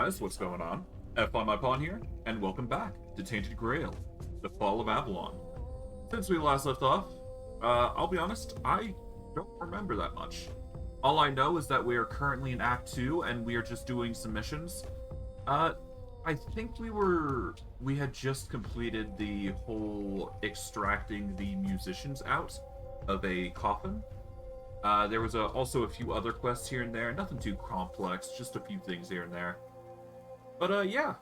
guys, what's going on? F on my pawn here, and welcome back to Tainted Grail, the Fall of Avalon. Since we last left off, I'll be honest, I don't remember that much. All I know is that we are currently in Act 2, and we are just doing some missions. I think we had just completed the whole extracting the musicians out of a coffin. There was also a few other quests here and there, nothing too complex, just a few things here and there. But yeah,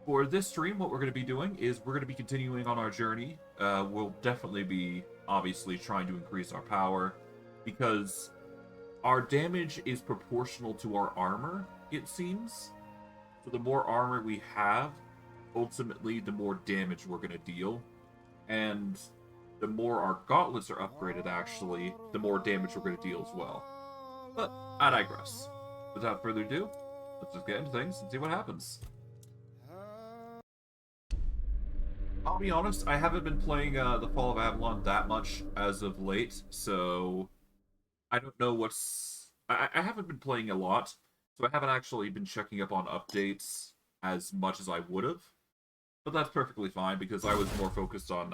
for this stream, what we're going to be doing is we're going to be continuing on our journey. We'll definitely be, obviously, trying to increase our power, because our damage is proportional to our armor, it seems. So the more armor we have, ultimately, the more damage we're going to deal. And the more our gauntlets are upgraded, actually, the more damage we're going to deal as well. But I digress. Without further ado, let's just get into things and see what happens. I'll be honest, I haven't been playing The Fall of Avalon that much as of late, so I don't know what's... I haven't been playing a lot, so I haven't actually been checking up on updates as much as I would have. But that's perfectly fine, because I was more focused on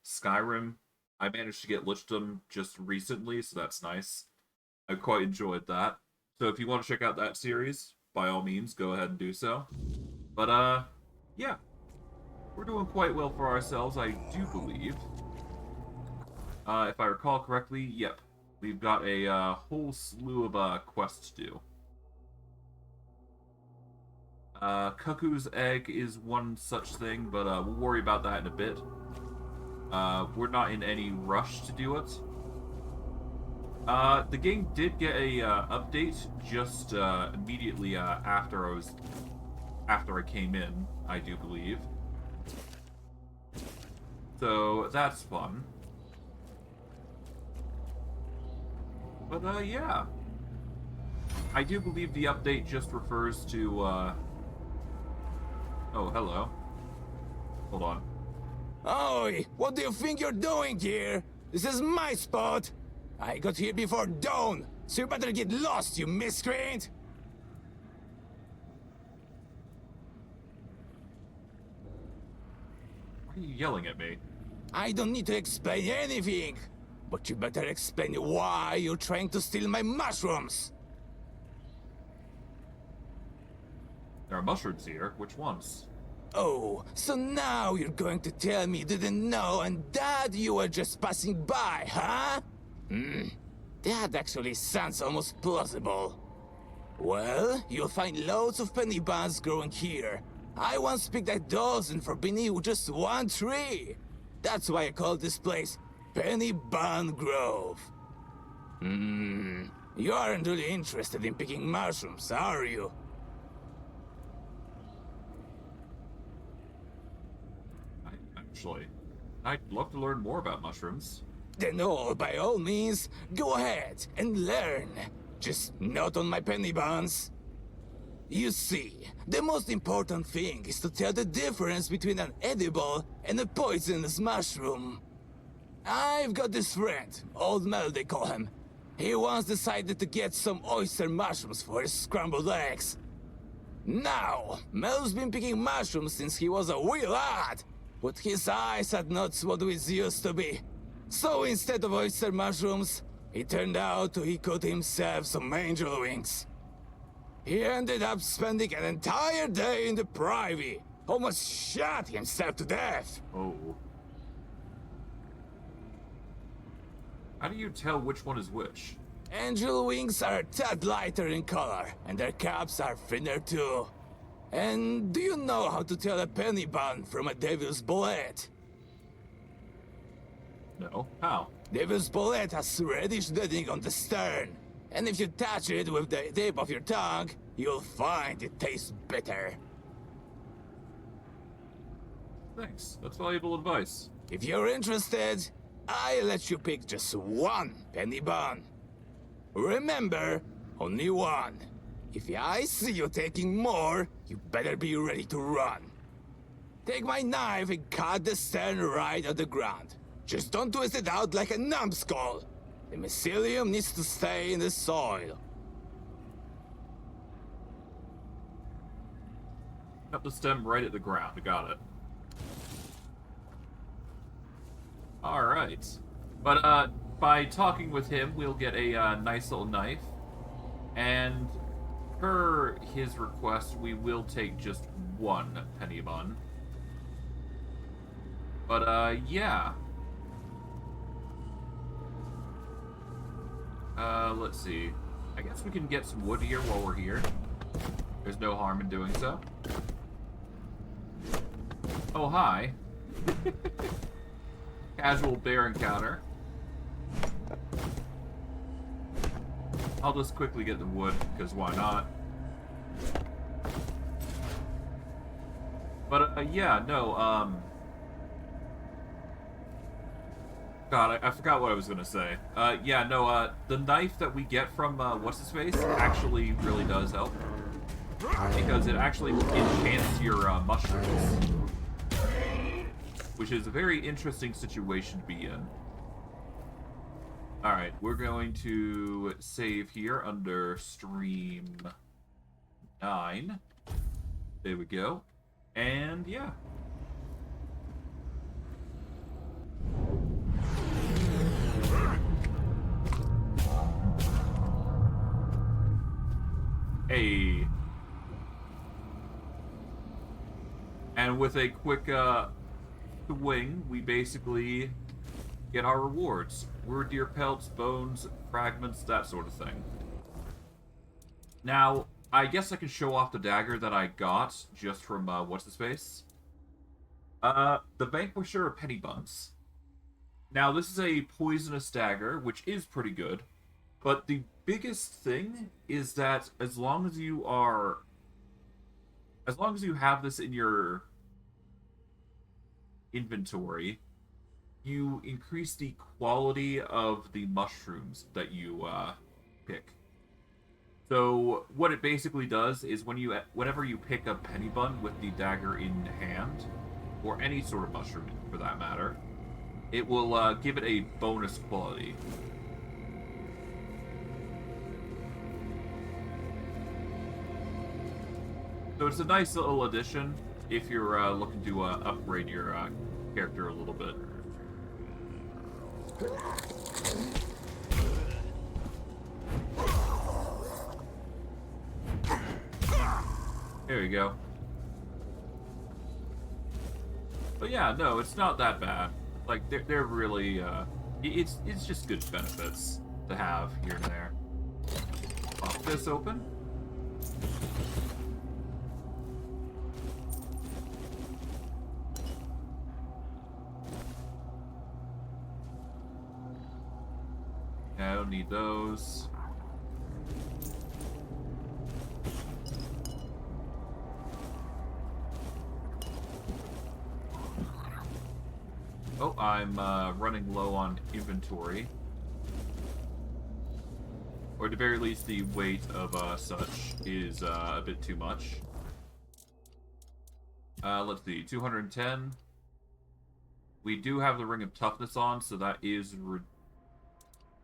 Skyrim. I managed to get Lichdom just recently, so that's nice. I quite enjoyed that. So if you want to check out that series, by all means, go ahead and do so. But, yeah. We're doing quite well for ourselves, I do believe. If I recall correctly, yep. We've got a whole slew of quests to do. Cuckoo's Egg is one such thing, but we'll worry about that in a bit. We're not in any rush to do it. The game did get a update just immediately after I came in, I do believe. So that's fun. But yeah. I do believe the update just refers to Oh, hello. Hold on. Oi! What do you think you're doing here? This is my spot! I got here before dawn, so you better get lost, you miscreant! Why are you yelling at me? I don't need to explain anything, but you better explain why you're trying to steal my mushrooms! There are mushrooms here. Which ones? Oh, so now you're going to tell me you didn't know and that you were just passing by, huh? That actually sounds almost plausible. Well, you'll find loads of penny buns growing here. I once picked a dozen for beneath just one tree. That's why I call this place Penny Bun Grove. You aren't really interested in picking mushrooms, are you? Actually, I'd love to learn more about mushrooms. Then by all means, go ahead and learn. Just not on my penny buns. You see, the most important thing is to tell the difference between an edible and a poisonous mushroom. I've got this friend, Old Mel they call him. He once decided to get some oyster mushrooms for his scrambled eggs. Now, Mel's been picking mushrooms since he was a wee lad, but his eyes are not what we used to be. So instead of oyster mushrooms, it turned out he caught himself some angel wings. He ended up spending an entire day in the privy, almost shot himself to death. Oh. How do you tell which one is which? Angel wings are a tad lighter in color, and their caps are thinner too. And do you know how to tell a penny bun from a devil's bullet? No. How? Devil's bullet has reddish netting on the stern, and if you touch it with the tip of your tongue, you'll find it tastes bitter. Thanks. That's valuable advice. If you're interested, I'll let you pick just one penny bun. Remember, only one. If I see you taking more, you better be ready to run. Take my knife and cut the stern right at the ground. Just don't twist it out like a numbskull. The mycelium needs to stay in the soil. Cut the stem right at the ground. Got it. Alright. But, by talking with him, we'll get a nice little knife. And per his request, we will take just one penny bun. But, yeah. Let's see. I guess we can get some wood here while we're here. There's no harm in doing so. Oh, hi. Casual bear encounter. I'll just quickly get the wood, because why not? But, yeah, no, God, I forgot what I was gonna say. Yeah, no, the knife that we get from, what's-his-face actually really does help. Because it actually enchants your, mushrooms. Which is a very interesting situation to be in. Alright, we're going to save here under Stream 9. There we go. And, yeah. Hey. And with a quick swing, we basically get our rewards. Word deer pelts, bones, fragments, that sort of thing. Now, I guess I can show off the dagger that I got just from, what's-his-face? The Vanquisher of Penny Buns. Now, this is a poisonous dagger, which is pretty good. But the biggest thing is that as long as you have this in your inventory, you increase the quality of the mushrooms that you pick. So what it basically does is whenever you pick a penny bun with the dagger in hand, or any sort of mushroom for that matter, it will give it a bonus quality. So it's a nice little addition if you're looking to upgrade your character a little bit. There you go. But yeah, no, it's not that bad. Like, they're really, it's just good benefits to have here and there. Pop this open. Yeah, I don't need those. Oh, I'm running low on inventory. Or at the very least, the weight of such is a bit too much. Let's see, 210. We do have the Ring of Toughness on, so that is...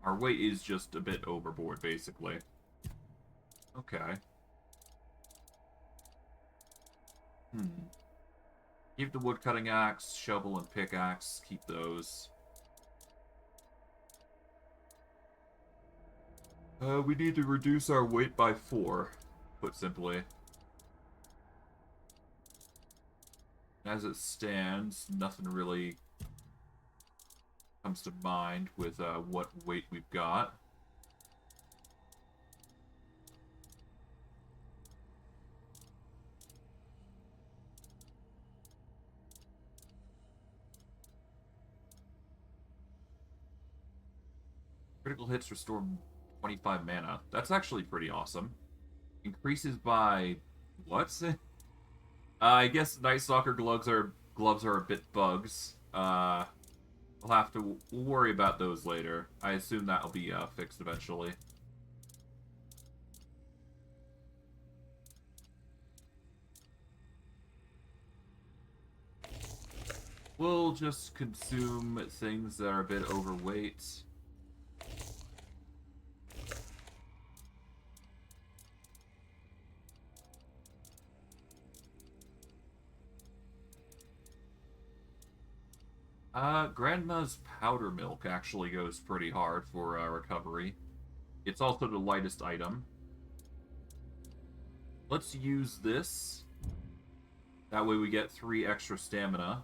Our weight is just a bit overboard, basically. Okay. Keep the woodcutting axe, shovel, and pickaxe. Keep those. We need to reduce our weight by 4, put simply. As it stands, nothing really comes to mind with what weight we've got. Critical hits restore 25 mana. That's actually pretty awesome. Increases by... what? I guess Night Stalker gloves are a bit bugs. We'll have to worry about those later. I assume that'll be fixed eventually. We'll just consume things that are a bit overweight. Grandma's powder milk actually goes pretty hard for recovery. It's also the lightest item. Let's use this. That way we get 3 extra stamina.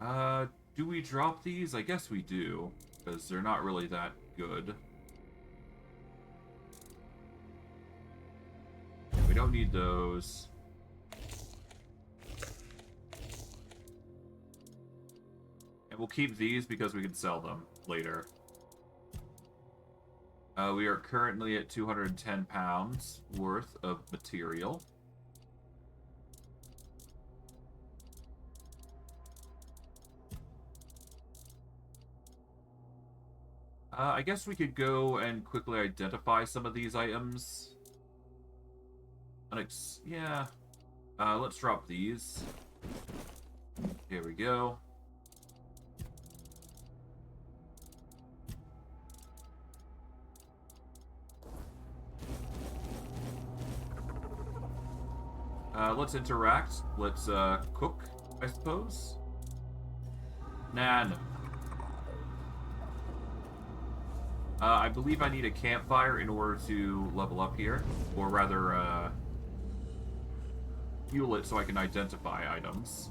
Do we drop these? I guess we do, because they're not really that good. We don't need those. And we'll keep these because we can sell them later. We are currently at 210 pounds worth of material. I guess we could go and quickly identify some of these items. Yeah. Let's drop these. Here we go. Let's interact. Let's cook, I suppose. Nah, no. I believe I need a campfire in order to level up here. Or rather, fuel it so I can identify items.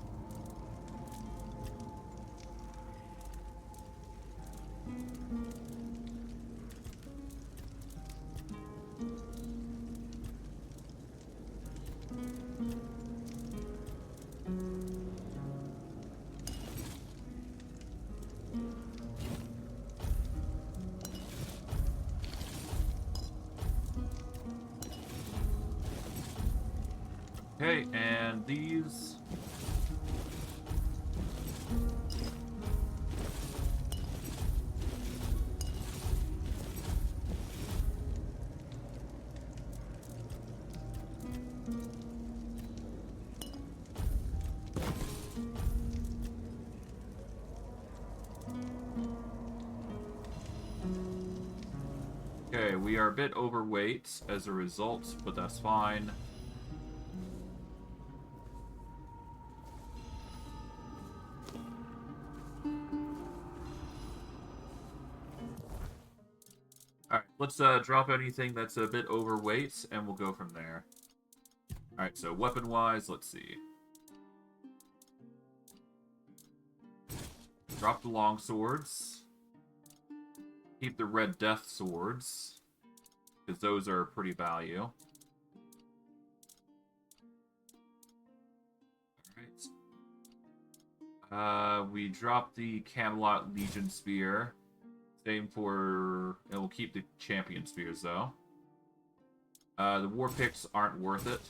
Okay, and these... Okay, we are a bit overweight as a result, but that's fine. Alright, let's drop anything that's a bit overweight, and we'll go from there. Alright, so weapon-wise, let's see. Drop the long swords. Keep the red death swords, because those are pretty value. Alright. We drop the Camelot Legion Spear. Same for... and we'll keep the champion spears, though. The war picks aren't worth it.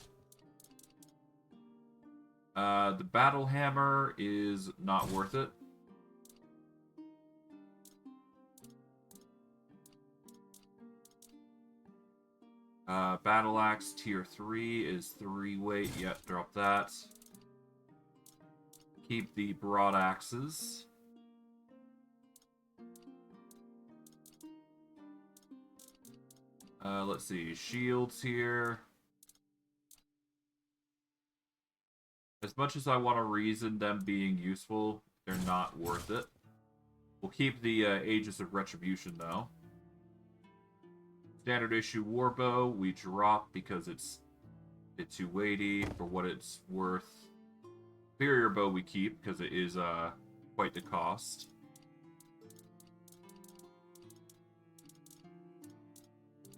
The battle hammer is not worth it. Battle axe tier 3 is 3 weight. Yep, drop that. Keep the broad axes. Let's see, shields here. As much as I want to reason them being useful, they're not worth it. We'll keep the Aegis of Retribution, though. Standard issue warbow, we drop because it's a bit too weighty for what it's worth. Superior bow we keep because it is quite the cost.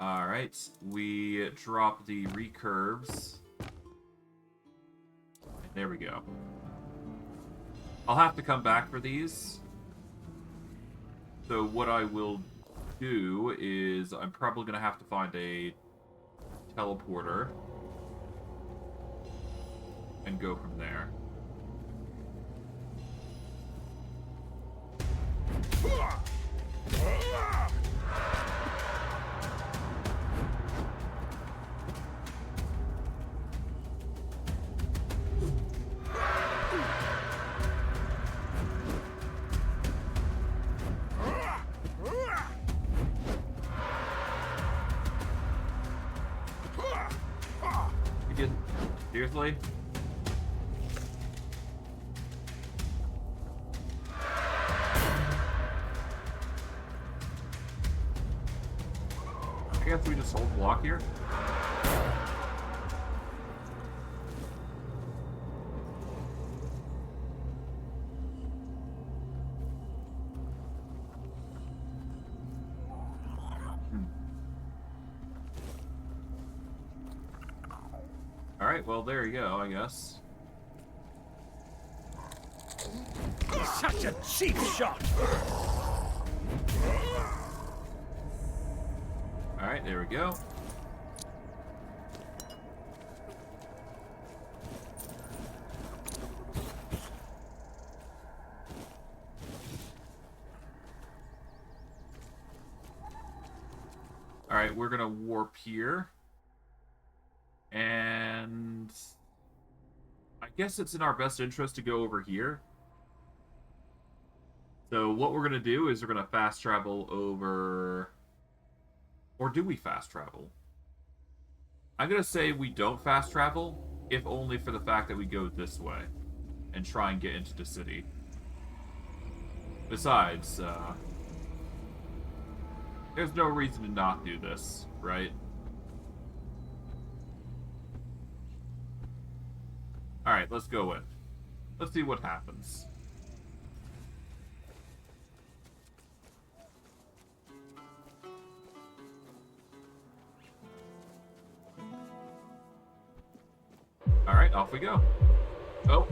Alright, we drop the recurves. And there we go. I'll have to come back for these. So what I will do is I'm probably going to have to find a teleporter and go from there. Seriously? guess we just hold block here. Alright, well, there you go, I guess. Such a cheap shot! Alright, there we go. Alright, we're gonna warp here. And I guess it's in our best interest to go over here. So what we're going to do is we're going to fast travel over... Or do we fast travel? I'm going to say we don't fast travel, if only for the fact that we go this way and try and get into the city. Besides, there's no reason to not do this, right? Alright, let's go in. Let's see what happens. Alright, off we go. Oh.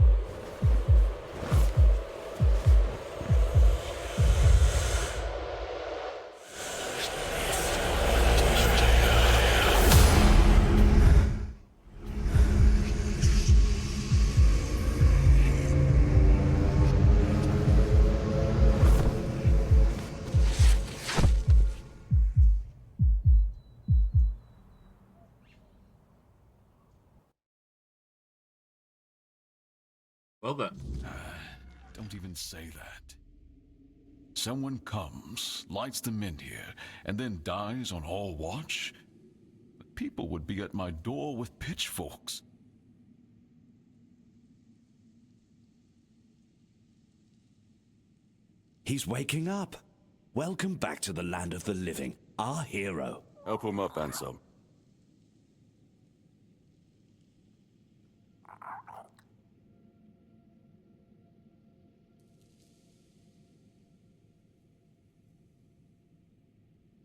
Well then. Don't even say that. Someone comes, lights them in here, and then dies on all watch? People would be at my door with pitchforks. He's waking up. Welcome back to the land of the living, our hero. Help him up, Ansem.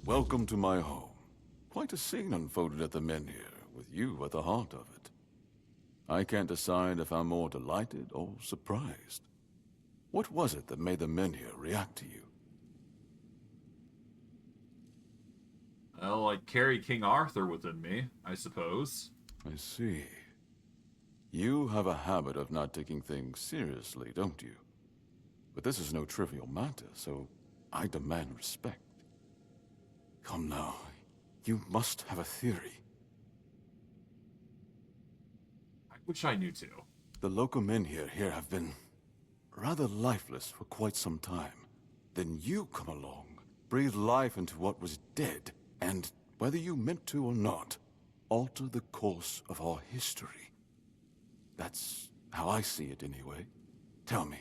Welcome to my home. Quite a scene unfolded at the Menhir, with you at the heart of it. I can't decide if I'm more delighted or surprised. What was it that made the Menhir react to you? Well, I carry King Arthur within me, I suppose. I see. You have a habit of not taking things seriously, don't you? But this is no trivial matter, so I demand respect. Come now, you must have a theory. I wish I knew too. The local Menhir here have been rather lifeless for quite some time. Then you come along, breathe life into what was dead, and, whether you meant to or not, alter the course of our history. That's how I see it anyway. Tell me,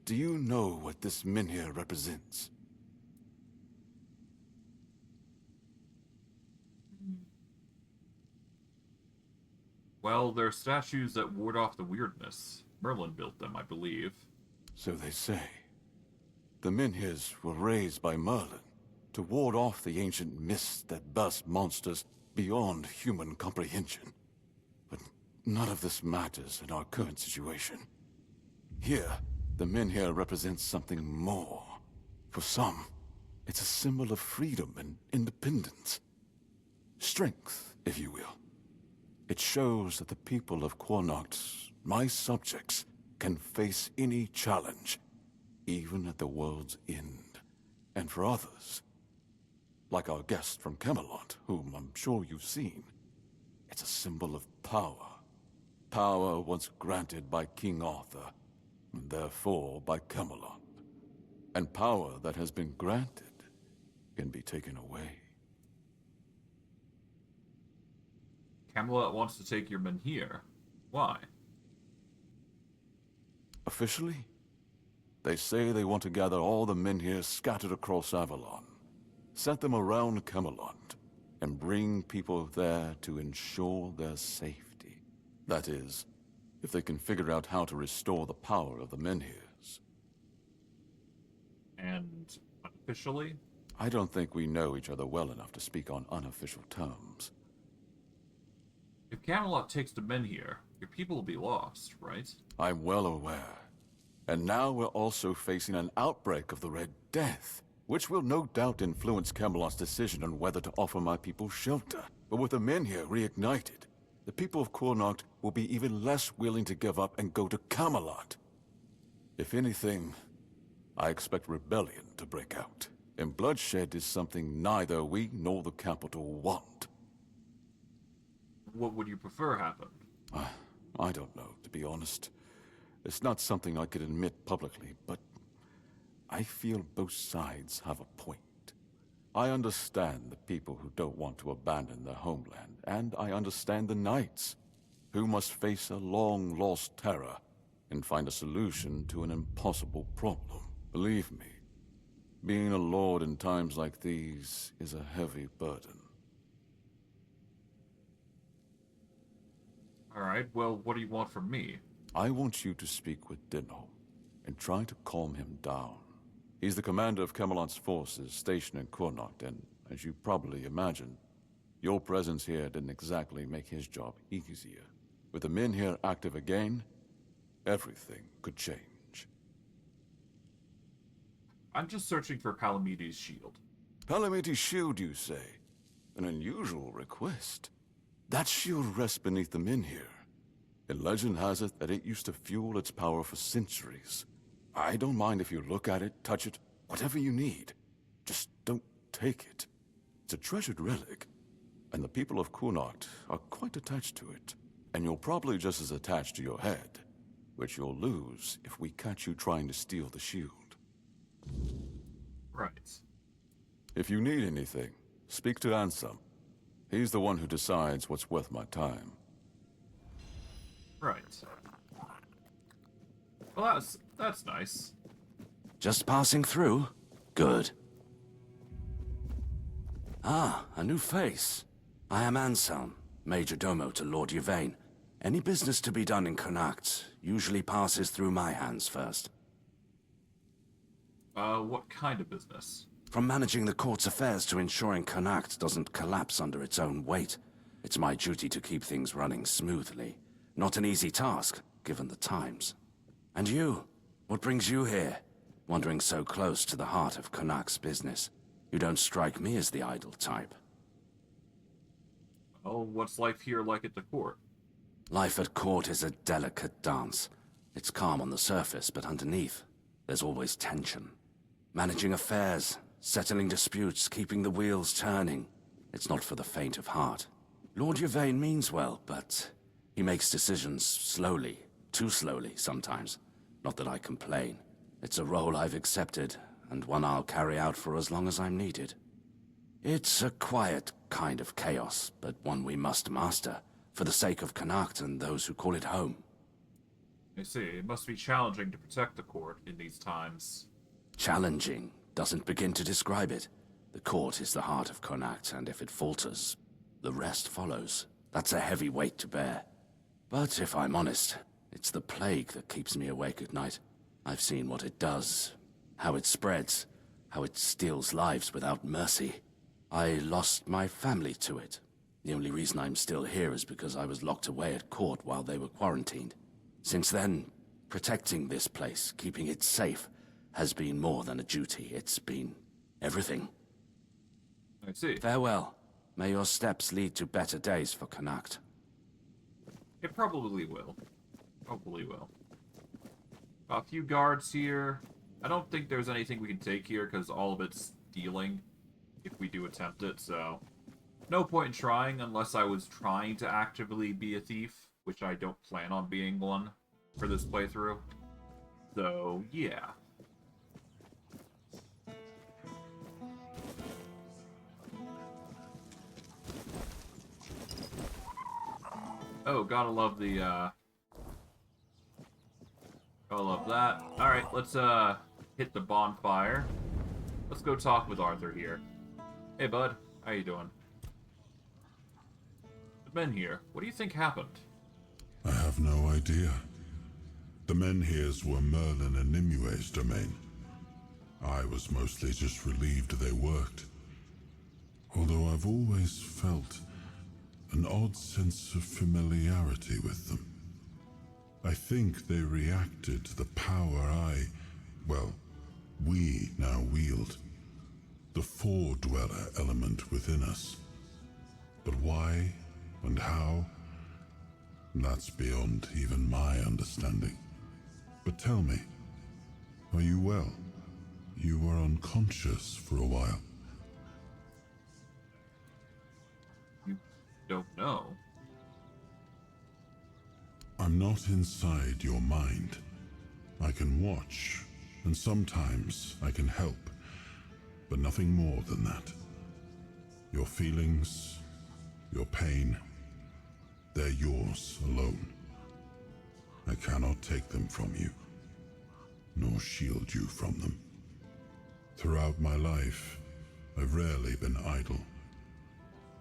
do you know what this Menhir represents? Well, they're statues that ward off the weirdness. Merlin built them, I believe. So they say. The Menhirs were raised by Merlin to ward off the ancient mists that burst monsters beyond human comprehension. But none of this matters in our current situation. Here, the Menhir represents something more. For some, it's a symbol of freedom and independence. Strength, if you will. It shows that the people of Quanacht, my subjects, can face any challenge, even at the world's end. And for others, like our guest from Camelot, whom I'm sure you've seen, it's a symbol of power. Power once granted by King Arthur, and therefore by Camelot. And power that has been granted can be taken away. Camelot wants to take your Menhir. Why? Officially, they say they want to gather all the Menhir scattered across Avalon, set them around Camelot, and bring people there to ensure their safety. That is, if they can figure out how to restore the power of the Menhirs. And unofficially? I don't think we know each other well enough to speak on unofficial terms. If Camelot takes the Menhir, your people will be lost, right? I'm well aware. And now we're also facing an outbreak of the Red Death, which will no doubt influence Camelot's decision on whether to offer my people shelter. But with the Menhir reignited, the people of Connacht will be even less willing to give up and go to Camelot. If anything, I expect rebellion to break out. And bloodshed is something neither we nor the capital want. What would you prefer happened? I don't know, to be honest. It's not something I could admit publicly, but I feel both sides have a point. I understand the people who don't want to abandon their homeland, and I understand the knights, who must face a long-lost terror and find a solution to an impossible problem. Believe me, being a lord in times like these is a heavy burden. Alright, well, what do you want from me? I want you to speak with Danheim and try to calm him down. He's the commander of Camelot's forces stationed in Connacht, and as you probably imagine, your presence here didn't exactly make his job easier. With the men here active again, everything could change. I'm just searching for Palamedes' shield. Palamedes' shield, you say? An unusual request. That shield rests beneath the men here. And legend has it that it used to fuel its power for centuries. I don't mind if you look at it, touch it, whatever you need. Just don't take it. It's a treasured relic, and the people of Connacht are quite attached to it. And you're probably just as attached to your head, which you'll lose if we catch you trying to steal the shield. Right. If you need anything, speak to Ansem. He's the one who decides what's worth my time. Right. Well, that's nice. Just passing through? Good. Ah, a new face. I am Anselm, Major Domo to Lord Yvain. Any business to be done in Connacht usually passes through my hands first. What kind of business? From managing the court's affairs to ensuring Connacht doesn't collapse under its own weight. It's my duty to keep things running smoothly. Not an easy task, given the times. And you? What brings you here? Wandering so close to the heart of Connacht's business. You don't strike me as the idle type. Oh, what's life here like at the court? Life at court is a delicate dance. It's calm on the surface, but underneath, there's always tension. Managing affairs, settling disputes, keeping the wheels turning. It's not for the faint of heart. Lord Yvain means well, but he makes decisions slowly, too slowly sometimes. Not that I complain. It's a role I've accepted, and one I'll carry out for as long as I'm needed. It's a quiet kind of chaos, but one we must master, for the sake of Connacht and those who call it home. I see. It must be challenging to protect the court in these times. Challenging doesn't begin to describe it. The court is the heart of Connacht, and if it falters, the rest follows. That's a heavy weight to bear. But if I'm honest, it's the plague that keeps me awake at night. I've seen what it does, how it spreads, how it steals lives without mercy. I lost my family to it. The only reason I'm still here is because I was locked away at court while they were quarantined. Since then, protecting this place, keeping it safe, has been more than a duty. It's been everything. I see. Farewell. May your steps lead to better days for Connacht. It probably will. Probably will. A few guards here. I don't think there's anything we can take here because all of it's stealing if we do attempt it, so no point in trying unless I was trying to actively be a thief, which I don't plan on being one for this playthrough. So, yeah. Oh, gotta love the, gotta love that. Alright, let's, hit the bonfire. Let's go talk with Arthur here. Hey, bud. How you doing? men here. What do you think happened? I have no idea. The Menhirs were Merlin and Nimue's domain. I was mostly just relieved they worked. Although I've always felt an odd sense of familiarity with them. I think they reacted to the power we now wield. The Four-Dweller element within us. But why and how? That's beyond even my understanding. But tell me, are you well? You were unconscious for a while. You don't know. I'm not inside your mind. I can watch, and sometimes I can help, but nothing more than that. Your feelings, your pain, they're yours alone. I cannot take them from you, nor shield you from them. Throughout my life, I've rarely been idle.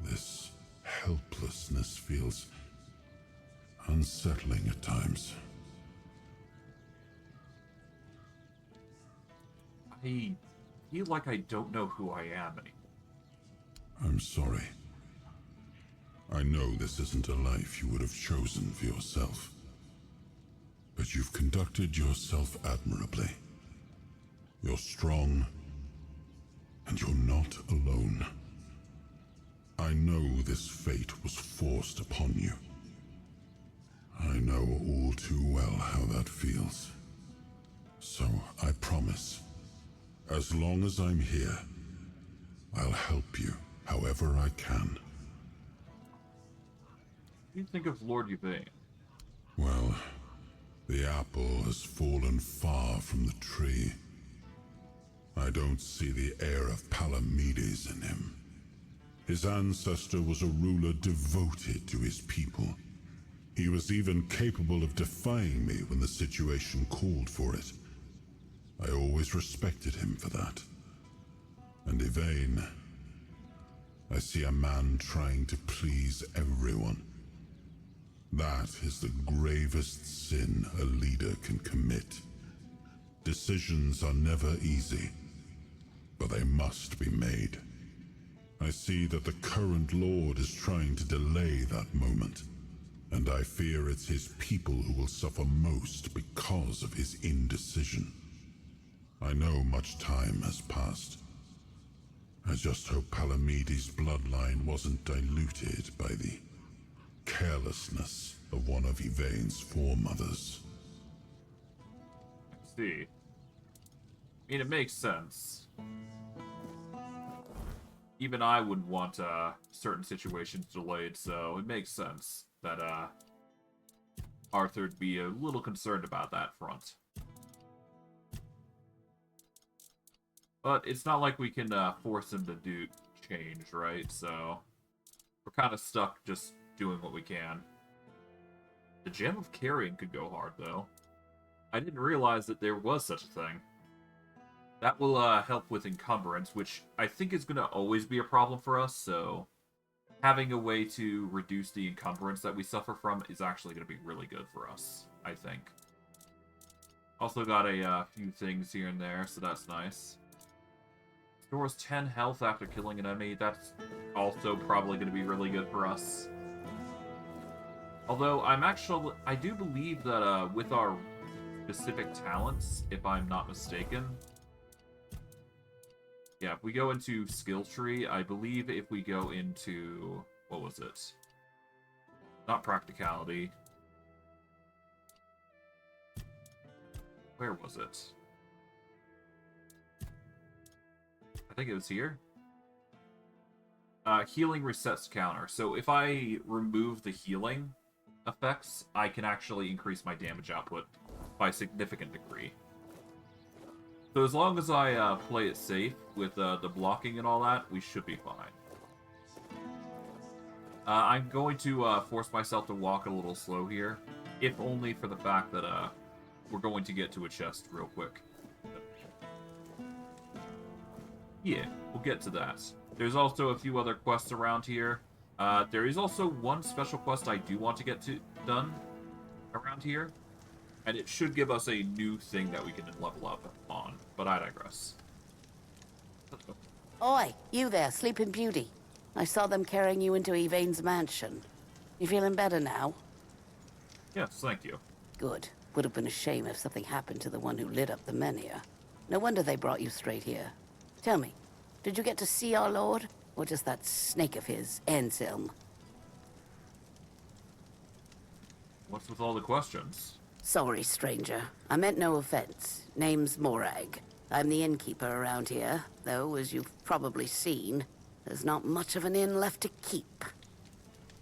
This helplessness feels unsettling at times. I feel like I don't know who I am anymore. I'm sorry. I know this isn't a life you would have chosen for yourself. But you've conducted yourself admirably. You're strong, and you're not alone. I know this fate was forced upon you. I know all too well how that feels. So I promise, as long as I'm here, I'll help you however I can. What do you think of Lord Yvain? Well, the apple has fallen far from the tree. I don't see the air of Palamedes in him. His ancestor was a ruler devoted to his people. He was even capable of defying me when the situation called for it. I always respected him for that. And Yvain, I see a man trying to please everyone. That is the gravest sin a leader can commit. Decisions are never easy, but they must be made. I see that the current Lord is trying to delay that moment, and I fear it's his people who will suffer most because of his indecision. I know much time has passed. I just hope Palamedes' bloodline wasn't diluted by the carelessness of one of Yvain's foremothers. I see. I mean, it makes sense. Even I wouldn't want certain situations delayed, so it makes sense that Arthur'd be a little concerned about that front. But it's not like we can force him to do change, right? So we're kind of stuck just doing what we can. The Gem of Carrying could go hard, though. I didn't realize that there was such a thing. That will help with encumbrance, which I think is going to always be a problem for us, so having a way to reduce the encumbrance that we suffer from is actually going to be really good for us, I think. Also got a few things here and there, so that's nice. Stores 10 health after killing an enemy. That's also probably going to be really good for us. Although I do believe that with our specific talents, if I'm not mistaken, yeah, if we go into skill tree, I believe if we go into, what was it? Not practicality. Where was it? I think it was here. Healing resets counter. So if I remove the healing effects, I can actually increase my damage output by a significant degree. So as long as I play it safe with the blocking and all that, we should be fine. I'm going to force myself to walk a little slow here, if only for the fact that we're going to get to a chest real quick. Yeah, we'll get to that. There's also a few other quests around here. There is also one special quest I do want to get done around here, and it should give us a new thing that we can level up on, but I digress. Oi, you there, Sleeping Beauty. I saw them carrying you into Yvain's mansion. You feeling better now? Yes, thank you. Good. Would have been a shame if something happened to the one who lit up the Menhir. No wonder they brought you straight here. Tell me, did you get to see our lord? Or just that snake of his, Anselm? What's with all the questions? Sorry, stranger. I meant no offense. Name's Morag. I'm the innkeeper around here, though, as you've probably seen, there's not much of an inn left to keep.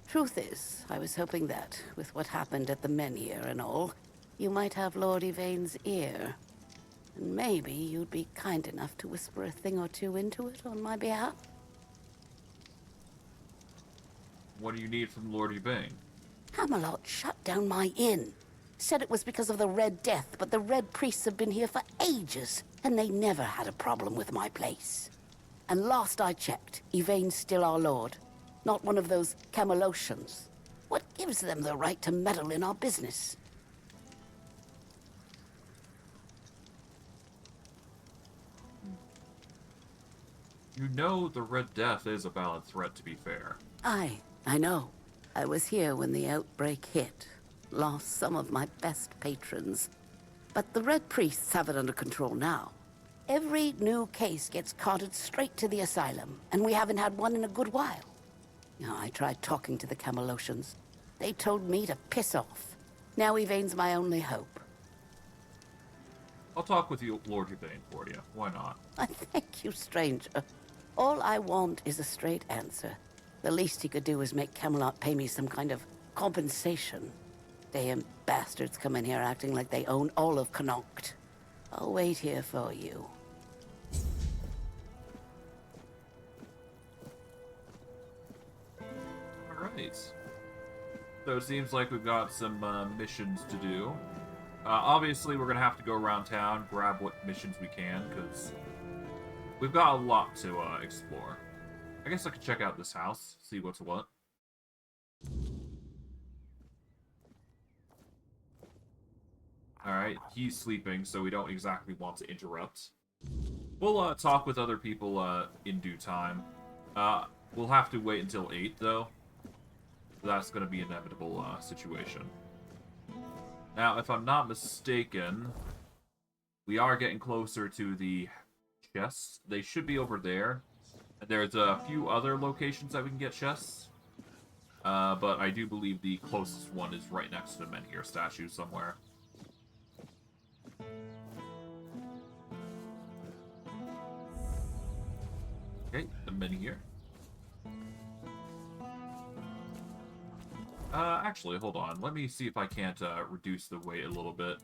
Truth is, I was hoping that, with what happened at the Menhir and all, you might have Lord Yvain's ear. And maybe you'd be kind enough to whisper a thing or two into it on my behalf? What do you need from Lord Yvain? Camelot shut down my inn. Said it was because of the Red Death, but the Red Priests have been here for ages, and they never had a problem with my place. And last I checked, Yvain's still our lord. Not one of those Camelocians. What gives them the right to meddle in our business? You know the Red Death is a valid threat, to be fair. I know. I was here when the outbreak hit. Lost some of my best patrons. But the Red Priests have it under control now. Every new case gets carted straight to the asylum, and we haven't had one in a good while. Now, I tried talking to the Camelocians. They told me to piss off. Now Yvain's my only hope. I'll talk with you, Lord Yvain, for you. Why not? Thank you, stranger. All I want is a straight answer. The least he could do is make Camelot pay me some kind of compensation. Damn bastards come in here acting like they own all of Connacht. I'll wait here for you. Alright. So it seems like we've got some missions to do. Obviously, we're going to have to go around town, grab what missions we can, because we've got a lot to explore. I guess I could check out this house, see what's what. Alright, he's sleeping, so we don't exactly want to interrupt. We'll talk with other people in due time. We'll have to wait until 8, though. That's going to be an inevitable situation. Now, if I'm not mistaken, we are getting closer to the chests. They should be over there. And there's a few other locations that we can get chests. But I do believe the closest one is right next to the Menhir statue somewhere. Okay, the Menhir. Actually, hold on. Let me see if I can't reduce the weight a little bit.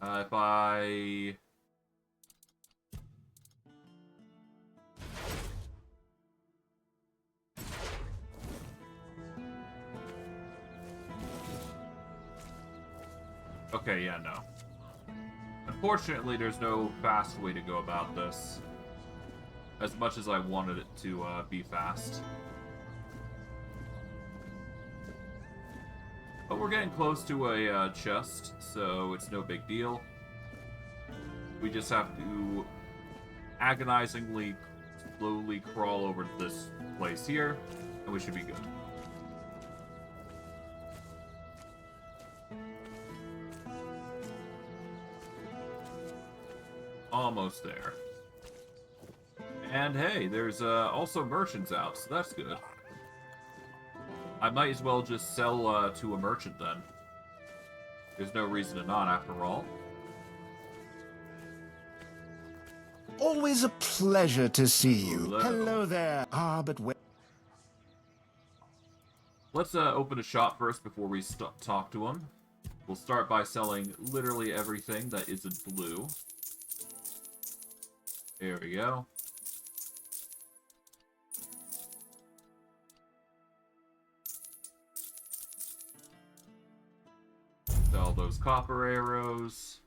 If I... Okay, yeah, no. Unfortunately, there's no fast way to go about this. As much as I wanted it to be fast. But we're getting close to a chest, so it's no big deal. We just have to agonizingly, slowly crawl over to this place here, and we should be good. Almost there. And hey, there's also merchants out, so that's good. I might as well just sell to a merchant then. There's no reason to not, after all. Always a pleasure to see you. Hello. There. But wait. Let's open a shop first before we talk to him. We'll start by selling literally everything that isn't blue. There we go. Sell those copper arrows.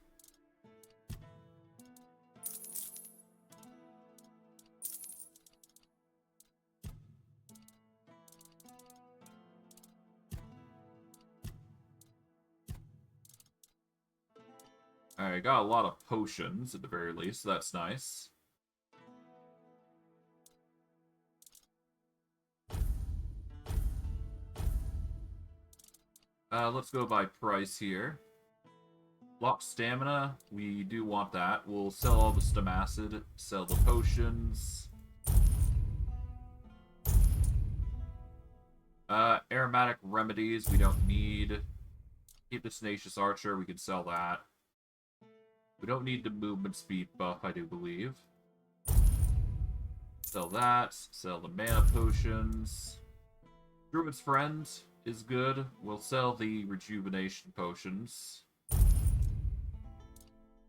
Alright, got a lot of potions at the very least, so that's nice. Let's go by price here. Lock stamina, we do want that. We'll sell all the stamacid, sell the potions. Aromatic remedies, we don't need. Keep the tenacious archer, we can sell that. We don't need the movement speed buff, I do believe. Sell that, sell the mana potions. Druid's Friend is good. We'll sell the rejuvenation potions.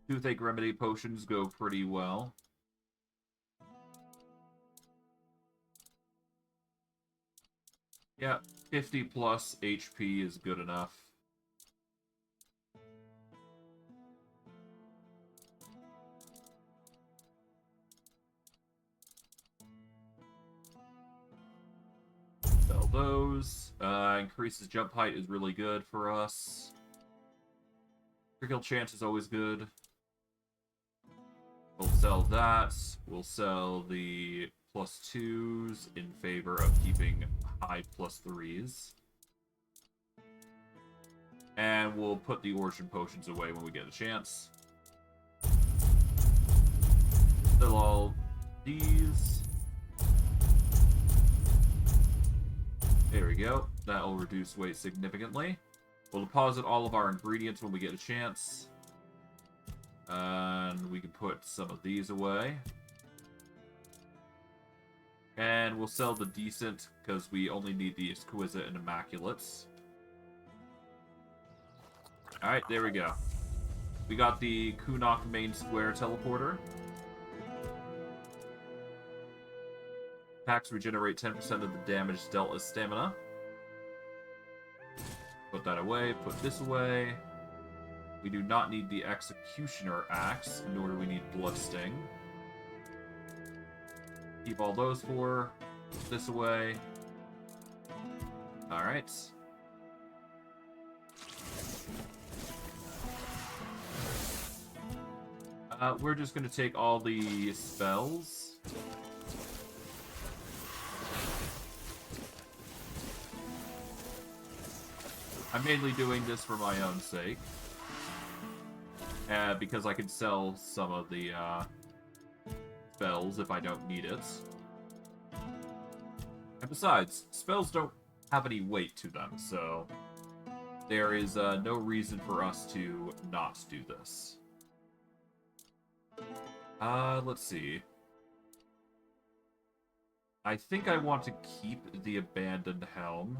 Toothache remedy potions go pretty well. Yeah, 50 plus HP is good enough. Sell those. Increases jump height is really good for us. Critical chance is always good. We'll sell that. We'll sell the +2s in favor of keeping high +3s. And we'll put the origin potions away when we get a chance. Sell all these. There we go. That'll reduce weight significantly. We'll deposit all of our ingredients when we get a chance. And we can put some of these away. And we'll sell the decent, because we only need the exquisite and immaculates. Alright, there we go. We got the Kunok main square teleporter. Attacks regenerate 10% of the damage dealt as stamina. Put that away, put this away. We do not need the Executioner Axe, nor do we need Bloodsting. Keep all those for. Put this away. Alright. We're just going to take all the spells. I'm mainly doing this for my own sake. Because I can sell some of the spells if I don't need it. And besides, spells don't have any weight to them, so there is no reason for us to not do this. Let's see. I think I want to keep the Abandoned Helm.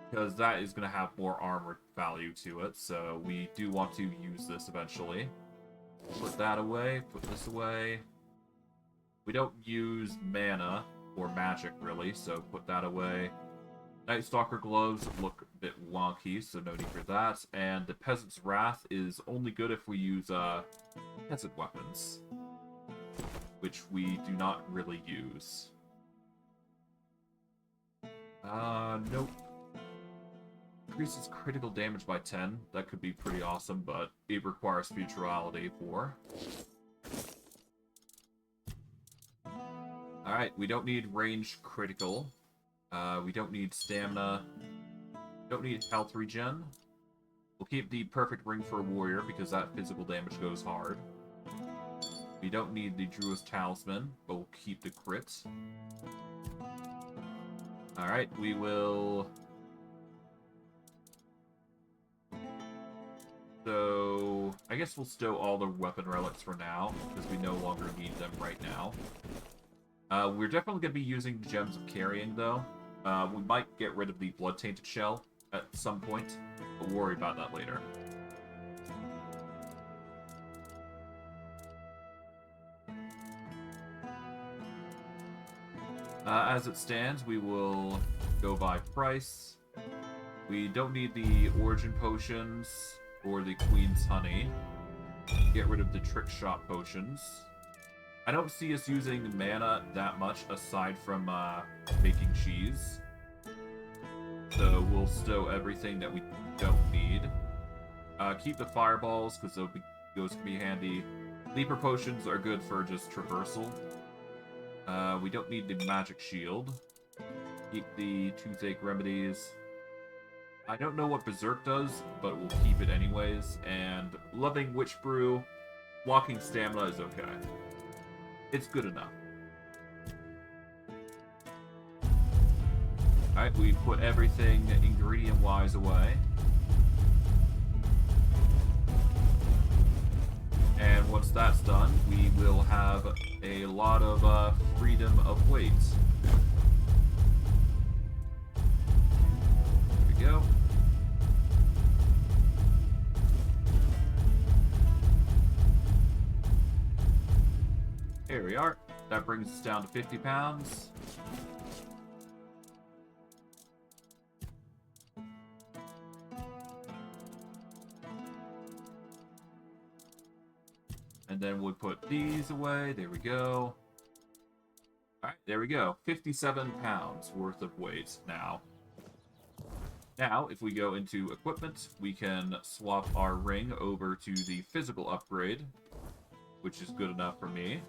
Because that is going to have more armor value to it, so we do want to use this eventually. Put that away, put this away. We don't use mana or magic, really, so put that away. Night Stalker gloves look a bit wonky, so no need for that. And the Peasant's Wrath is only good if we use peasant weapons, which we do not really use. Nope. Increases critical damage by 10. That could be pretty awesome, but it requires futurality for. Alright, we don't need range critical. We don't need stamina. Don't need health regen. We'll keep the perfect ring for a warrior because that physical damage goes hard. We don't need the Druid's Talisman, but we'll keep the crits. Alright, we will... So, I guess we'll stow all the weapon relics for now, because we no longer need them right now. We're definitely going to be using the Gems of Carrying, though. We might get rid of the Blood-Tainted Shell at some point, but we'll worry about that later. As it stands, we will go by price. We don't need the Origin Potions or the Queen's Honey. Get rid of the Trick Shot Potions. I don't see us using mana that much aside from making cheese. So we'll stow everything that we don't need. Keep the fireballs, because those can be handy. Leaper potions are good for just traversal. We don't need the magic shield. Keep the toothache remedies. I don't know what Berserk does, but we'll keep it anyways. And Loving Witch Brew, walking stamina is okay. It's good enough. Alright, we put everything ingredient-wise away. And once that's done, we will have a lot of freedom of weight. There we go. Here we are. That brings us down to 50 pounds. And then we'll put these away. There we go. Alright, there we go. 57 pounds worth of weight now. Now, if we go into equipment, we can swap our ring over to the physical upgrade, which is good enough for me.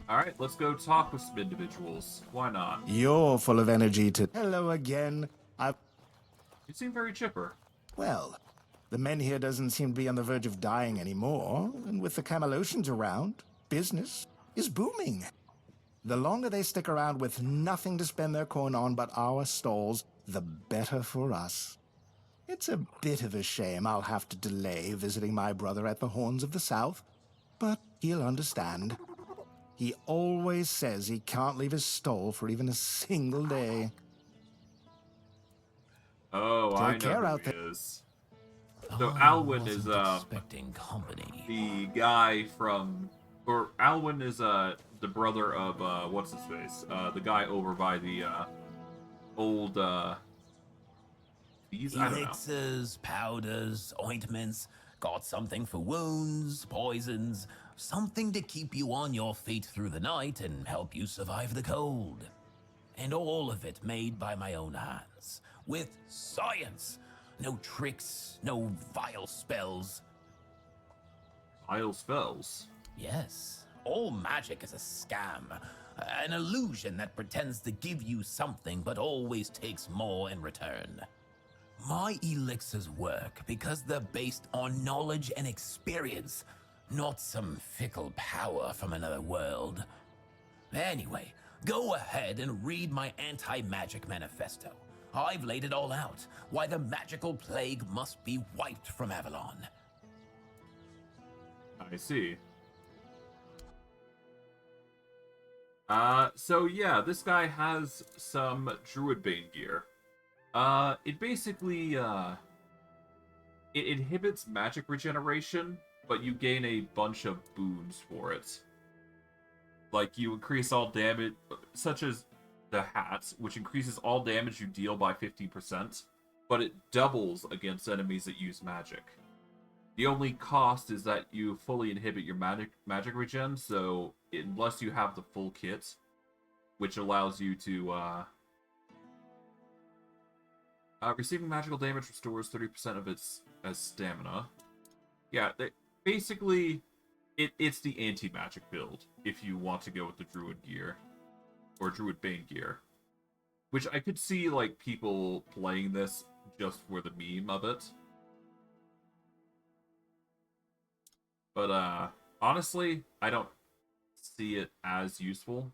Alright, let's go talk with some individuals. Why not? You're full of energy to... Hello again. You seem very chipper. Well, the men here doesn't seem to be on the verge of dying anymore, and with the Camelosians around, business is booming. The longer they stick around with nothing to spend their coin on but our stalls, the better for us. It's a bit of a shame I'll have to delay visiting my brother at the Horns of the South, but he'll understand. He always says he can't leave his stall for even a single day. Oh, I know who he is. So Alwyn is expecting company. the guy from, or Alwyn is the brother of what's his face? The guy over by the old these, I don't know. Elixirs, powders, ointments, got something for wounds, poisons, something to keep you on your feet through the night and help you survive the cold. And all of it made by my own hands, with science. No tricks, no vile spells. Vile spells? Yes, all magic is a scam. An illusion that pretends to give you something but always takes more in return. My elixirs work because they're based on knowledge and experience, not some fickle power from another world. Anyway, go ahead and read my anti-magic manifesto. I've laid it all out, why the magical plague must be wiped from Avalon. I see. So yeah, this guy has some Druidbane gear. It basically, it inhibits magic regeneration, but you gain a bunch of boons for it. Like, you increase all damage, such as the hat, which increases all damage you deal by 50%, but it doubles against enemies that use magic. The only cost is that you fully inhibit your magic regen, so unless you have the full kit, which allows you to, receiving magical damage restores 30% of its as stamina. Yeah, basically, it's the anti-magic build, if you want to go with the Druid gear. Or Druidbane gear. Which I could see, like, people playing this just for the meme of it. But, honestly, I don't see it as useful.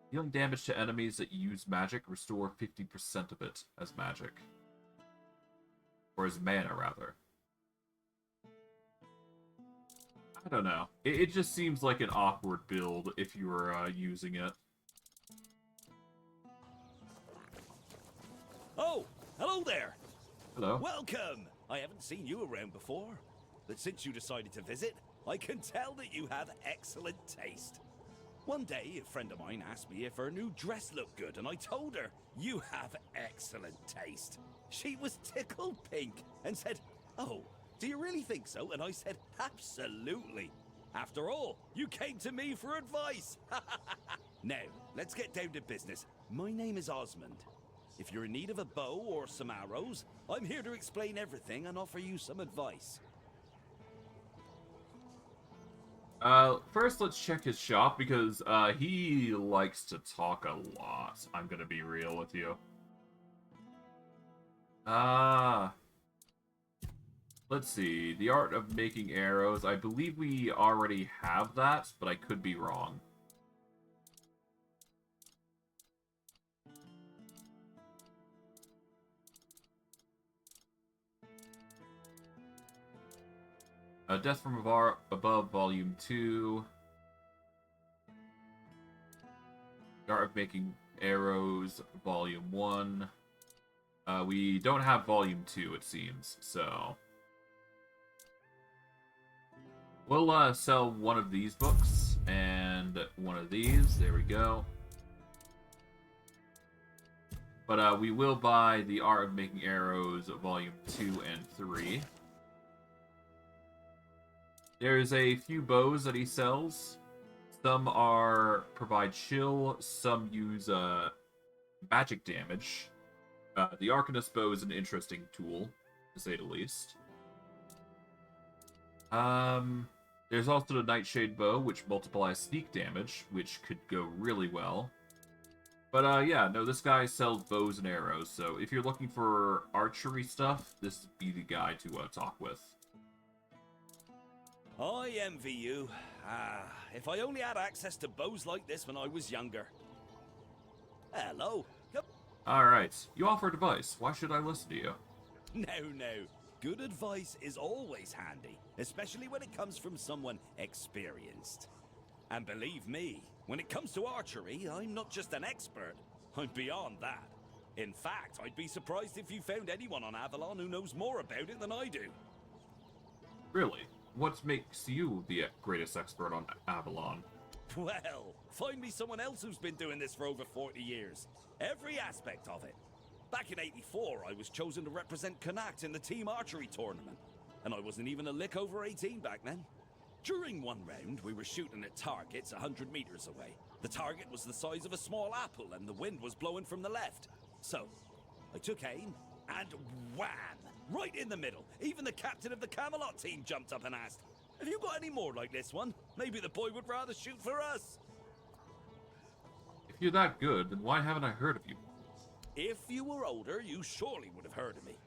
Dealing damage to enemies that use magic, restore 50% of it as magic. Or as mana, rather. I don't know. It just seems like an awkward build if you were using it. Oh, hello there. Hello. Welcome. I haven't seen you around before, but since you decided to visit, I can tell that you have excellent taste. One day, a friend of mine asked me if her new dress looked good, and I told her, you have excellent taste. She was tickled pink and said, oh, do you really think so? And I said, absolutely. After all, you came to me for advice. Now, let's get down to business. My name is Osmond. If you're in need of a bow or some arrows, I'm here to explain everything and offer you some advice. First let's check his shop, because, he likes to talk a lot. I'm gonna be real with you. Let's see. The art of making arrows. I believe we already have that, but I could be wrong. Death from Above, Volume 2. The art of making arrows, Volume 1. We don't have Volume 2, it seems, so... We'll sell one of these books, and one of these. There we go. But we will buy the Art of Making Arrows, Volume 2 and 3. There's a few bows that he sells. Some provide chill, some use magic damage. The Arcanist bow is an interesting tool, to say the least. There's also the Nightshade bow, which multiplies sneak damage, which could go really well. But yeah, no, this guy sells bows and arrows, so if you're looking for archery stuff, this would be the guy to talk with. I envy you. If I only had access to bows like this when I was younger. Hello. Alright, you offered advice. Why should I listen to you? No. Good advice is always handy, especially when it comes from someone experienced. And believe me, when it comes to archery, I'm not just an expert. I'm beyond that. In fact, I'd be surprised if you found anyone on Avalon who knows more about it than I do. Really? What makes you the greatest expert on Avalon? Well, find me someone else who's been doing this for over 40 years. Every aspect of it. Back in '84, I was chosen to represent Connacht in the team archery tournament. And I wasn't even a lick over 18 back then. During one round, we were shooting at targets 100 meters away. The target was the size of a small apple and the wind was blowing from the left. So, I took aim and wham! Right in the middle. Even the captain of the Camelot team jumped up and asked, "Have you got any more like this one? Maybe the boy would rather shoot for us." If you're that good, then why haven't I heard of you? If you were older, you surely would have heard of me.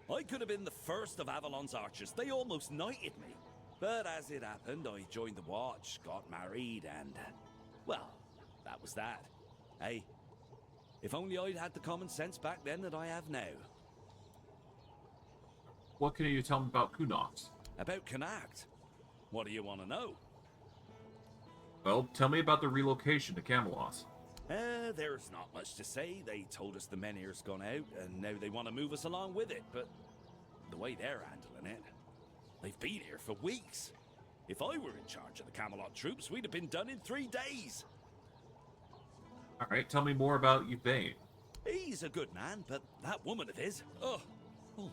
I could have been the first of Avalon's archers. They almost knighted me. But as it happened, I joined the watch, got married, and... well, that was that. Hey, if only I'd had the common sense back then that I have now. What can you tell me about Connacht? About Connacht? What do you want to know? Well, tell me about the relocation to Camelot. There's not much to say. They told us the Menhir's gone out, and now they want to move us along with it, but the way they're handling it, they've been here for weeks. If I were in charge of the Camelot troops, we'd have been done in 3 days. Alright, tell me more about Yvain. He's a good man, but that woman of his, oh,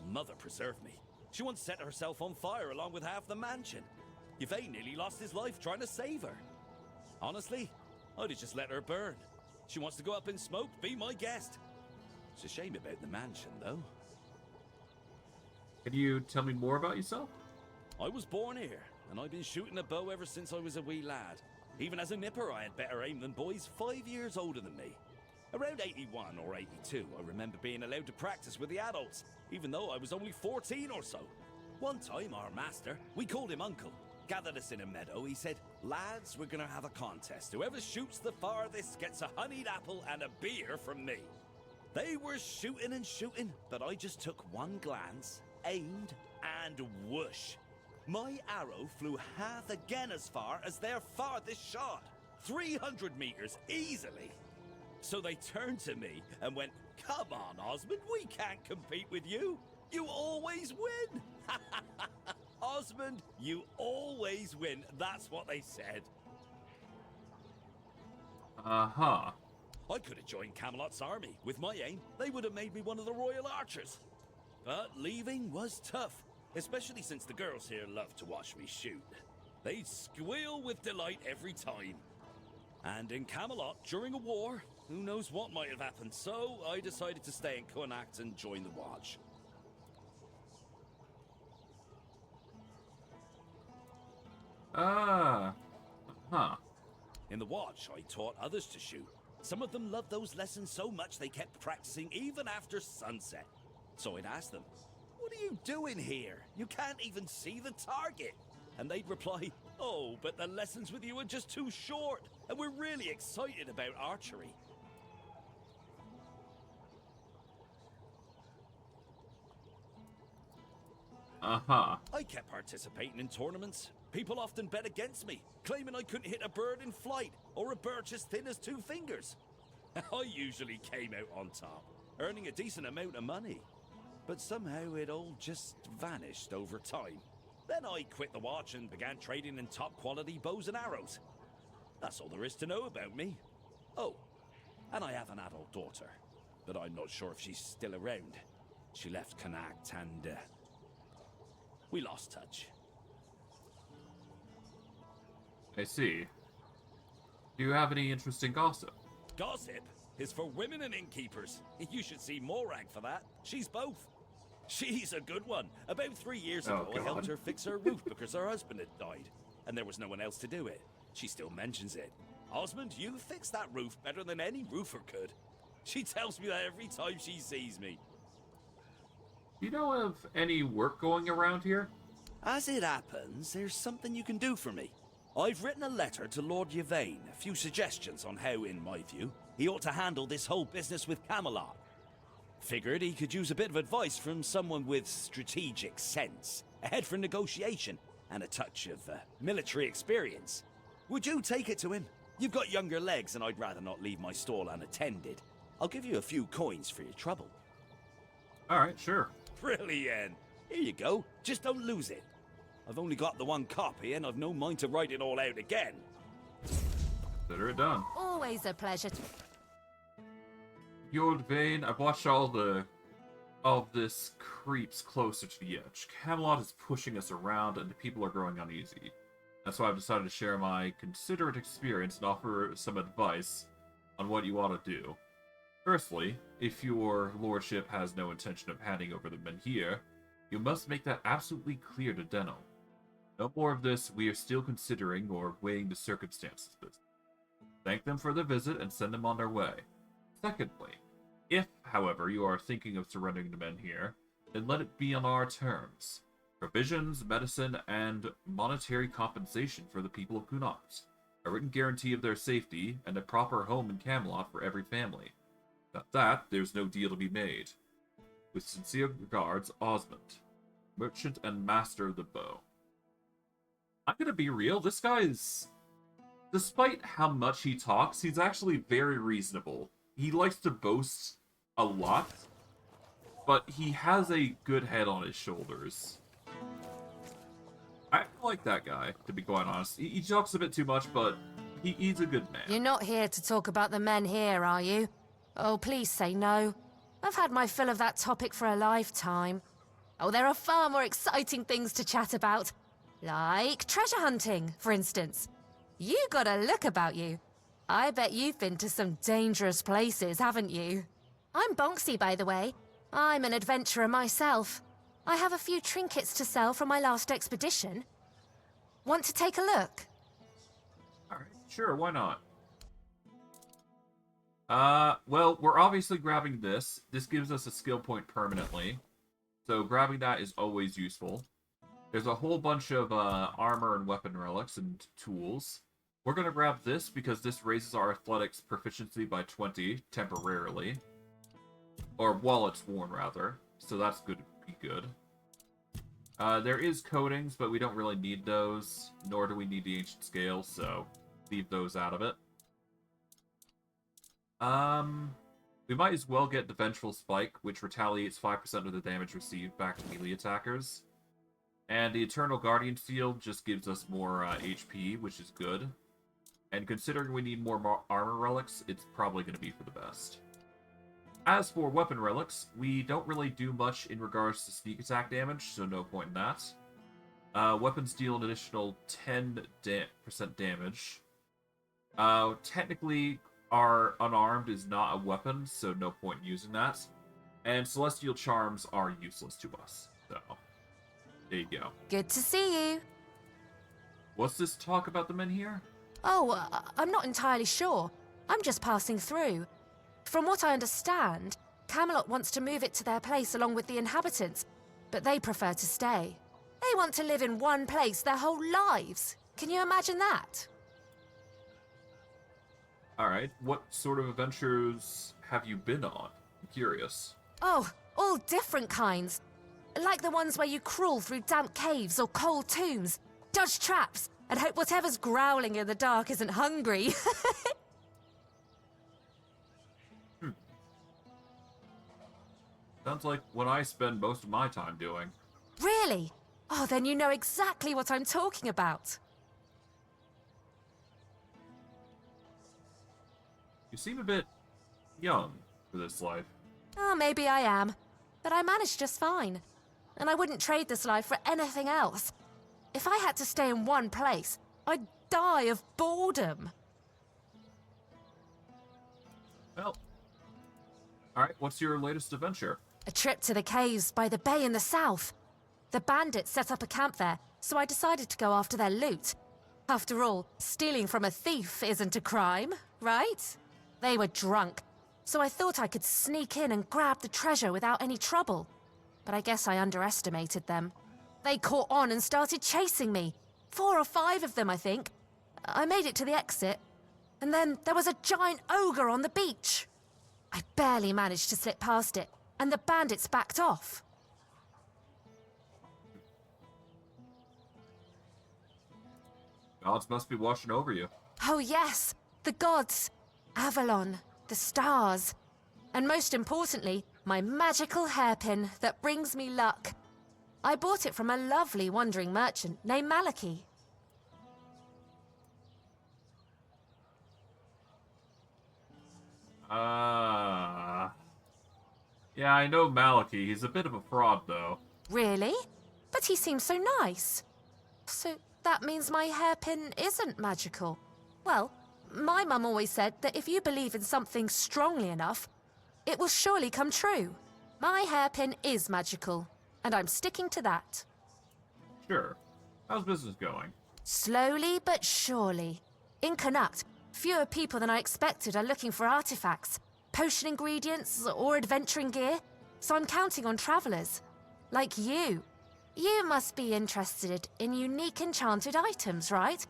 mother preserve me. She once set herself on fire along with half the mansion. Yvain nearly lost his life trying to save her. Honestly, I'd have just let her burn. She wants to go up in smoke, be my guest. It's a shame about the mansion, though. Can you tell me more about yourself? I was born here, and I've been shooting a bow ever since I was a wee lad. Even as a nipper, I had better aim than boys 5 years older than me. Around 81 or 82, I remember being allowed to practice with the adults, even though I was only 14 or so. One time, our master, we called him Uncle, gathered us in a meadow. He said, "Lads, we're gonna have a contest. Whoever shoots the farthest gets a honeyed apple and a beer from me." They were shooting and shooting, but I just took one glance, aimed, and whoosh. My arrow flew half again as far as their farthest shot. 300 meters, easily. So they turned to me and went, "Come on, Osmond, we can't compete with you. You always win." Osmond, you always win. That's what they said. Uh-huh. I could have joined Camelot's army. With my aim, they would have made me one of the royal archers. But leaving was tough, especially since the girls here love to watch me shoot. They'd squeal with delight every time. And in Camelot, during a war, Who knows what might have happened, so I decided to stay in Connacht and join the Watch. Huh. In the Watch, I taught others to shoot. Some of them loved those lessons so much they kept practicing even after sunset. So I'd ask them, "What are you doing here? You can't even see the target." And they'd reply, "Oh, but the lessons with you are just too short, and we're really excited about archery." Uh-huh. I kept participating in tournaments. People often bet against me, claiming I couldn't hit a bird in flight, or a birch as thin as 2 fingers. I usually came out on top, earning a decent amount of money. But somehow it all just vanished over time. Then I quit the Watch and began trading in top-quality bows and arrows. That's all there is to know about me. Oh, and I have an adult daughter, but I'm not sure if she's still around. She left Connacht and, we lost touch. I see. Do you have any interesting gossip? Gossip is for women and innkeepers. You should see Morag for that. She's both. She's a good one. About 3 years ago, I helped her fix her roof because her husband had died, and there was no one else to do it. She still mentions it. "Osmond, you fixed that roof better than any roofer could." She tells me that every time she sees me. Do you know of any work going around here? As it happens, there's something you can do for me. I've written a letter to Lord Yvain, a few suggestions on how, in my view, he ought to handle this whole business with Camelot. Figured he could use a bit of advice from someone with strategic sense, a head for negotiation, and a touch of military experience. Would you take it to him? You've got younger legs, and I'd rather not leave my stall unattended. I'll give you a few coins for your trouble. Alright, sure. Brilliant. Here you go. Just don't lose it. I've only got the one copy, and I've no mind to write it all out again. Consider it done. Always a pleasure. Lord Vane, I've watched all of this creeps closer to the edge. Camelot is pushing us around, and the people are growing uneasy. That's why I've decided to share my considerate experience and offer some advice on what you ought to do. Firstly, if your lordship has no intention of handing over the men here, you must make that absolutely clear to Denno. No more of this, we are still considering or weighing the circumstances business. Thank them for their visit and send them on their way. Secondly, if, however, you are thinking of surrendering the men here, then let it be on our terms. Provisions, medicine, and monetary compensation for the people of Connacht. A written guarantee of their safety, and a proper home in Camelot for every family. Without that, there's no deal to be made. With sincere regards, Osmond, merchant and master of the bow. I'm gonna be real, this guy is... Despite how much he talks, he's actually very reasonable. He likes to boast a lot, but he has a good head on his shoulders. I like that guy, to be quite honest. He talks a bit too much, but he's a good man. You're not here to talk about the men here, are you? Oh, please say no. I've had my fill of that topic for a lifetime. Oh, there are far more exciting things to chat about. Like treasure hunting, for instance. You got a look about you. I bet you've been to some dangerous places, haven't you? I'm Bonksy, by the way. I'm an adventurer myself. I have a few trinkets to sell from my last expedition. Want to take a look? Alright, sure, why not? Well, we're obviously grabbing this. This gives us a skill point permanently. So grabbing that is always useful. There's a whole bunch of armor and weapon relics and tools. We're going to grab this because this raises our athletics proficiency by 20 temporarily. Or while it's worn, rather. So that's good to be good. There is coatings, but we don't really need those. Nor do we need the ancient scale, so leave those out of it. We might as well get the Vengeful Spike, which retaliates 5% of the damage received back to melee attackers. And the Eternal Guardian Seal just gives us more HP, which is good. And considering we need more armor relics, it's probably going to be for the best. As for weapon relics, we don't really do much in regards to sneak attack damage, so no point in that. Weapons deal an additional 10% damage. Technically, are unarmed is not a weapon, so no point in using that. And celestial charms are useless to us. So, there you go. Good to see you. What's this talk about the men here? Oh, I'm not entirely sure. I'm just passing through. From what I understand, Camelot wants to move it to their place along with the inhabitants, but they prefer to stay. They want to live in one place their whole lives. Can you imagine that? Alright, what sort of adventures have you been on? I'm curious. Oh, all different kinds. Like the ones where you crawl through damp caves or cold tombs, dodge traps, and hope whatever's growling in the dark isn't hungry. Sounds like what I spend most of my time doing. Really? Oh, then you know exactly what I'm talking about. You seem a bit young for this life. Oh, maybe I am. But I manage just fine. And I wouldn't trade this life for anything else. If I had to stay in one place, I'd die of boredom. Well, alright, what's your latest adventure? A trip to the caves by the bay in the south. The bandits set up a camp there, so I decided to go after their loot. After all, stealing from a thief isn't a crime, right? They were drunk, so I thought I could sneak in and grab the treasure without any trouble. But I guess I underestimated them. They caught on and started chasing me. 4 or 5 of them, I think. I made it to the exit, and then there was a giant ogre on the beach. I barely managed to slip past it, and the bandits backed off. Gods must be watching over you. Oh yes, the gods, Avalon, the stars, and most importantly, my magical hairpin that brings me luck. I bought it from a lovely wandering merchant named Malachi. Yeah, I know Malachi. He's a bit of a fraud, though. Really? But he seems so nice. So that means my hairpin isn't magical. Well, my mum always said that if you believe in something strongly enough, it will surely come true. My hairpin is magical, and I'm sticking to that. Sure. How's business going? Slowly but surely. In Connacht, fewer people than I expected are looking for artifacts, potion ingredients, or adventuring gear, so I'm counting on travelers. Like you. You must be interested in unique enchanted items, right?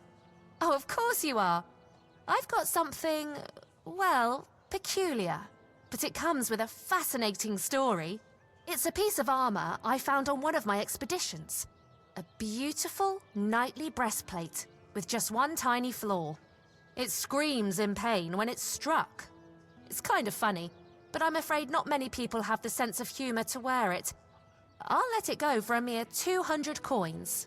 Oh, of course you are. I've got something, well, peculiar. But it comes with a fascinating story. It's a piece of armor I found on one of my expeditions. A beautiful, knightly breastplate with just one tiny flaw. It screams in pain when it's struck. It's kind of funny, but I'm afraid not many people have the sense of humor to wear it. I'll let it go for a mere 200 coins.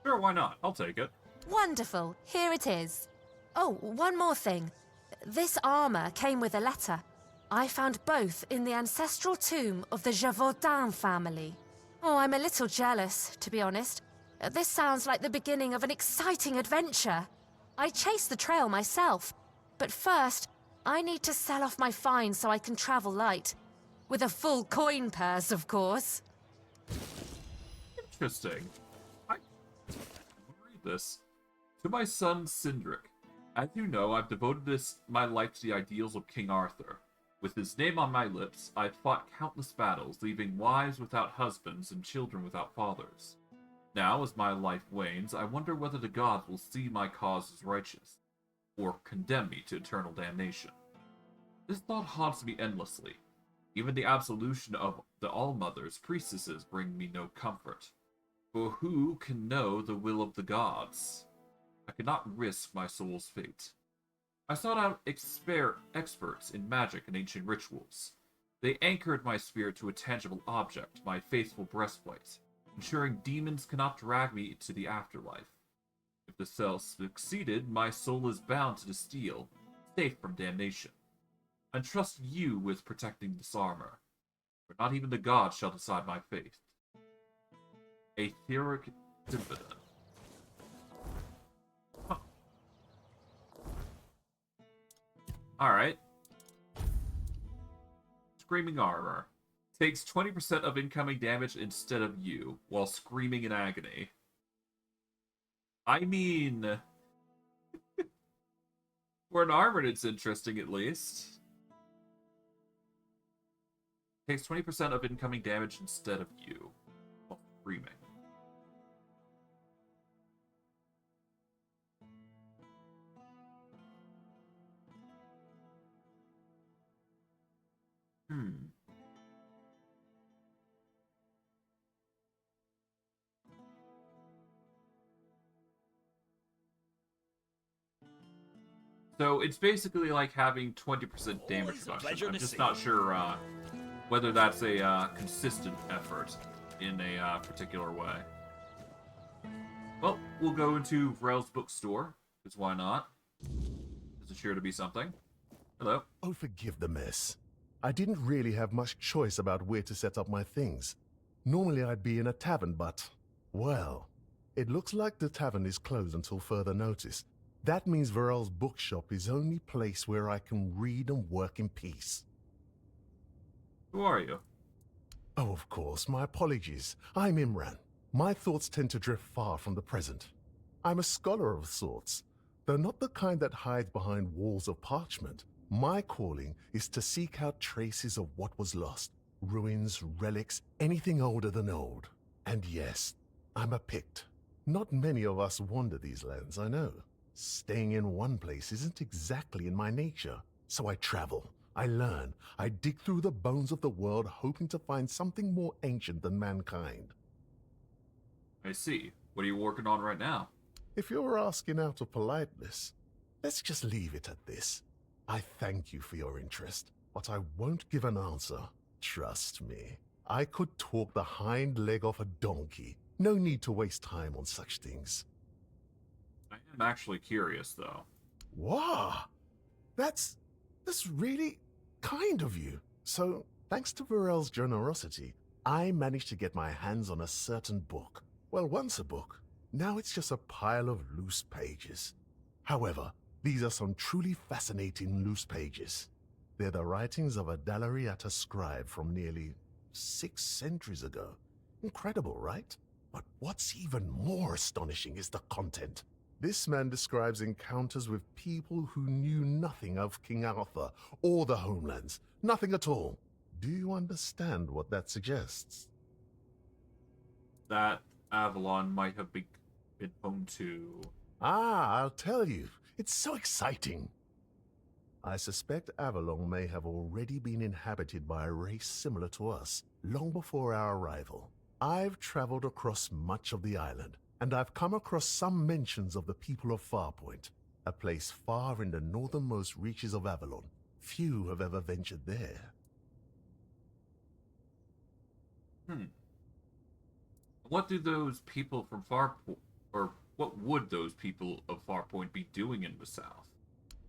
Sure, why not? I'll take it. Wonderful. Here it is. Oh, one more thing. This armor came with a letter. I found both in the ancestral tomb of the Gévaudan family. Oh, I'm a little jealous, to be honest. This sounds like the beginning of an exciting adventure. I chased the trail myself, but first, I need to sell off my finds so I can travel light. With a full coin purse, of course. Interesting. I read this. To my son, Sindric. As you know, I've devoted my life to the ideals of King Arthur. With his name on my lips, I've fought countless battles, leaving wives without husbands and children without fathers. Now, as my life wanes, I wonder whether the gods will see my cause as righteous, or condemn me to eternal damnation. This thought haunts me endlessly. Even the absolution of the All-Mothers, priestesses, bring me no comfort. For who can know the will of the gods? I cannot risk my soul's fate. I sought out experts in magic and ancient rituals. They anchored my spirit to a tangible object, my faithful breastplate, ensuring demons cannot drag me to the afterlife. If the spell succeeded, my soul is bound to the steel, safe from damnation. I trust you with protecting this armor, for not even the gods shall decide my fate. Aetheric Dividend. Huh. Alright. Screaming armor. Takes 20% of incoming damage instead of you, while screaming in agony. I mean... for an armored, it's interesting, at least. Takes 20% of incoming damage instead of you, while screaming. So it's basically like having 20% damage reduction. I'm just not sure whether that's a consistent effort in a particular way. Well, we'll go into Grail's bookstore, because why not? There's sure to be something. Hello. Oh, forgive the mess. I didn't really have much choice about where to set up my things. Normally I'd be in a tavern, but, well, it looks like the tavern is closed until further notice. That means Varel's bookshop is the only place where I can read and work in peace. Who are you? Oh, of course, my apologies. I'm Imran. My thoughts tend to drift far from the present. I'm a scholar of sorts, though not the kind that hides behind walls of parchment. My calling is to seek out traces of what was lost. Ruins, relics, anything older than old. And yes, I'm a Pict. Not many of us wander these lands, I know. Staying in one place isn't exactly in my nature. So I travel, I learn, I dig through the bones of the world hoping to find something more ancient than mankind. I see. What are you working on right now? If you're asking out of politeness, let's just leave it at this. I thank you for your interest, but I won't give an answer. Trust me. I could talk the hind leg off a donkey. No need to waste time on such things. I am actually curious, though. Wow! That's really kind of you. So, thanks to Varel's generosity, I managed to get my hands on a certain book. Well, once a book. Now it's just a pile of loose pages. However, these are some truly fascinating loose pages. They're the writings of a Dalariata scribe from nearly 6 centuries ago. Incredible, right? But what's even more astonishing is the content. This man describes encounters with people who knew nothing of King Arthur or the homelands. Nothing at all. Do you understand what that suggests? That Avalon might have been home to... Ah, I'll tell you. It's so exciting. I suspect Avalon may have already been inhabited by a race similar to us, long before our arrival. I've traveled across much of the island, and I've come across some mentions of the people of Farpoint, a place far in the northernmost reaches of Avalon. Few have ever ventured there. What do those people from Farpoint, or what would those people of Farpoint be doing in the south?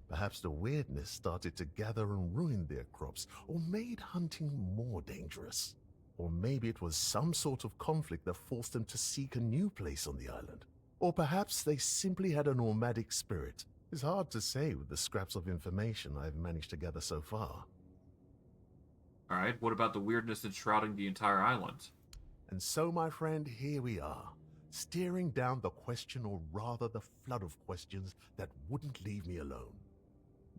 Perhaps the weirdness started to gather and ruin their crops, or made hunting more dangerous. Or maybe it was some sort of conflict that forced them to seek a new place on the island. Or perhaps they simply had a nomadic spirit. It's hard to say with the scraps of information I've managed to gather so far. Alright, what about the weirdness enshrouding the entire island? And so, my friend, here we are, staring down the question, or rather the flood of questions that wouldn't leave me alone.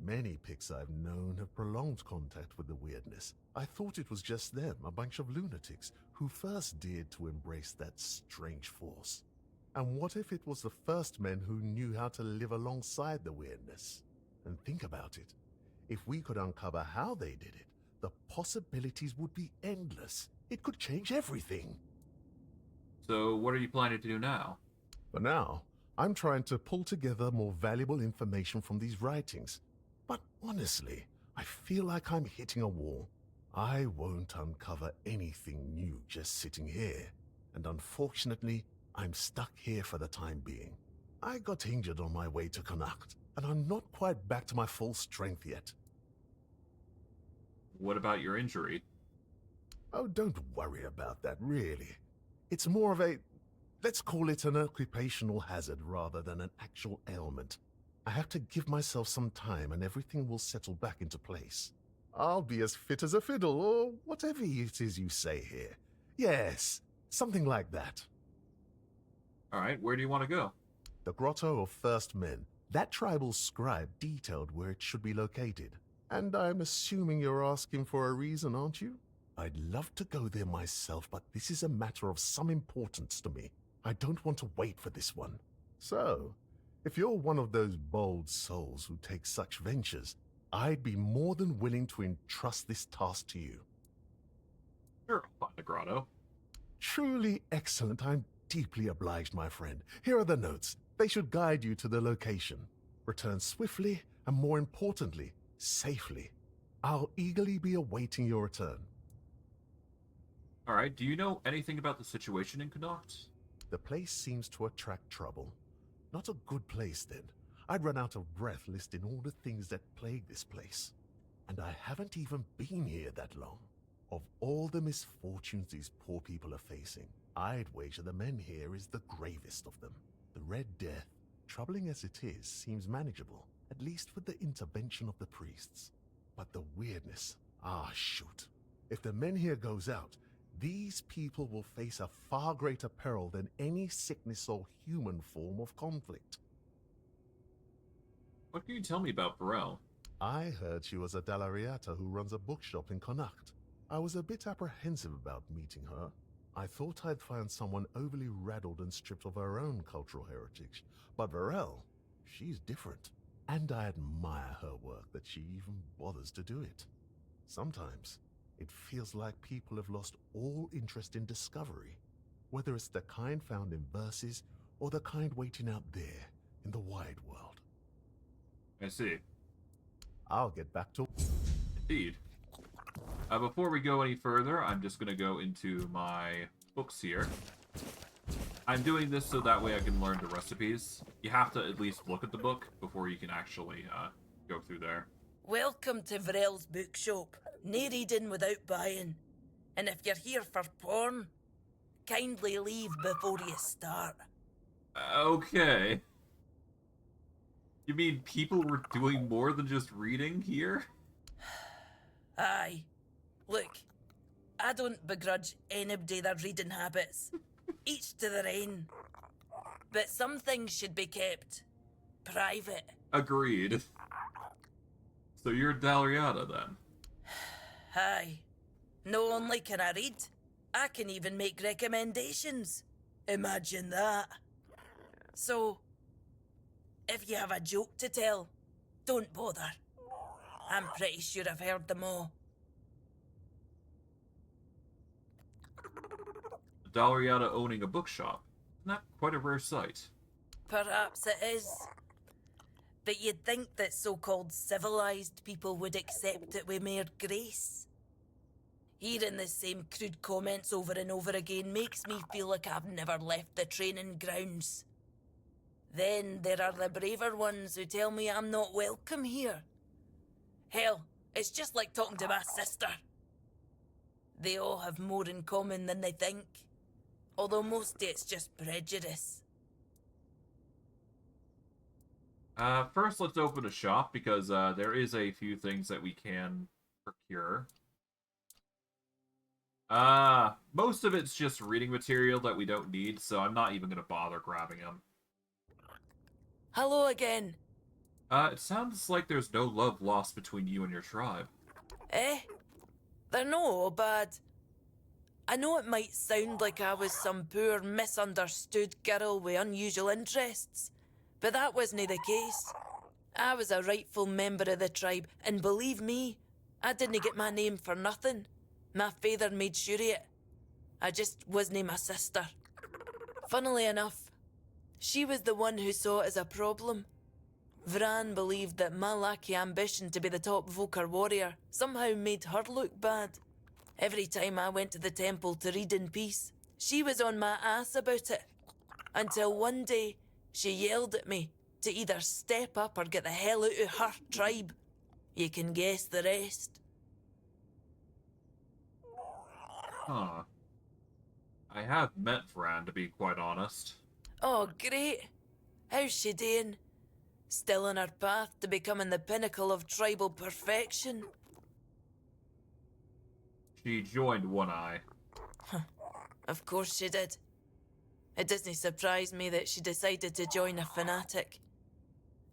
Many Picts I've known have prolonged contact with the weirdness. I thought it was just them, a bunch of lunatics, who first dared to embrace that strange force. And what if it was the first men who knew how to live alongside the weirdness? And think about it. If we could uncover how they did it, the possibilities would be endless. It could change everything. So, what are you planning to do now? For now, I'm trying to pull together more valuable information from these writings. But honestly, I feel like I'm hitting a wall. I won't uncover anything new just sitting here. And unfortunately, I'm stuck here for the time being. I got injured on my way to Connacht, and I'm not quite back to my full strength yet. What about your injury? Oh, don't worry about that, really. It's more of a, let's call it an occupational hazard rather than an actual ailment. I have to give myself some time and everything will settle back into place. I'll be as fit as a fiddle, or whatever it is you say here. Yes, something like that. Alright, where do you want to go? The Grotto of First Men. That tribal scribe detailed where it should be located. And I'm assuming you're asking for a reason, aren't you? I'd love to go there myself, but this is a matter of some importance to me. I don't want to wait for this one. So, if you're one of those bold souls who take such ventures, I'd be more than willing to entrust this task to you. Sure, I'll find the grotto. Truly excellent. I'm deeply obliged, my friend. Here are the notes. They should guide you to the location. Return swiftly, and more importantly, safely. I'll eagerly be awaiting your return. Alright, do you know anything about the situation in Connacht? The place seems to attract trouble. Not a good place, then. I'd run out of breath listing all the things that plague this place. And I haven't even been here that long. Of all the misfortunes these poor people are facing, I'd wager the men here is the gravest of them. The Red Death, troubling as it is, seems manageable, at least with the intervention of the priests. But the weirdness, shoot. If the men here goes out, these people will face a far greater peril than any sickness or human form of conflict. What can you tell me about Burrell? I heard she was a Dalariata who runs a bookshop in Connacht. I was a bit apprehensive about meeting her. I thought I'd find someone overly rattled and stripped of her own cultural heritage. But Burrell, she's different. And I admire her work that she even bothers to do it. Sometimes, it feels like people have lost all interest in discovery, whether it's the kind found in verses or the kind waiting out there in the wide world. I see. I'll get back to... Indeed. Before we go any further, I'm just going to go into my books here. I'm doing this so that way I can learn the recipes. You have to at least look at the book before you can actually go through there. Welcome to Vrell's bookshop. No reading without buying. And if you're here for porn, kindly leave before you start. Okay. You mean people were doing more than just reading here? Aye. Look, I don't begrudge anybody their reading habits. Each to their own. But some things should be kept private. Agreed. So you're Dalriata then? Aye. Not only can I read, I can even make recommendations. Imagine that. So, if you have a joke to tell, don't bother. I'm pretty sure I've heard them all. Dalriata owning a bookshop. Not quite a rare sight. Perhaps it is. But you'd think that so-called civilized people would accept it with mere grace. Hearing the same crude comments over and over again makes me feel like I've never left the training grounds. Then there are the braver ones who tell me I'm not welcome here. Hell, it's just like talking to my sister. They all have more in common than they think. Although mostly it's just prejudice. First, let's open a shop, because there is a few things that we can procure. Most of it's just reading material that we don't need, so I'm not even going to bother grabbing them. Hello again. It sounds like there's no love lost between you and your tribe. Eh? They're no all bad. I know it might sound like I was some poor, misunderstood girl with unusual interests, but that wasn't the case. I was a rightful member of the tribe, and believe me, I didn't get my name for nothing. My father made sure of it. I just wasn't my sister. Funnily enough, she was the one who saw it as a problem. Vran believed that my lack of ambition to be the top Volker warrior somehow made her look bad. Every time I went to the temple to read in peace, she was on my ass about it. Until one day, she yelled at me to either step up or get the hell out of her tribe. You can guess the rest. Huh. I have met Vran, to be quite honest. Oh, great. How's she doing? Still on her path to becoming the pinnacle of tribal perfection. She joined One Eye. Of course she did. It doesn't surprise me that she decided to join a fanatic.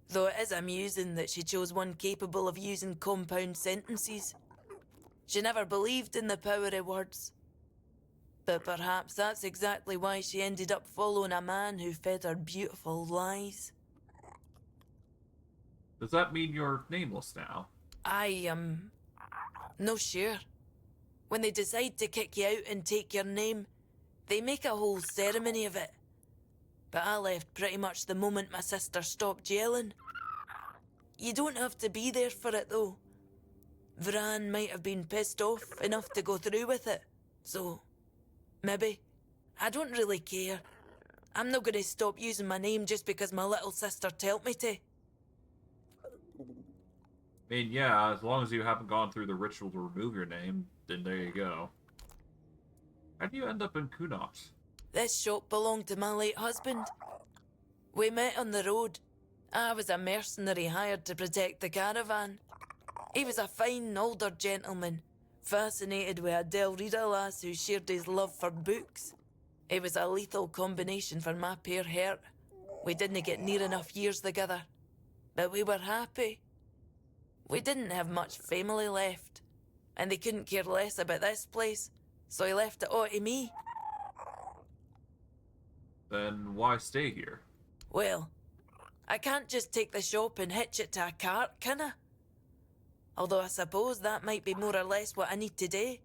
Though it is amusing that she chose one capable of using compound sentences. She never believed in the power of words. But perhaps that's exactly why she ended up following a man who fed her beautiful lies. Does that mean you're nameless now? No sure. When they decide to kick you out and take your name, they make a whole ceremony of it. But I left pretty much the moment my sister stopped yelling. You don't have to be there for it, though. Vran might have been pissed off enough to go through with it. So, maybe. I don't really care. I'm not going to stop using my name just because my little sister told me to. I mean, yeah, as long as you haven't gone through the ritual to remove your name, then there you go. How do you end up in Kunat? This shop belonged to my late husband. We met on the road. I was a mercenary hired to protect the caravan. He was a fine, older gentleman, fascinated with a Del Rita lass who shared his love for books. It was a lethal combination for my poor heart. We didn't get near enough years together, but we were happy. We didn't have much family left, and they couldn't care less about this place, so he left it all to me. Then why stay here? Well, I can't just take the shop and hitch it to a cart, can I? Although I suppose that might be more or less what I need to do.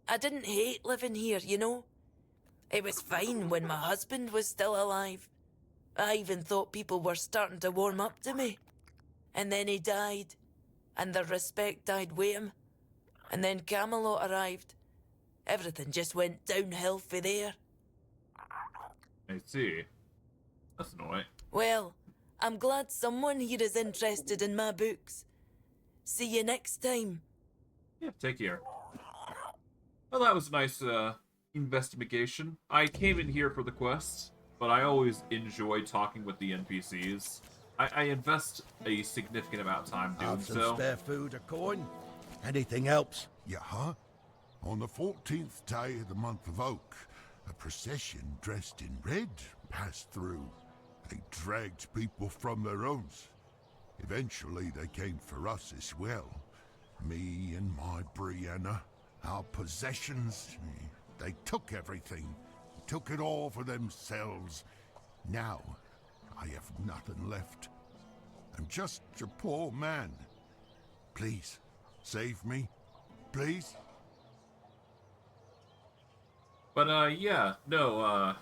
I didn't hate living here, you know. It was fine when my husband was still alive. I even thought people were starting to warm up to me. And then he died, and the respect died with him. And then Camelot arrived. Everything just went downhill for there. I see. That's annoying. Well, I'm glad someone here is interested in my books. See you next time. Yeah, take care. Well, that was a nice investigation. I came in here for the quest, but I always enjoy talking with the NPCs. I invest a significant amount of time doing Have some so. spare food or coin? Anything helps. Yeah, huh? On the 14th day of the month of Oak, a procession dressed in red passed through. They dragged people from their homes. Eventually, they came for us as well. Me and my Brianna, our possessions. They took everything. Took it all for themselves. Now, I have nothing left. I'm just a poor man. Please, save me. Please? But, yeah, no,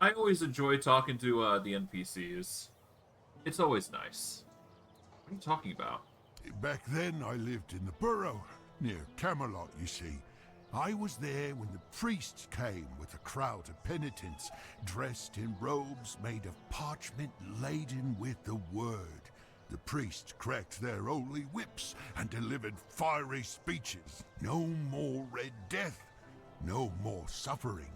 I always enjoy talking to, the NPCs. It's always nice. What are you talking about? Back then, I lived in the borough, near Camelot, you see. I was there when the priests came with a crowd of penitents, dressed in robes made of parchment laden with the word. The priests cracked their holy whips and delivered fiery speeches. No more Red Death. No more suffering.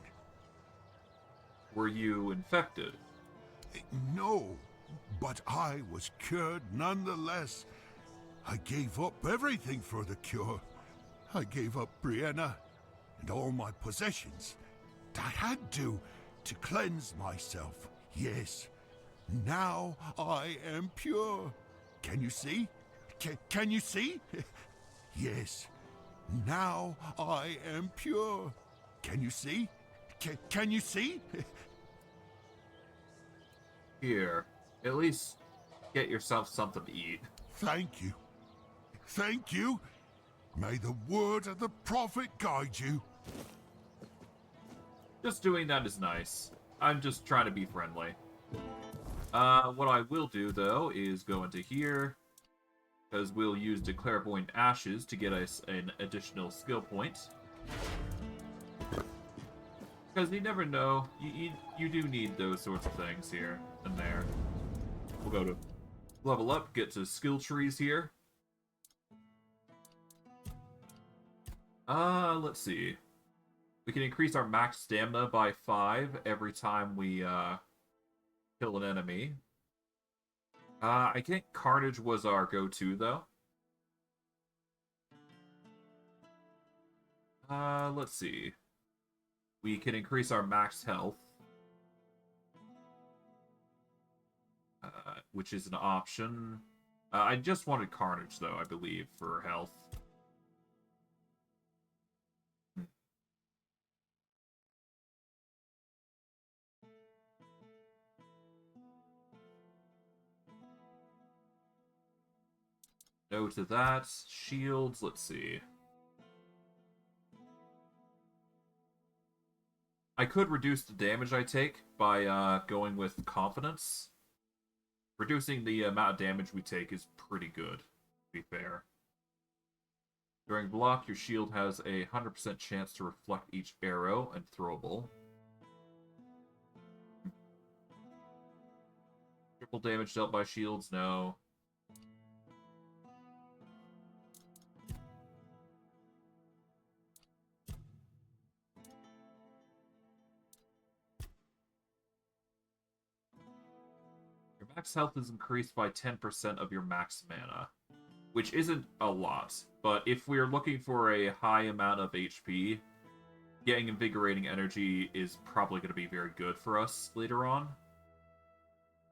Were you infected? No, but I was cured nonetheless. I gave up everything for the cure. I gave up Brianna and all my possessions. I had to cleanse myself. Yes, now I am pure. Can you see? Can you see? Yes, now I am pure. Can you see? Can you see? Here, at least get yourself something to eat. Thank you. Thank you. May the word of the prophet guide you. Just doing that is nice. I'm just trying to be friendly. What I will do, though, is go into here, because we'll use Declaraboyant Ashes to get us an additional skill point. Because you never know, you do need those sorts of things here and there. We'll go to level up, get to skill trees here. Let's see. We can increase our max stamina by 5 every time we, kill an enemy. I think Carnage was our go-to, though. Let's see. We can increase our max health. Which is an option. I just wanted Carnage, though, I believe, for health. No to that. Shields, let's see. I could reduce the damage I take by going with Confidence. Reducing the amount of damage we take is pretty good, to be fair. During block, your shield has a 100% chance to reflect each arrow and throwable. Triple damage dealt by shields? No. Your max health is increased by 10% of your max mana, which isn't a lot, but if we're looking for a high amount of HP, getting Invigorating Energy is probably going to be very good for us later on.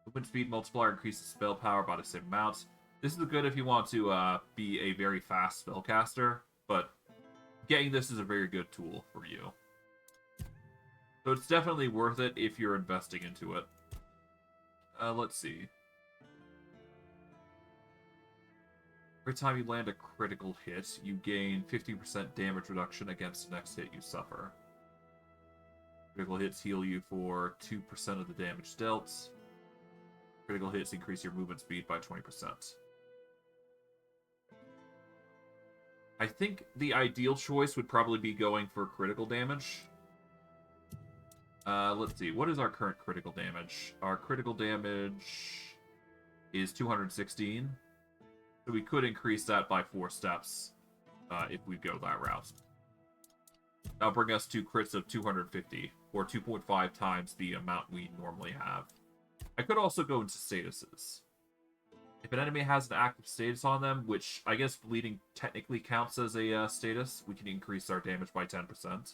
Movement speed multiplier increases spell power by the same amount. This is good if you want to be a very fast spellcaster, but getting this is a very good tool for you. So it's definitely worth it if you're investing into it. Let's see. Every time you land a critical hit, you gain 50% damage reduction against the next hit you suffer. Critical hits heal you for 2% of the damage dealt. Critical hits increase your movement speed by 20%. I think the ideal choice would probably be going for critical damage. Let's see. What is our current critical damage? Our critical damage is 216. So we could increase that by 4 steps if we go that route. That'll bring us to crits of 250, or 2.5 times the amount we normally have. I could also go into statuses. If an enemy has an active status on them, which I guess bleeding technically counts as a status, we can increase our damage by 10%.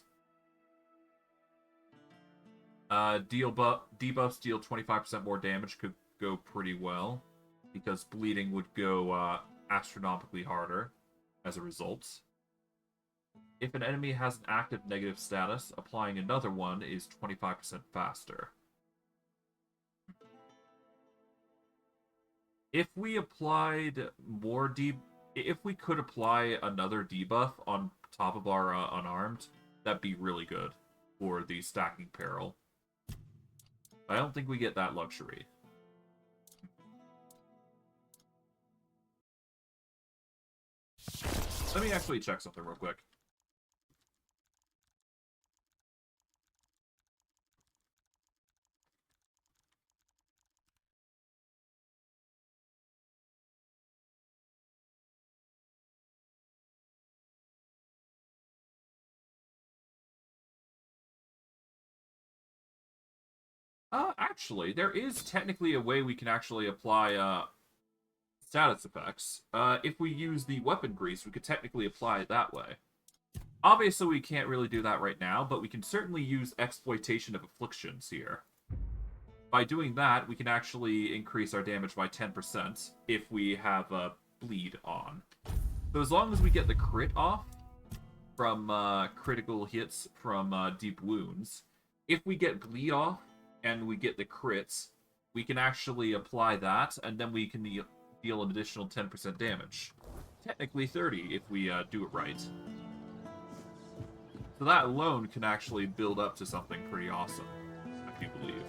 Debuffs deal 25% more damage could go pretty well, because bleeding would go astronomically harder as a result. If an enemy has an active negative status, applying another one is 25% faster. If we applied more if we could apply another debuff on top of our unarmed, that'd be really good for the stacking peril. I don't think we get that luxury. Let me actually check something real quick. Actually, there is technically a way we can actually apply status effects. If we use the weapon grease, we could technically apply it that way. Obviously, we can't really do that right now, but we can certainly use exploitation of afflictions here. By doing that, we can actually increase our damage by 10% if we have a bleed on. So as long as we get the crit off from critical hits from deep wounds, if we get bleed off and we get the crits, we can actually apply that, and then we can deal an additional 10% damage. Technically 30 if we do it right. So that alone can actually build up to something pretty awesome, I do believe.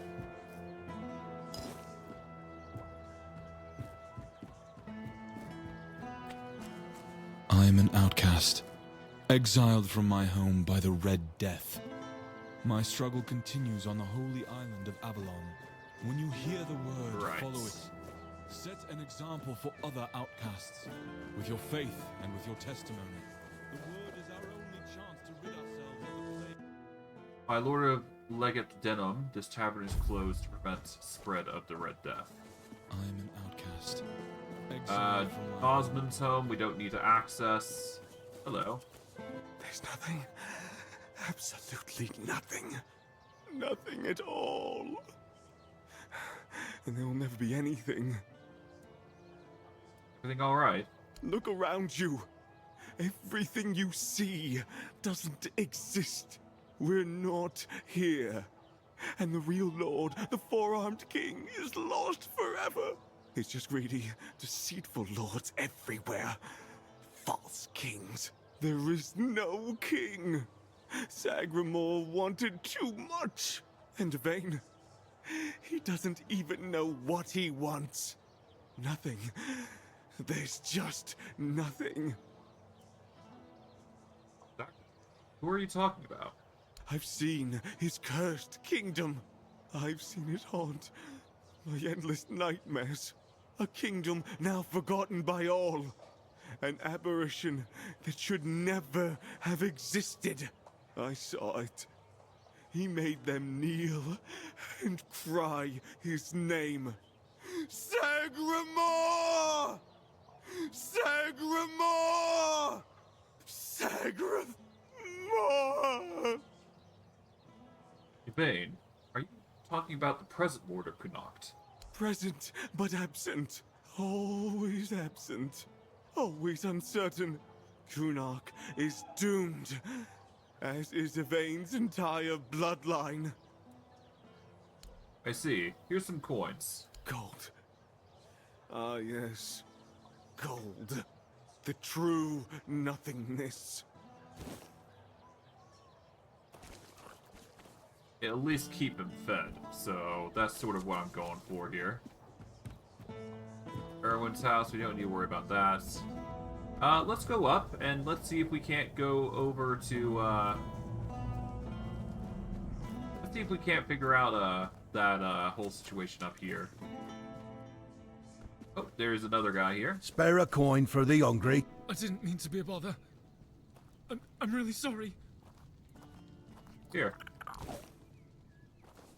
I am an outcast, exiled from my home by the Red Death. My struggle continues on the holy island of Avalon. When you hear the word, follow it. Set an example for other outcasts, with your faith and with your testimony. The word is our only chance to rid ourselves of the plague. My Lord of Legate Denham, this tavern is closed to prevent spread of the Red Death. I am an outcast. outcast. Exiled from my Osmond's home, we don't need to access. Hello. There's nothing. Absolutely nothing. Nothing at all. And there will never be anything. Everything alright? Look around you. Everything you see doesn't exist. We're not here. And the real Lord, the four-armed king, is lost forever. It's just greedy, deceitful lords everywhere. False kings. There is no king. Sagramore wanted too much. And Vayne, he doesn't even know what he wants. Nothing. There's just nothing. Who are you talking about? I've seen his cursed kingdom. I've seen it haunt my endless nightmares. A kingdom now forgotten by all. An aberration that should never have existed. I saw it. He made them kneel and cry his name. Sagramore! Sagramore! Sagramore! Vayne, are you talking about the present Lord of Connacht? Present, but absent. Always absent. Always uncertain. Kunark is doomed, as is Yvain's entire bloodline. I see. Here's some coins. Gold. Ah, yes. Gold. The true nothingness. At least keep him fed, so that's sort of what I'm going for here. Erwin's house, we don't need to worry about that. Let's go up, and let's see if we can't go over to, let's see if we can't figure out, that, whole situation up here. Oh, there's another guy here. Spare a coin for the hungry. I didn't mean to be a bother. I'm really sorry. Here.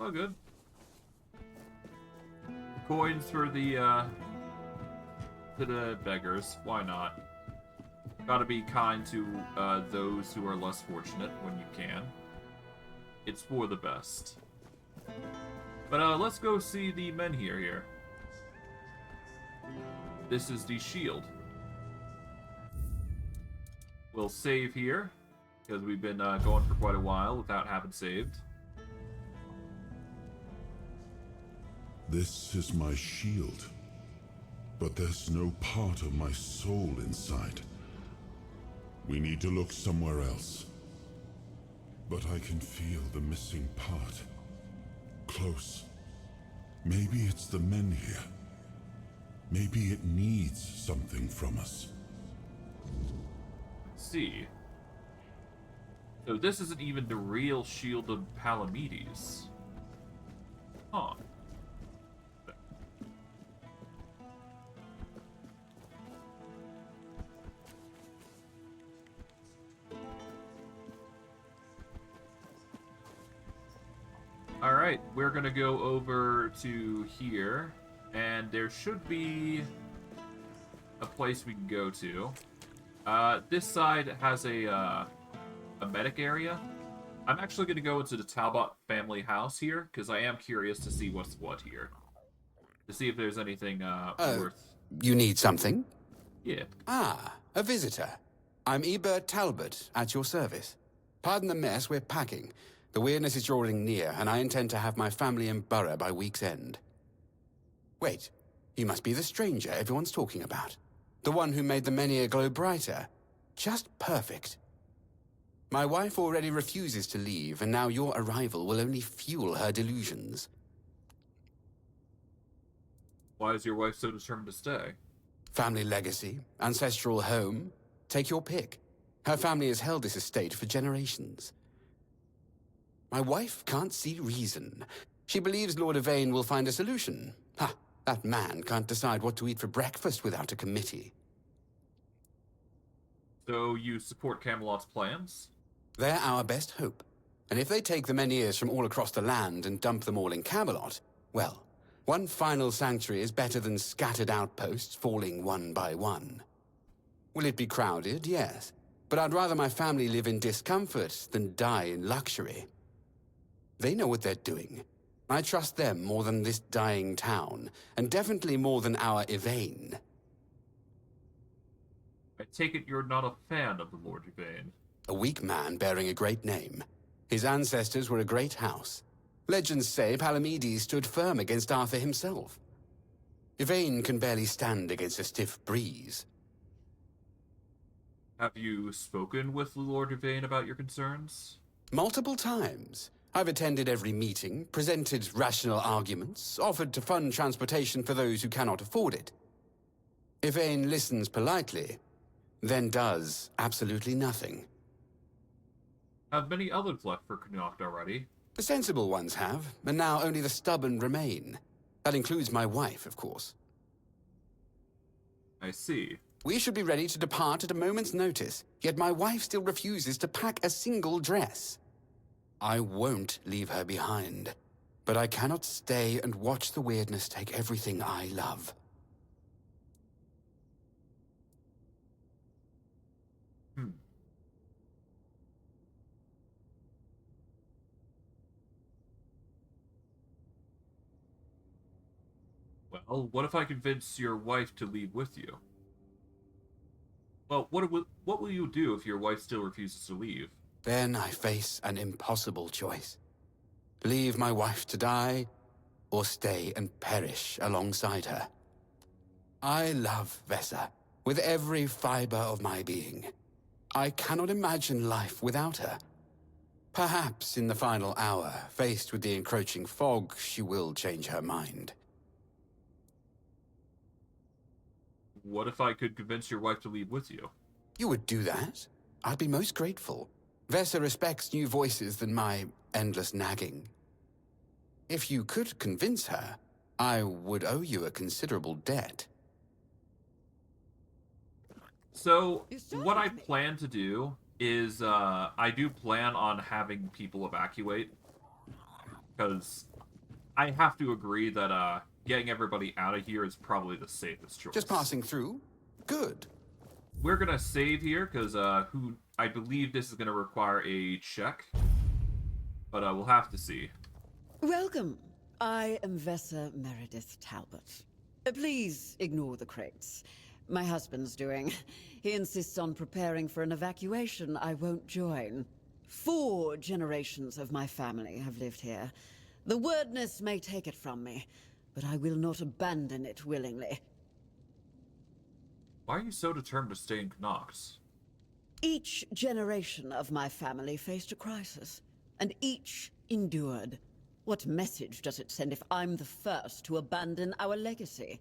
Oh, good. Coins for the beggars. Why not? Gotta be kind to those who are less fortunate when you can. It's for the best. But let's go see the men here. This is the shield. We'll save here, because we've been going for quite a while without having saved. This is my shield, but there's no part of my soul inside. We need to look somewhere else. But I can feel the missing part. Close. Maybe it's the men here. Maybe it needs something from us. Let's see. So this isn't even the real shield of Palamedes. Huh. Alright, we're gonna go over to here, and there should be a place we can go to. This side has a medic area. I'm actually gonna go into the Talbot family house here, because I am curious to see what's what here. To see if there's anything worth... You need something? Yeah. Ah, a visitor. I'm Ebert Talbot, at your service. Pardon the mess, we're packing. The weirdness is drawing near, and I intend to have my family in Borough by week's end. Wait, you must be the stranger everyone's talking about. The one who made the Menhir glow brighter. Just perfect. My wife already refuses to leave, and now your arrival will only fuel her delusions. Why is your wife so determined to stay? Family legacy, ancestral home, take your pick. Her family has held this estate for generations. My wife can't see reason. She believes Lord Yvain will find a solution. Ha! That man can't decide what to eat for breakfast without a committee. So you support Camelot's plans? They're our best hope. And if they take the Menhirs from all across the land and dump them all in Camelot, well, One final sanctuary is better than scattered outposts falling one by one. Will it be crowded? Yes. But I'd rather my family live in discomfort than die in luxury. They know what they're doing. I trust them more than this dying town, and definitely more than our Yvain. I take it you're not a fan of the Lord Yvain. A weak man bearing a great name. His ancestors were a great house. Legends say Palamedes stood firm against Arthur himself. Yvain can barely stand against a stiff breeze. Have you spoken with the Lord Yvain about your concerns? Multiple times. I've attended every meeting, presented rational arguments, offered to fund transportation for those who cannot afford it. Yvain listens politely, then does absolutely nothing. Have many others left for Connacht already? The sensible ones have, and now only the stubborn remain. That includes my wife, of course. I see. We should be ready to depart at a moment's notice, yet my wife still refuses to pack a single dress. I won't leave her behind, but I cannot stay and watch the weirdness take everything I love. Well, what if I convince your wife to leave with you? Well, what will you do if your wife still refuses to leave? Then I face an impossible choice. Leave my wife to die, or stay and perish alongside her. I love Vesa with every fiber of my being. I cannot imagine life without her. Perhaps in the final hour, faced with the encroaching fog, she will change her mind. What if I could convince your wife to leave with you? You would do that? I'd be most grateful. Vesa respects new voices than my endless nagging. If you could convince her, I would owe you a considerable debt. So, what I plan to do is, I do plan on having people evacuate. Because I have to agree that, getting everybody out of here is probably the safest choice. Just passing through? Good. We're gonna save here, because, I believe this is gonna require a check. But, we'll have to see. Welcome. I am Vesa Meredith Talbot. Please ignore the crates. My husband's doing. He insists on preparing for an evacuation I won't join. 4 generations of my family have lived here. The wordness may take it from me, but I will not abandon it willingly. Why are you so determined to stay in Knox? Each generation of my family faced a crisis, and each endured. What message does it send if I'm the first to abandon our legacy?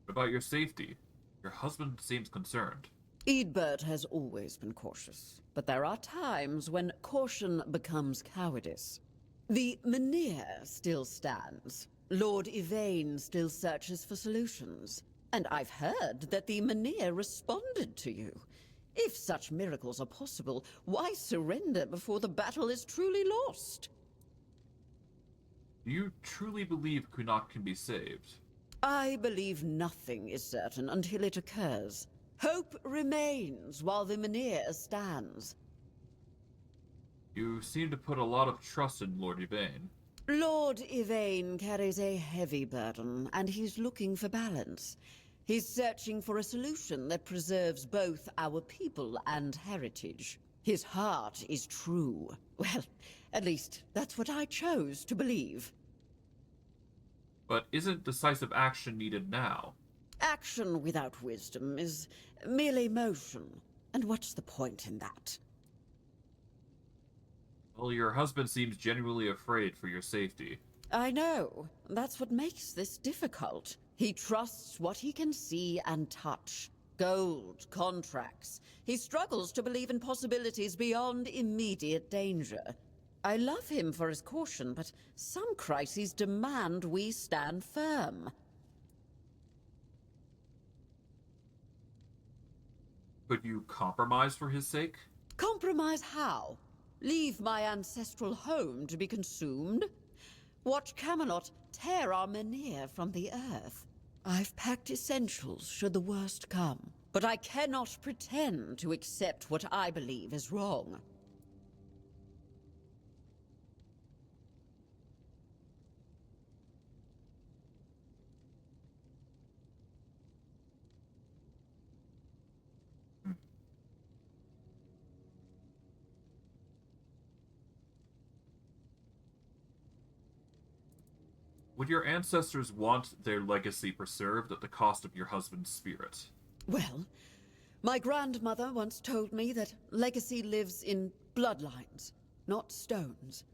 What about your safety? Your husband seems concerned. Eadbert has always been cautious, but there are times when caution becomes cowardice. The Menhir still stands. Lord Yvain still searches for solutions. And I've heard that the Menhir responded to you. If such miracles are possible, why surrender before the battle is truly lost? Do you truly believe Connacht can be saved? I believe nothing is certain until it occurs. Hope remains while the Menhir stands. You seem to put a lot of trust in Lord Yvain. Lord Yvain carries a heavy burden, and he's looking for balance. He's searching for a solution that preserves both our people and heritage. His heart is true. Well, at least that's what I chose to believe. But isn't decisive action needed now? Action without wisdom is merely motion. And what's the point in that? Well, your husband seems genuinely afraid for your safety. I know. That's what makes this difficult. He trusts what he can see and touch. Gold, contracts. He struggles to believe in possibilities beyond immediate danger. I love him for his caution, but some crises demand we stand firm. Could you compromise for his sake? Compromise how? Leave my ancestral home to be consumed? Watch Camelot tear our Mynheer from the earth. I've packed essentials should the worst come, but I cannot pretend to accept what I believe is wrong. Would your ancestors want their legacy preserved at the cost of your husband's spirit? Well, my grandmother once told me that legacy lives in bloodlines, not stones.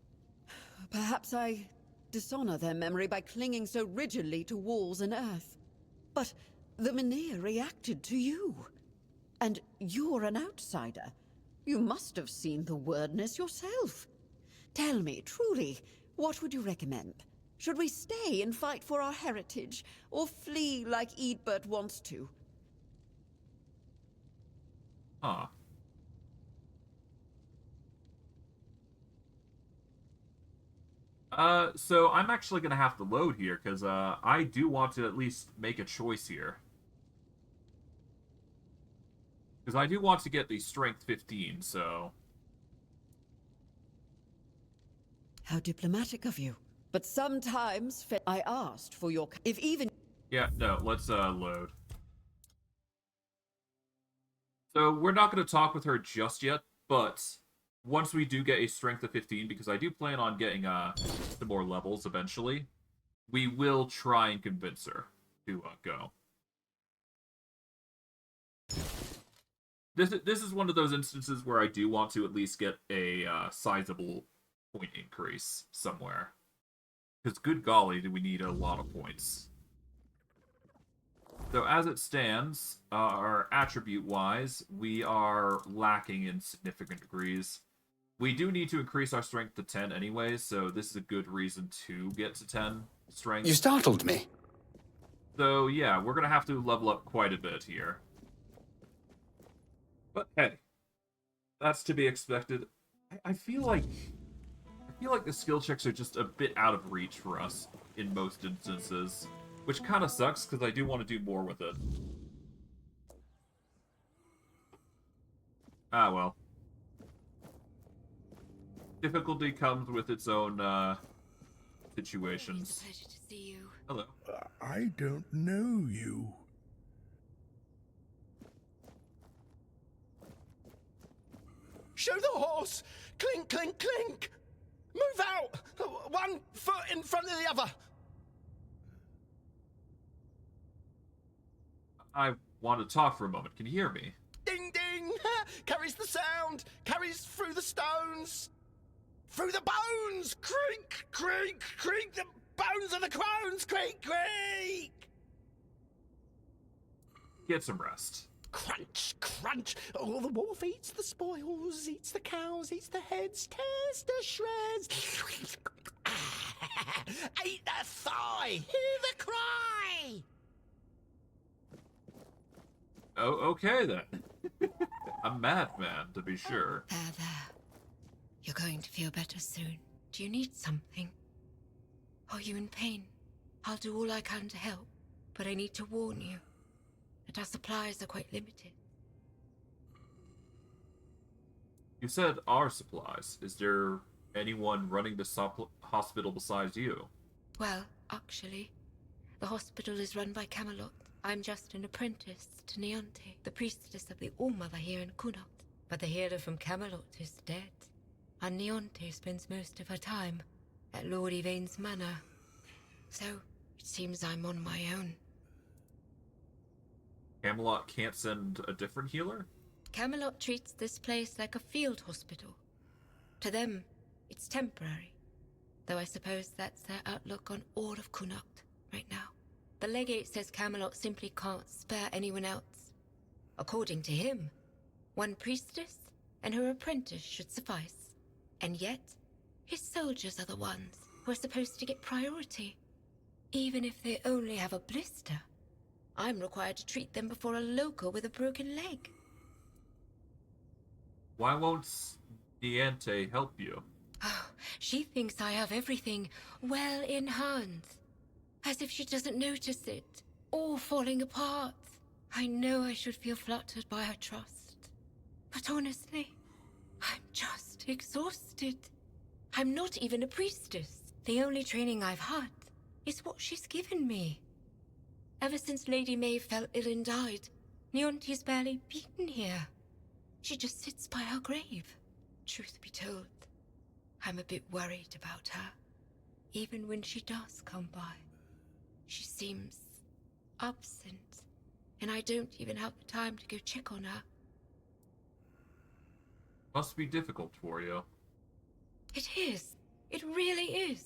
Perhaps I dishonor their memory by clinging so rigidly to walls and earth. But the Mynheer reacted to you. And you're an outsider. You must have seen the wordness yourself. Tell me, truly, what would you recommend? Should we stay and fight for our heritage, or flee like Eadbert wants to? Huh. So I'm actually gonna have to load here, because, I do want to at least make a choice here. Because I do want to get the Strength 15, so... How diplomatic of you. But sometimes I asked for your... If even... Yeah, no, let's, load. So, we're not going to talk with her just yet, but once we do get a Strength of 15, because I do plan on getting, some more levels eventually, we will try and convince her to, go. This is one of those instances where I do want to at least get a, sizable point increase somewhere. Because good golly, do we need a lot of points. So as it stands, our attribute-wise, we are lacking in significant degrees. We do need to increase our strength to 10 anyways, so this is a good reason to get to 10 strength. You startled me. So yeah, we're going to have to level up quite a bit here. But hey, that's to be expected. I feel like the skill checks are just a bit out of reach for us in most instances, which kind of sucks because I do want to do more with it. Ah, well. Difficulty comes with its own, situations. It's a pleasure to see you. Hello. I don't know you. Show the horse! Clink, clink, clink! Move out! 1 foot in front of the other! I want to talk for a moment. Can you hear me? Ding, ding! Carries the sound! Carries through the stones! Through the bones! Creak, creak, creak! The bones of the crones! Creak, creak! Get some rest. Crunch, crunch! Oh, the wolf eats the spoils, eats the cows, eats the heads, tears to shreds. Eat the thigh! Hear the cry! Oh, okay then. A madman, to be sure. There. You're going to feel better soon. Do you need something? Are you in pain? I'll do all I can to help, but I need to warn you that our supplies are quite limited. You said our supplies. Is there anyone running the hospital besides you? Well, actually, the hospital is run by Camelot. I'm just an apprentice to Neonte, the priestess of the All-Mother here in Connaught. But the healer from Camelot is dead, and Neonte spends most of her time at Lord Yvain's manor. So, it seems I'm on my own. Camelot can't send a different healer? Camelot treats this place like a field hospital. To them, it's temporary. Though I suppose that's their outlook on all of Connaught right now. The legate says Camelot simply can't spare anyone else. According to him, one priestess and her apprentice should suffice. And yet, his soldiers are the ones who are supposed to get priority. Even if they only have a blister, I'm required to treat them before a local with a broken leg. Why won't Niente help you? Oh, she thinks I have everything well in hand. As if she doesn't notice it, all falling apart. I know I should feel flattered by her trust. But honestly, I'm just exhausted. I'm not even a priestess. The only training I've had is what she's given me. Ever since Lady May fell ill and died, Leonti's barely been here. She just sits by her grave. Truth be told, I'm a bit worried about her. Even when she does come by, she seems absent, and I don't even have the time to go check on her. Must be difficult for you. It is. It really is.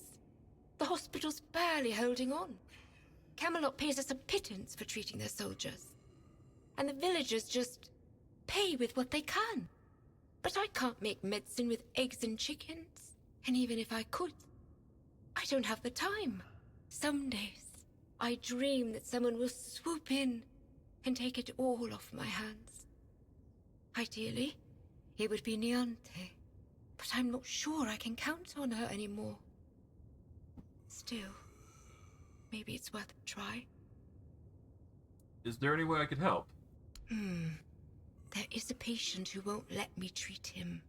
The hospital's barely holding on. Camelot pays us a pittance for treating their soldiers. And the villagers just pay with what they can. But I can't make medicine with eggs and chickens. And even if I could, I don't have the time. Some days, I dream that someone will swoop in and take it all off my hands. Ideally, it would be Niante, but I'm not sure I can count on her anymore. Still, maybe it's worth a try. Is there any way I could help? There is a patient who won't let me treat him.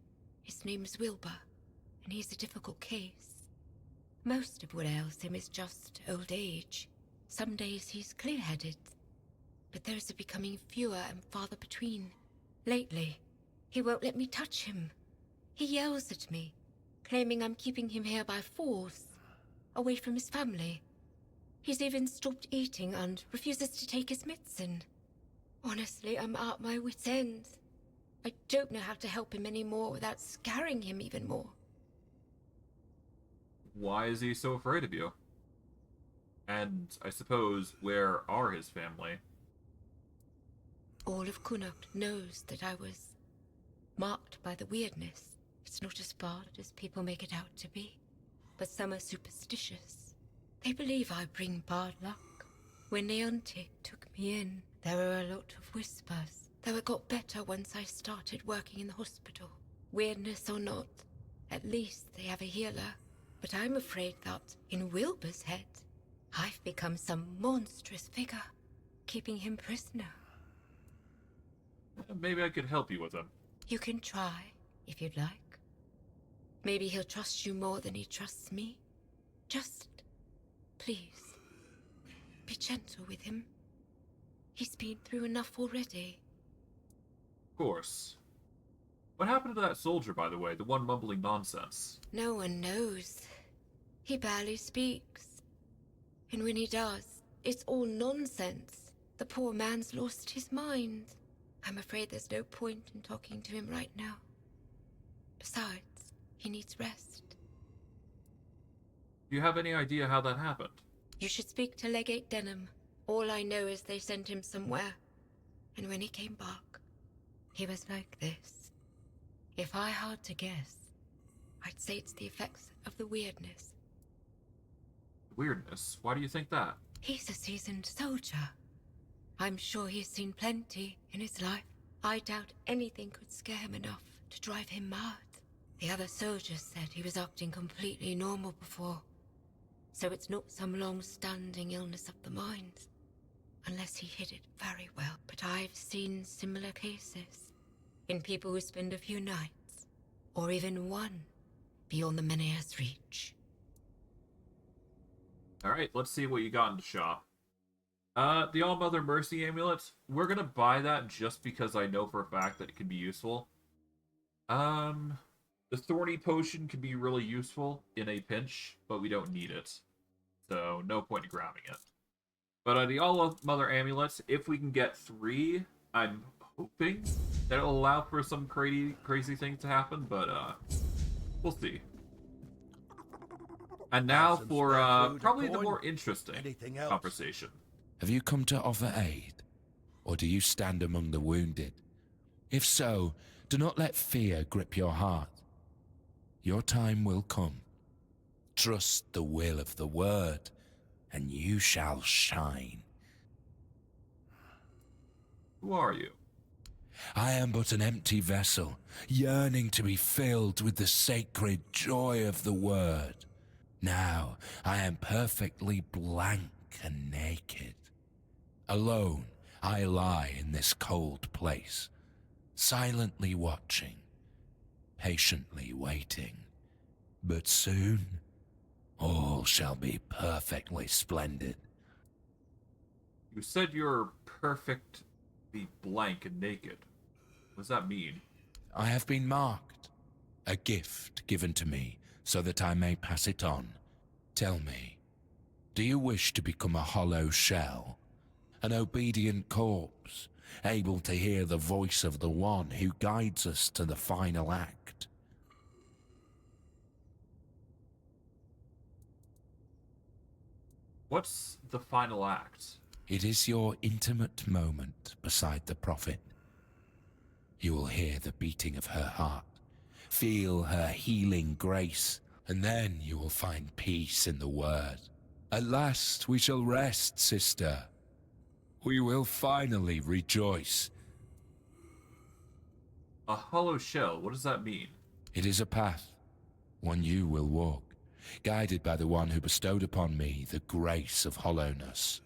His name's Wilbur, and he's a difficult case. Most of what ails him is just old age. Some days he's clear-headed, but those are becoming fewer and farther between. Lately, he won't let me touch him. He yells at me, claiming I'm keeping him here by force, away from his family. He's even stopped eating and refuses to take his medicine. Honestly, I'm at my wit's end. I don't know how to help him anymore without scaring him even more. Why is he so afraid of you? And I suppose, where are his family? All of Connacht knows that I was marked by the weirdness. It's not as bad as people make it out to be, but some are superstitious. They believe I bring bad luck. When Leonti took me in, there were a lot of whispers, though it got better once I started working in the hospital. Weirdness or not, at least they have a healer. But I'm afraid that, in Wilbur's head, I've become some monstrous figure, keeping him prisoner. Maybe I could help you with him. You can try, if you'd like. Maybe he'll trust you more than he trusts me. Just, please, be gentle with him. He's been through enough already. Of course. What happened to that soldier, by the way? The one mumbling nonsense? No one knows. He barely speaks. And when he does, it's all nonsense. The poor man's lost his mind. I'm afraid there's no point in talking to him right now. Besides, he needs rest. Do you have any idea how that happened? You should speak to Legate Denham. All I know is they sent him somewhere. And when he came back, he was like this. If I had to guess, I'd say it's the effects of the weirdness. Weirdness? Why do you think that? He's a seasoned soldier. I'm sure he's seen plenty in his life. I doubt anything could scare him enough to drive him mad. The other soldiers said he was acting completely normal before. So it's not some long-standing illness of the mind. Unless he hid it very well. But I've seen similar cases. In people who spend a few nights, or even one, beyond the Menhir's reach. Alright, let's see what you got in the shop. The All-Mother Mercy Amulet. We're gonna buy that just because I know for a fact that it can be useful. The Thorny Potion can be really useful in a pinch, but we don't need it. So, no point in grabbing it. But the All-Mother Amulets, if we can get 3, I'm hoping that it'll allow for some crazy things to happen, but we'll see. And now for probably the more interesting conversation. Have you come to offer aid? Or do you stand among the wounded? If so, do not let fear grip your heart. Your time will come. Trust the will of the word, and you shall shine. Who are you? I am but an empty vessel, yearning to be filled with the sacred joy of the word. Now, I am perfectly blank black and naked. Alone, I lie in this cold place, silently watching, patiently waiting. But soon, all shall be perfectly splendid. You said you're perfectly blank and naked. What does that mean? I have been marked, a gift given to me so that I may pass it on. Tell me, do you wish to become a hollow shell, an obedient corpse, able to hear the voice of the one who guides us to the final act? What's the final act? It is your intimate moment beside the prophet. You will hear the beating of her heart, feel her healing grace, and then you will find peace in the word. At last we shall rest, sister. We will finally rejoice. A hollow shell, what does that mean? It is a path, one you will walk, guided by the one who bestowed upon me the grace of hollowness.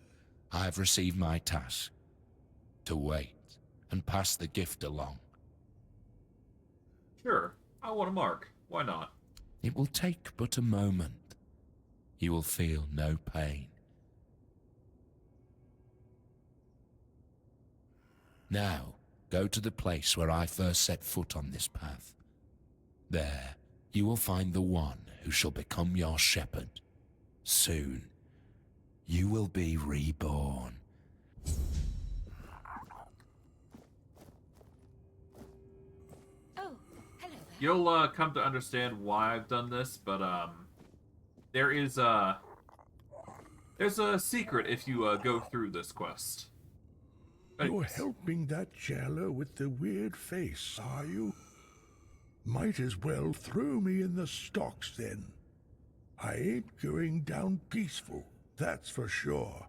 I have received my task, to wait and pass the gift along. Sure, I want a mark. Why not? It will take but a moment. You will feel no pain. Now, go to the place where I first set foot on this path. There, you will find the one who shall become your shepherd. Soon, you will be reborn. Oh, hello there. You'll come to understand why I've done this, but there's a secret if you go through this quest. You're helping that jailer with the weird face, are you? Might as well throw me in the stocks then. I ain't going down peaceful, that's for sure.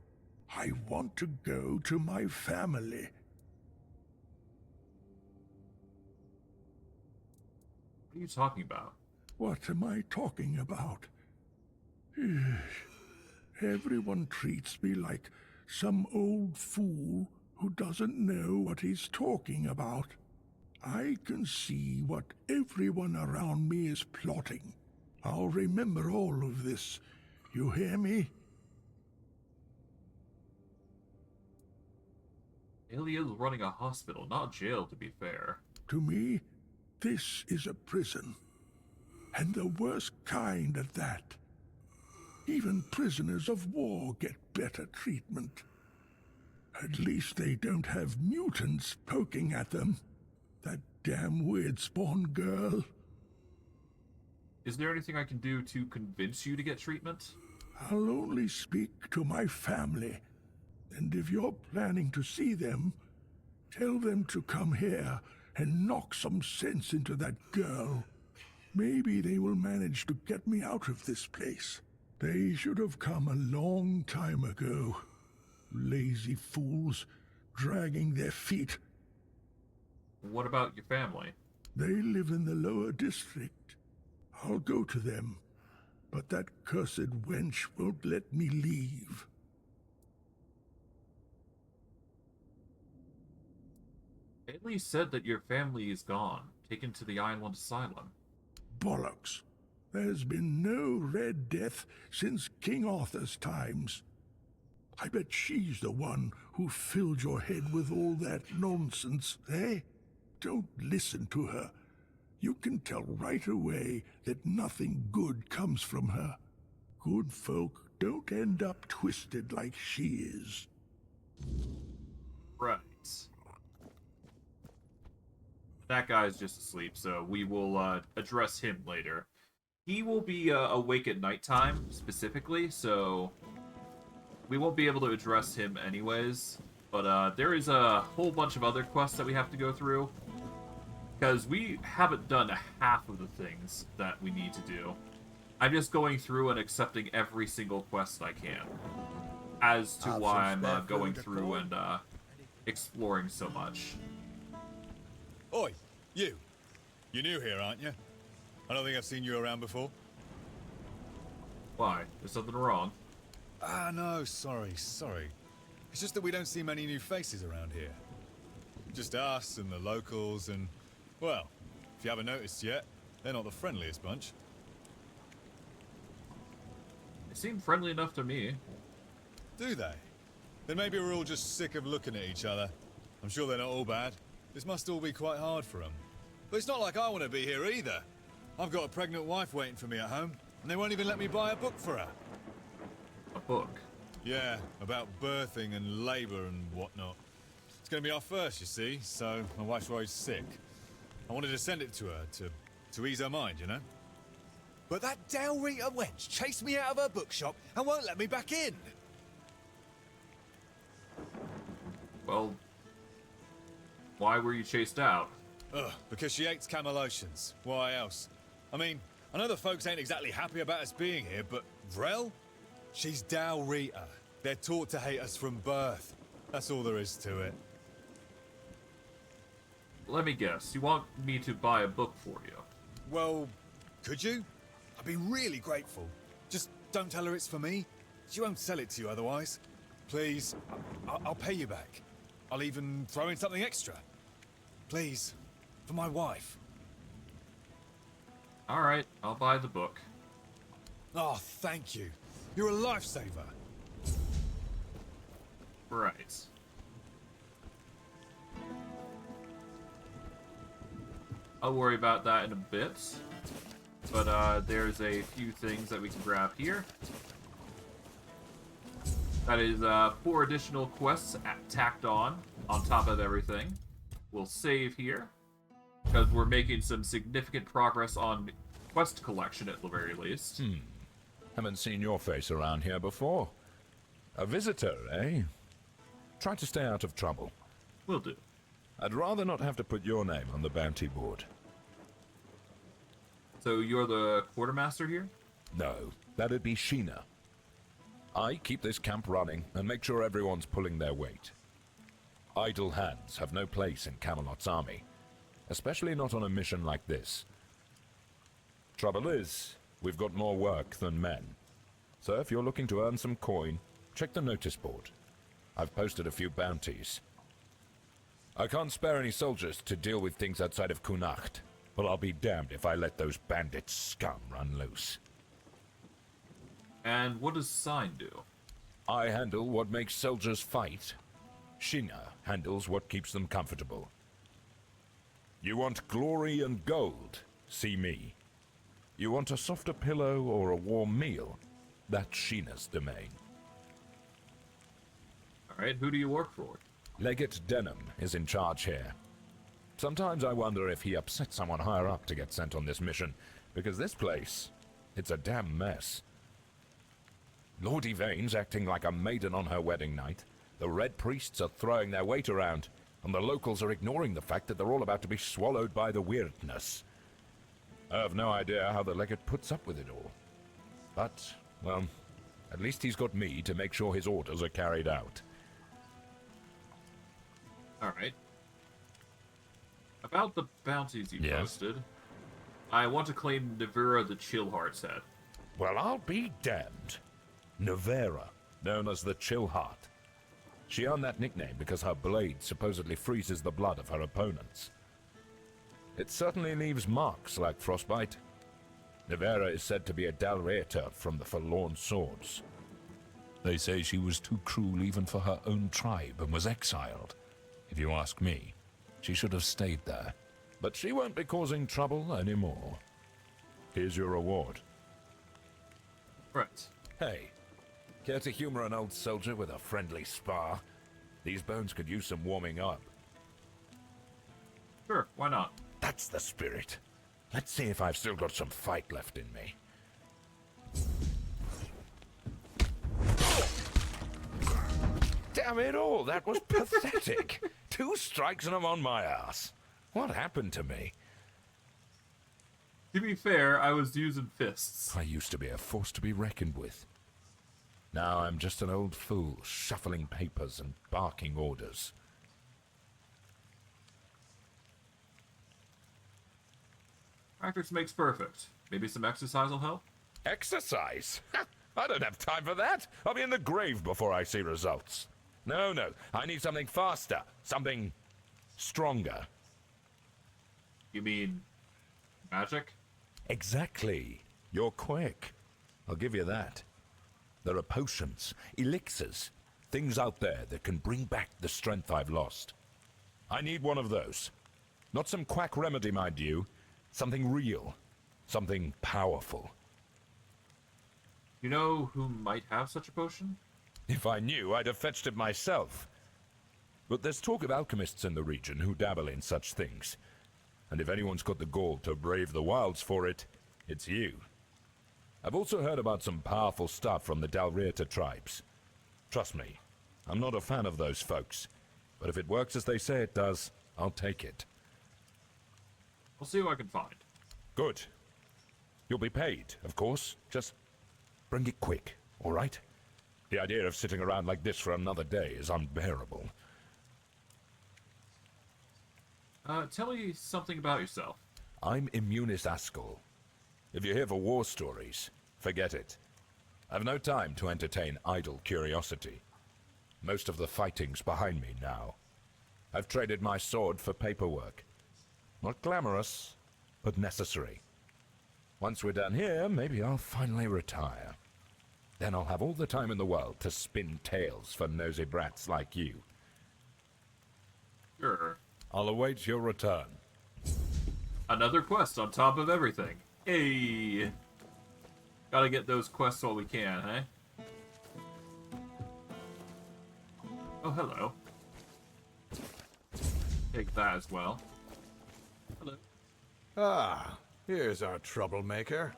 I want to go to my family. What are you talking about? What am I talking about? Everyone treats me like some old fool who doesn't know what he's talking about. I can see what everyone around me is plotting. I'll remember all of this. You hear me? Alia's running a hospital, not jail, to be fair. To me, this is a prison. And the worst kind at that. Even prisoners of war get better treatment. At least they don't have mutants poking at them. That damn weird spawn girl. Is there anything I can do to convince you to get treatment? I'll only speak to my family. And if you're planning to see them, tell them to come here and knock some sense into that girl. Maybe they will manage to get me out of this place. They should have come a long time ago. Lazy fools, dragging their feet. What about your family? They live in the lower district. I'll go to them, but that cursed wench won't let me leave. Ailey said that your family is gone, taken to the island asylum. Bollocks. There's been no Red Death since King Arthur's times. I bet she's the one who filled your head with all that nonsense, eh? Don't listen to her. You can tell right away that nothing good comes from her. Good folk don't end up twisted like she is. Right. That guy's just asleep, so we will address him later. He will be awake at nighttime, specifically, so we won't be able to address him anyways. But there is a whole bunch of other quests that we have to go through, because we haven't done half of the things that we need to do. I'm just going through and accepting every single quest I can, as to why I'm going through and exploring so much. Oi, you. You're new here, aren't you? I don't think I've seen you around before. Why? There's something wrong? Ah, no, sorry. It's just that we don't see many new faces around here. Just us and the locals and, well, if you haven't noticed yet, they're not the friendliest bunch. They seem friendly enough to me. Do they? Then maybe we're all just sick of looking at each other. I'm sure they're not all bad. This must all be quite hard for them. But it's not like I want to be here either. I've got a pregnant wife waiting for me at home, and they won't even let me buy a book for her. A book? Yeah, about birthing and labour and whatnot. It's going to be our first, you see, so my wife's worried sick. I wanted to send it to her, to ease her mind, you know? But that Dalrita wench chased me out of her bookshop and won't let me back in. Well, why were you chased out? Ugh, because she hates Camelotians. Why else? I mean, I know the folks ain't exactly happy about us being here, but Vrel? She's Dalrita. They're taught to hate us from birth. That's all there is to it. Let me guess, you want me to buy a book for you? Well, could you? I'd be really grateful. Just don't tell her it's for me. She won't sell it to you otherwise. Please, I'll pay you back. I'll even throw in something extra. Please, for my wife. Alright, I'll buy the book. Oh, thank you. You're a lifesaver. Right. I'll worry about that in a bit. But there's a few things that we can grab here. That is 4 additional quests tacked on top of everything. We'll save here, because we're making some significant progress on quest collection at the very least. Haven't seen your face around here before. A visitor, eh? Try to stay out of trouble. Will do. I'd rather not have to put your name on the bounty board. So you're the quartermaster here? No, that'd be Sheena. I keep this camp running and make sure everyone's pulling their weight. Idle hands have no place in Camelot's army, especially not on a mission like this. Trouble is, we've got more work than men. So if you're looking to earn some coin, check the notice board. I've posted a few bounties. I can't spare any soldiers to deal with things outside of Connacht, but I'll be damned if I let those bandit scum run loose. And what does Sign do? I handle what makes soldiers fight. Sheena handles what keeps them comfortable. You want glory and gold? See me. You want a softer pillow or a warm meal? That's Sheena's domain. Alright, who do you work for? Legate Denham is in charge here. Sometimes I wonder if he upset someone higher up to get sent on this mission, because this place, it's a damn mess. Lord Yvain's acting like a maiden on her wedding night. The Red Priests are throwing their weight around, and the locals are ignoring the fact that they're all about to be swallowed by the weirdness. I have no idea how the legate puts up with it all. But, well, at least he's got me to make sure his orders are carried out. Alright. About the bounties you posted, I want to claim Navira the Chillheart's head. Well, I'll be damned. Navira, known as the Chillheart. She earned that nickname because her blade supposedly freezes the blood of her opponents. It certainly leaves marks like frostbite. Navira is said to be a Dalrita from the Forlorn Swords. They say she was too cruel even for her own tribe and was exiled. If you ask me, she should have stayed there. But she won't be causing trouble anymore. Here's your reward. Right. Hey, care to humor an old soldier with a friendly spar? These bones could use some warming up. Sure, why not? That's the spirit. Let's see if I've still got some fight left in me. Damn it all, that was pathetic. 2 strikes and I'm on my ass. What happened to me? To be fair, I was using fists. I used to be a force to be reckoned with. Now I'm just an old fool, shuffling papers and barking orders. Practice makes perfect. Maybe some exercise will help? Exercise? I don't have time for that. I'll be in the grave before I see results. No, I need something faster, something stronger. You mean magic? Exactly. You're quick. I'll give you that. There are potions, elixirs, things out there that can bring back the strength I've lost. I need one of those. Not some quack remedy, mind you. Something real. Something powerful. You know who might have such a potion? If I knew, I'd have fetched it myself. But there's talk of alchemists in the region who dabble in such things. And if anyone's got the gall to brave the wilds for it, it's you. I've also heard about some powerful stuff from the Dalrieta tribes. Trust me, I'm not a fan of those folks. But if it works as they say it does, I'll take it. I'll see what I can find. Good. You'll be paid, of course. Just bring it quick, all right? The idea of sitting around like this for another day is unbearable. Tell me something about yourself. I'm Immunis Askell. If you're here for war stories, forget it. I've no time to entertain idle curiosity. Most of the fighting's behind me now. I've traded my sword for paperwork. Not glamorous, but necessary. Once we're done here, maybe I'll finally retire. Then I'll have all the time in the world to spin tales for nosy brats like you. Sure. I'll await your return. Another quest on top of everything. Hey! Gotta get those quests while we can, eh? Oh, hello. Take that as well. Hello. Ah, here's our troublemaker.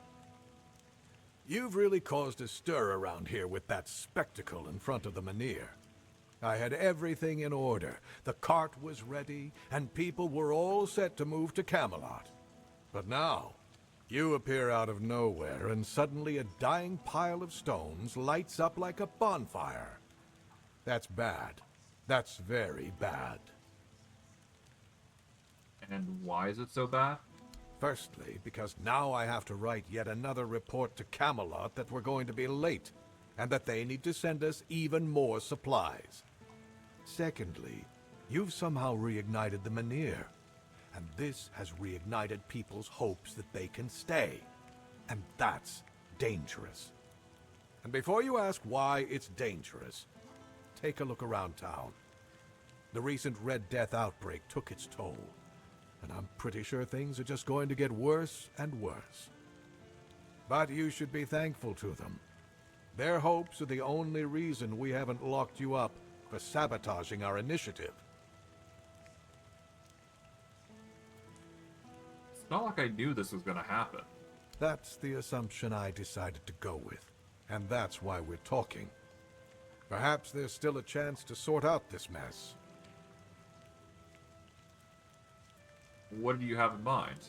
You've really caused a stir around here with that spectacle in front of the Menhir. I had everything in order. The cart was ready, and people were all set to move to Camelot. But now, you appear out of nowhere, and suddenly a dying pile of stones lights up like a bonfire. That's bad. That's very bad. And why is it so bad? Firstly, because now I have to write yet another report to Camelot that we're going to be late, and that they need to send us even more supplies. Secondly, you've somehow reignited the Menhir, and this has reignited people's hopes that they can stay. And that's dangerous. And before you ask why it's dangerous, take a look around town. The recent Red Death outbreak took its toll, and I'm pretty sure things are just going to get worse and worse. But you should be thankful to them. Their hopes are the only reason we haven't locked you up for sabotaging our initiative. It's not like I knew this was gonna happen. That's the assumption I decided to go with, and that's why we're talking. Perhaps there's still a chance to sort out this mess. What do you have in mind?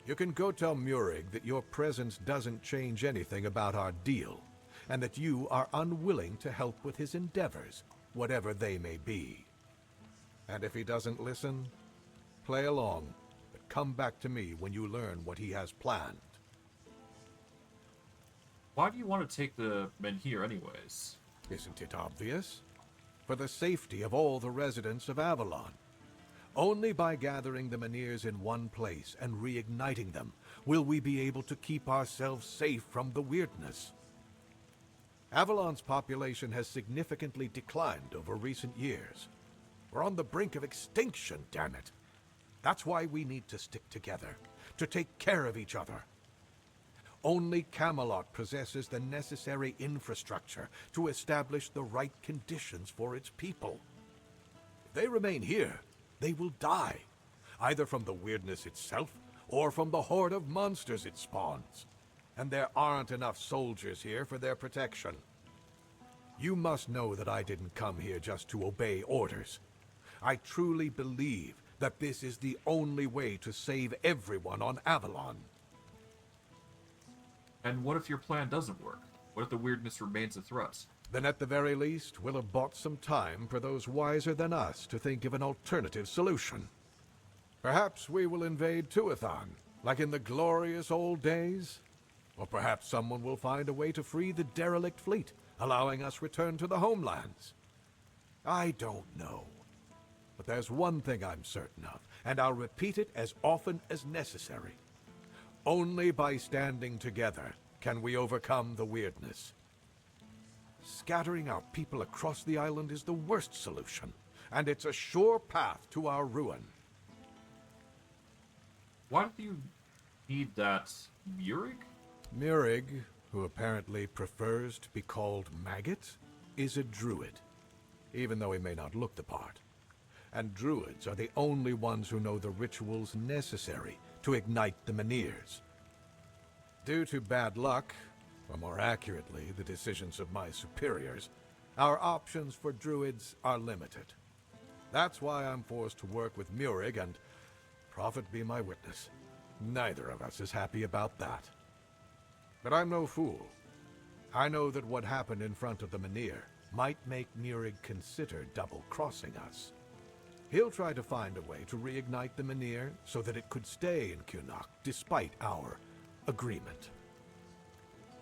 You can go tell Murig that your presence doesn't change anything about our deal, and that you are unwilling to help with his endeavors, whatever they may be. And if he doesn't listen, play along, but come back to me when you learn what he has planned. Why do you want to take the Menhir anyways? Isn't it obvious? For the safety of all the residents of Avalon. Only by gathering the Menhirs in one place and reigniting them will we be able to keep ourselves safe from the weirdness. Avalon's population has significantly declined over recent years. We're on the brink of extinction, damn it. That's why we need to stick together, to take care of each other. Only Camelot possesses the necessary infrastructure to establish the right conditions for its people. If they remain here, they will die, either from the weirdness itself or from the horde of monsters it spawns. And there aren't enough soldiers here for their protection. You must know that I didn't come here just to obey orders. I truly believe that this is the only way to save everyone on Avalon. And what if your plan doesn't work? What if the weirdness remains a threat? Then at the very least, we'll have bought some time for those wiser than us to think of an alternative solution. Perhaps we will invade Tuathon, like in the glorious old days? Or perhaps someone will find a way to free the derelict fleet, allowing us return to the homelands. I don't know. But there's one thing I'm certain of, and I'll repeat it as often as necessary. Only by standing together can we overcome the weirdness. Scattering our people across the island is the worst solution, and it's a sure path to our ruin. Why do you need that Murig? Murig, who apparently prefers to be called Maggot, is a druid, even though he may not look the part. And druids are the only ones who know the rituals necessary to ignite the Menhirs. Due to bad luck, or more accurately, the decisions of my superiors, our options for druids are limited. That's why I'm forced to work with Murig, and prophet be my witness, neither of us is happy about that. But I'm no fool. I know that what happened in front of the Menhir might make Murig consider double-crossing us. He'll try to find a way to reignite the Menhir so that it could stay in Kunok despite our agreement.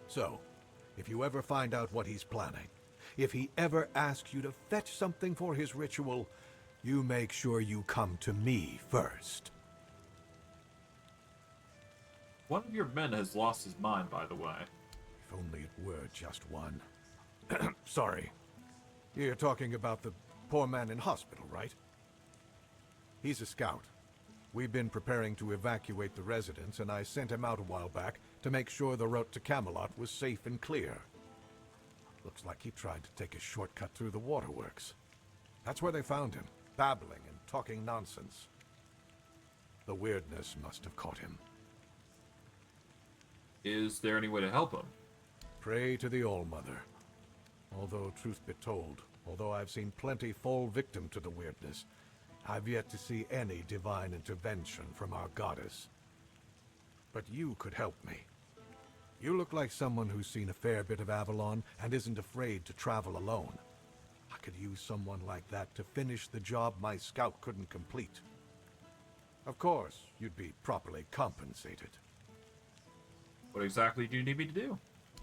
So, if you ever find out what he's planning, if he ever asks you to fetch something for his ritual, you make sure you come to me first. One of your men has lost his mind, by the way. If only it were just one. Sorry. You're talking about the poor man in hospital, right? He's a scout. We've been preparing to evacuate the residence, and I sent him out a while back to make sure the route to Camelot was safe and clear. Looks like he tried to take a shortcut through the waterworks. That's where they found him, babbling and talking nonsense. The weirdness must have caught him. Is there any way to help him? Pray to the All-Mother. Although, truth be told, although I've seen plenty fall victim to the weirdness, I've yet to see any divine intervention from our goddess. But you could help me. You look like someone who's seen a fair bit of Avalon and isn't afraid to travel alone. I could use someone like that to finish the job my scout couldn't complete. Of course, you'd be properly compensated. What exactly do you need me to do?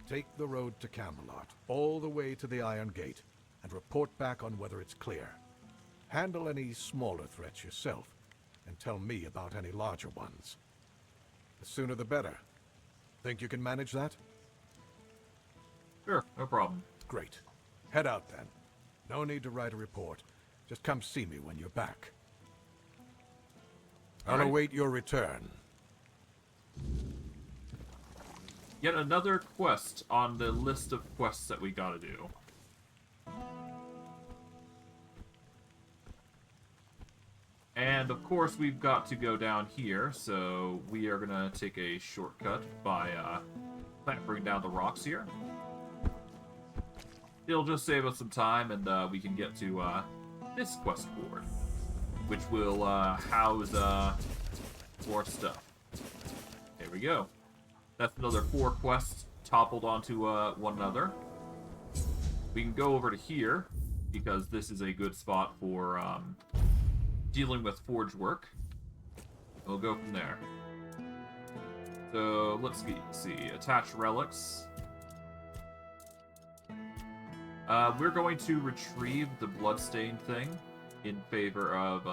Take the road to Camelot, all the way to the Iron Gate, and report back on whether it's clear. Handle any smaller threats yourself, and tell me about any larger ones. The sooner the better. Think you can manage that? Sure, no problem. Great. Head out then. No need to write a report. Just come see me when you're back. I'll await your return. Yet another quest on the list of quests that we gotta do. And of course we've got to go down here, so we are gonna take a shortcut by clampering down the rocks here. It'll just save us some time, and we can get to this quest board, which will house more stuff. There we go. That's another 4 quests toppled onto one another. We can go over to here, because this is a good spot for dealing with forge work. We'll go from there. So, let's see. Attach relics. We're going to retrieve the bloodstain thing in favor of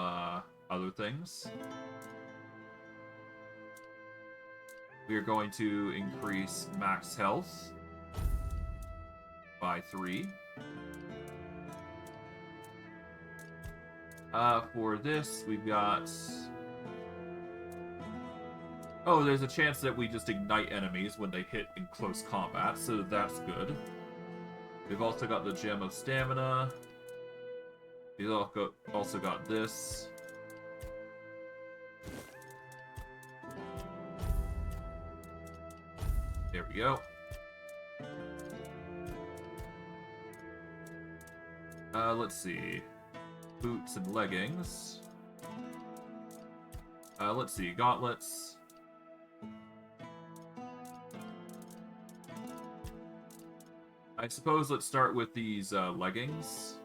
other things. We are going to increase max health by 3. For this, we've got... Oh, there's a chance that we just ignite enemies when they hit in close combat, so that's good. We've also got the Gem of Stamina. We've also got this. There we go. Let's see. Boots and leggings. Let's see. Gauntlets. I suppose let's start with these leggings.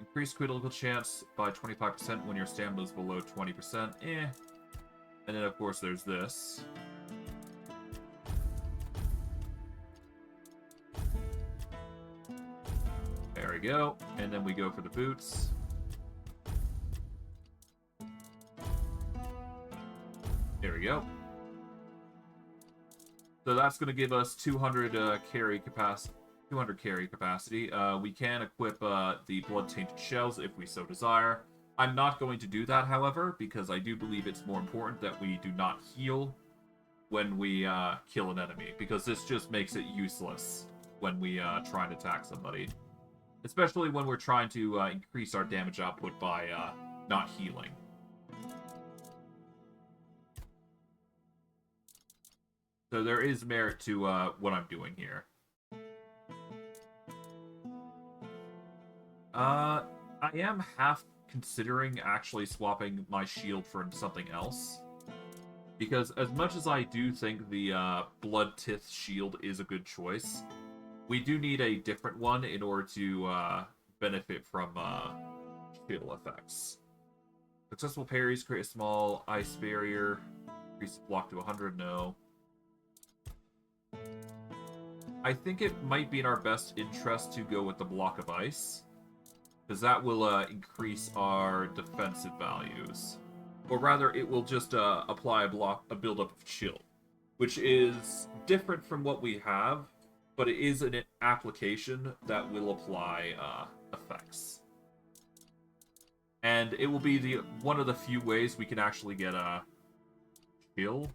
Increase critical chance by 25% when your stamina is below 20%. And then, of course, there's this. There we go. And then we go for the boots. There we go. So that's going to give us 200 carry capacity. 200 carry capacity. We can equip the blood-tainted shells if we so desire. I'm not going to do that, however, because I do believe it's more important that we do not heal when we kill an enemy, because this just makes it useless when we try and attack somebody. Especially when we're trying to increase our damage output by not healing. So there is merit to what I'm doing here. I am half considering actually swapping my shield for something else. Because as much as I do think the Blood Tith shield is a good choice, we do need a different one in order to benefit from shield effects. Successful parries create a small ice barrier. Increase the block to 100, no. I think it might be in our best interest to go with the block of ice, because that will increase our defensive values. Or rather, it will just apply a buildup of chill, which is different from what we have, but it is an application that will apply effects. And it will be one of the few ways we can actually get a chill.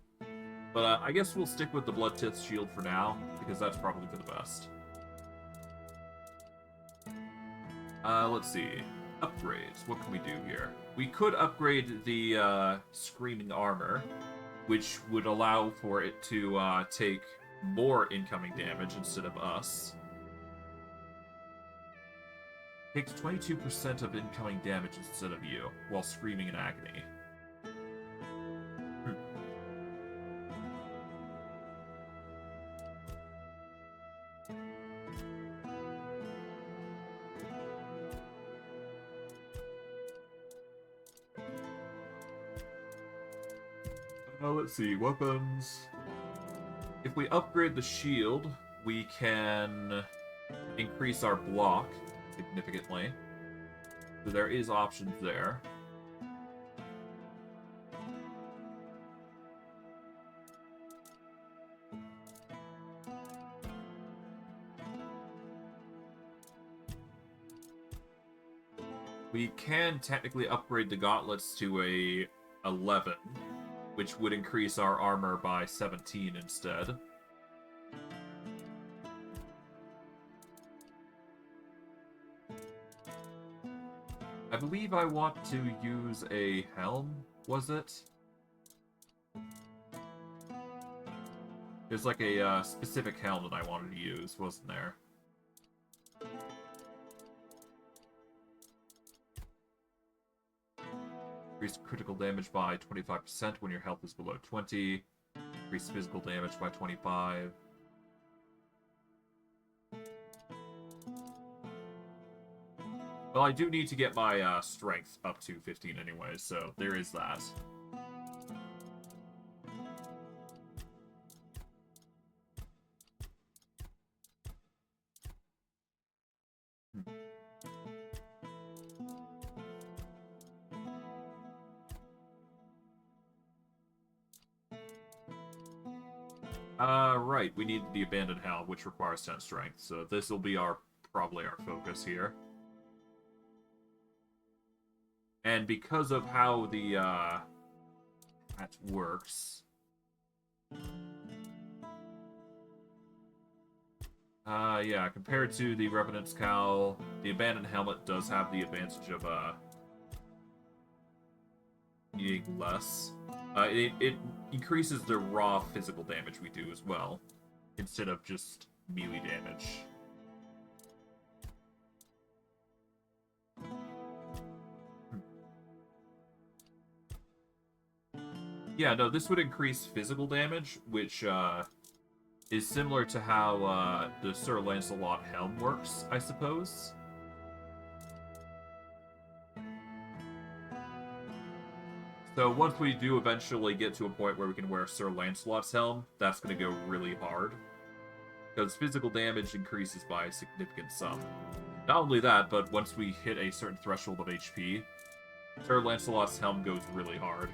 But I guess we'll stick with the Blood Tith shield for now, because that's probably for the best. Let's see. Upgrades. What can we do here? We could upgrade the Screaming Armor, which would allow for it to take more incoming damage instead of us. Takes 22% of incoming damage instead of you, while screaming in agony. Let's see, weapons. If we upgrade the shield, we can increase our block significantly. So there is options there. We can technically upgrade the gauntlets to a 11. Which would increase our armor by 17 instead. I believe I want to use a helm, was it? There's like a specific helm that I wanted to use, wasn't there? Increase critical damage by 25% when your health is below 20. Increase physical damage by 25. Well, I do need to get my strength up to 15 anyway, so there is that. Right, we need the Abandoned Helm, which requires 10 strength, so this will be probably our focus here. And because of how the that works, yeah, compared to the Revenant's Cowl, the Abandoned Helmet does have the advantage of needing less. It increases the raw physical damage we do as well, instead of just melee damage. Yeah, no, this would increase physical damage, which is similar to how the Sir Lancelot helm works, I suppose. So once we do eventually get to a point where we can wear Sir Lancelot's helm, that's going to go really hard. Because physical damage increases by a significant sum. Not only that, but once we hit a certain threshold of HP, Sir Lancelot's helm goes really hard.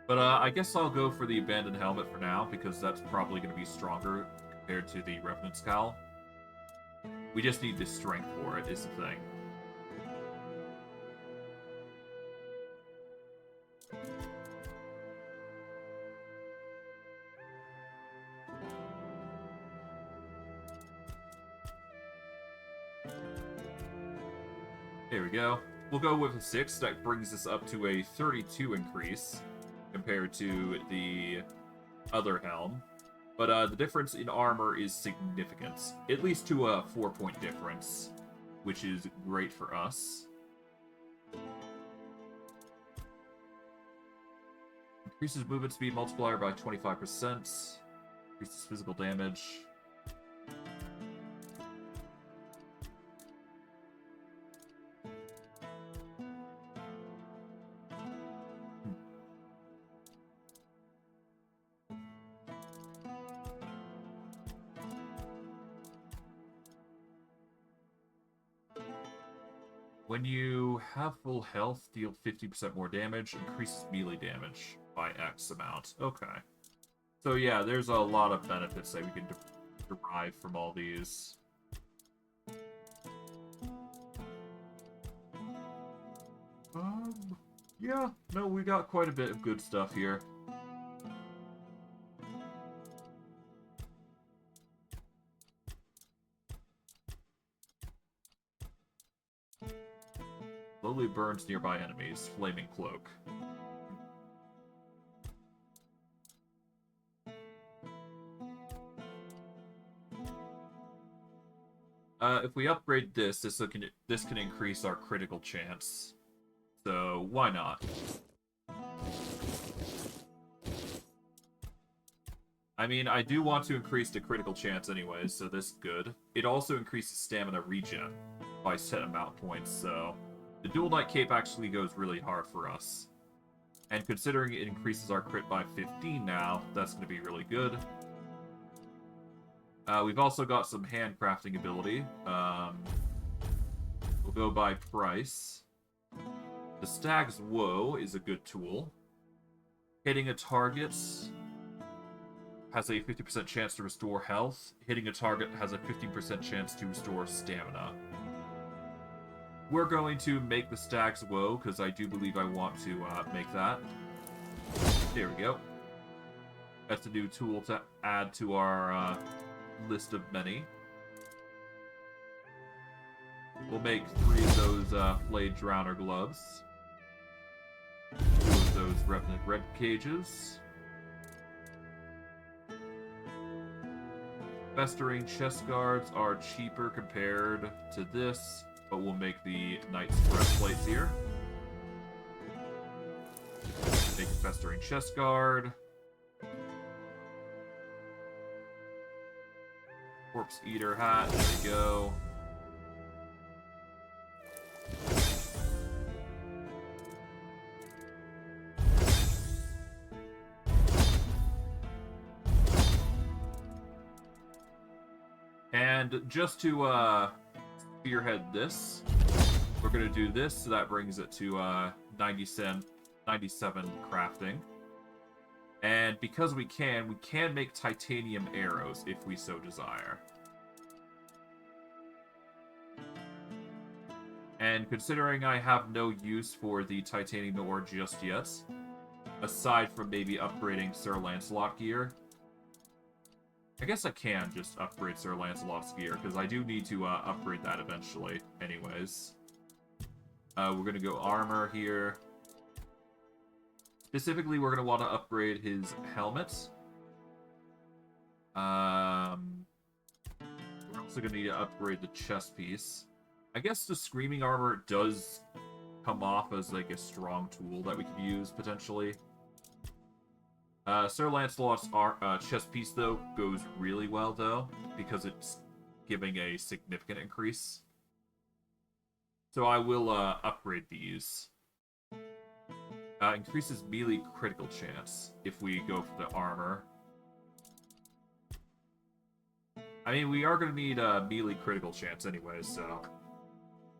But I guess I'll go for the Abandoned Helmet for now, because that's probably going to be stronger compared to the Revenant's Cowl. We just need the strength for it, is the thing. There we go. We'll go with a 6. That brings us up to a 32 increase compared to the other helm. But the difference in armor is significant. At least to a 4-point difference, which is great for us. Increases movement speed multiplier by 25%. Increases physical damage. When you have full health, deal 50% more damage, increases melee damage by X amount. Okay. So yeah, there's a lot of benefits that we can derive from all these. Yeah, no, we got quite a bit of good stuff here. Slowly burns nearby enemies. Flaming Cloak. If we upgrade this, this can increase our critical chance. So why not? I mean, I do want to increase the critical chance anyways, so this is good. It also increases stamina regen by set amount points, so the Dual Knight Cape actually goes really hard for us. And considering it increases our crit by 15 now, that's going to be really good. We've also got some handcrafting ability. We'll go by price. The Stag's Woe is a good tool. Hitting a target has a 50% chance to restore health. Hitting a target has a 15% chance to restore stamina. We're going to make the Stag's Woe, because I do believe I want to make that. There we go. That's a new tool to add to our list of many. We'll make 3 of those Flayed Drowner gloves. 2 of those Revenant Red Cages. Festering chest guards are cheaper compared to this, but we'll make the Knight's breastplates here. Make a Festering chest guard. Corpse Eater hat, there we go. And just to spearhead this, we're going to do this, so that brings it to 97 crafting. And because we can make titanium arrows if we so desire. And considering I have no use for the titanium ore just yet, aside from maybe upgrading Sir Lancelot gear, I guess I can just upgrade Sir Lancelot's gear, because I do need to upgrade that eventually anyways. We're going to go armor here. Specifically, we're going to want to upgrade his helmet. We're also going to need to upgrade the chest piece. I guess the Screaming Armor does come off as like a strong tool that we could use, potentially. Sir Lancelot's chest piece, though, goes really well, though, because it's giving a significant increase. So I will upgrade these. Increases melee critical chance if we go for the armor. I mean, we are going to need a melee critical chance anyway, so...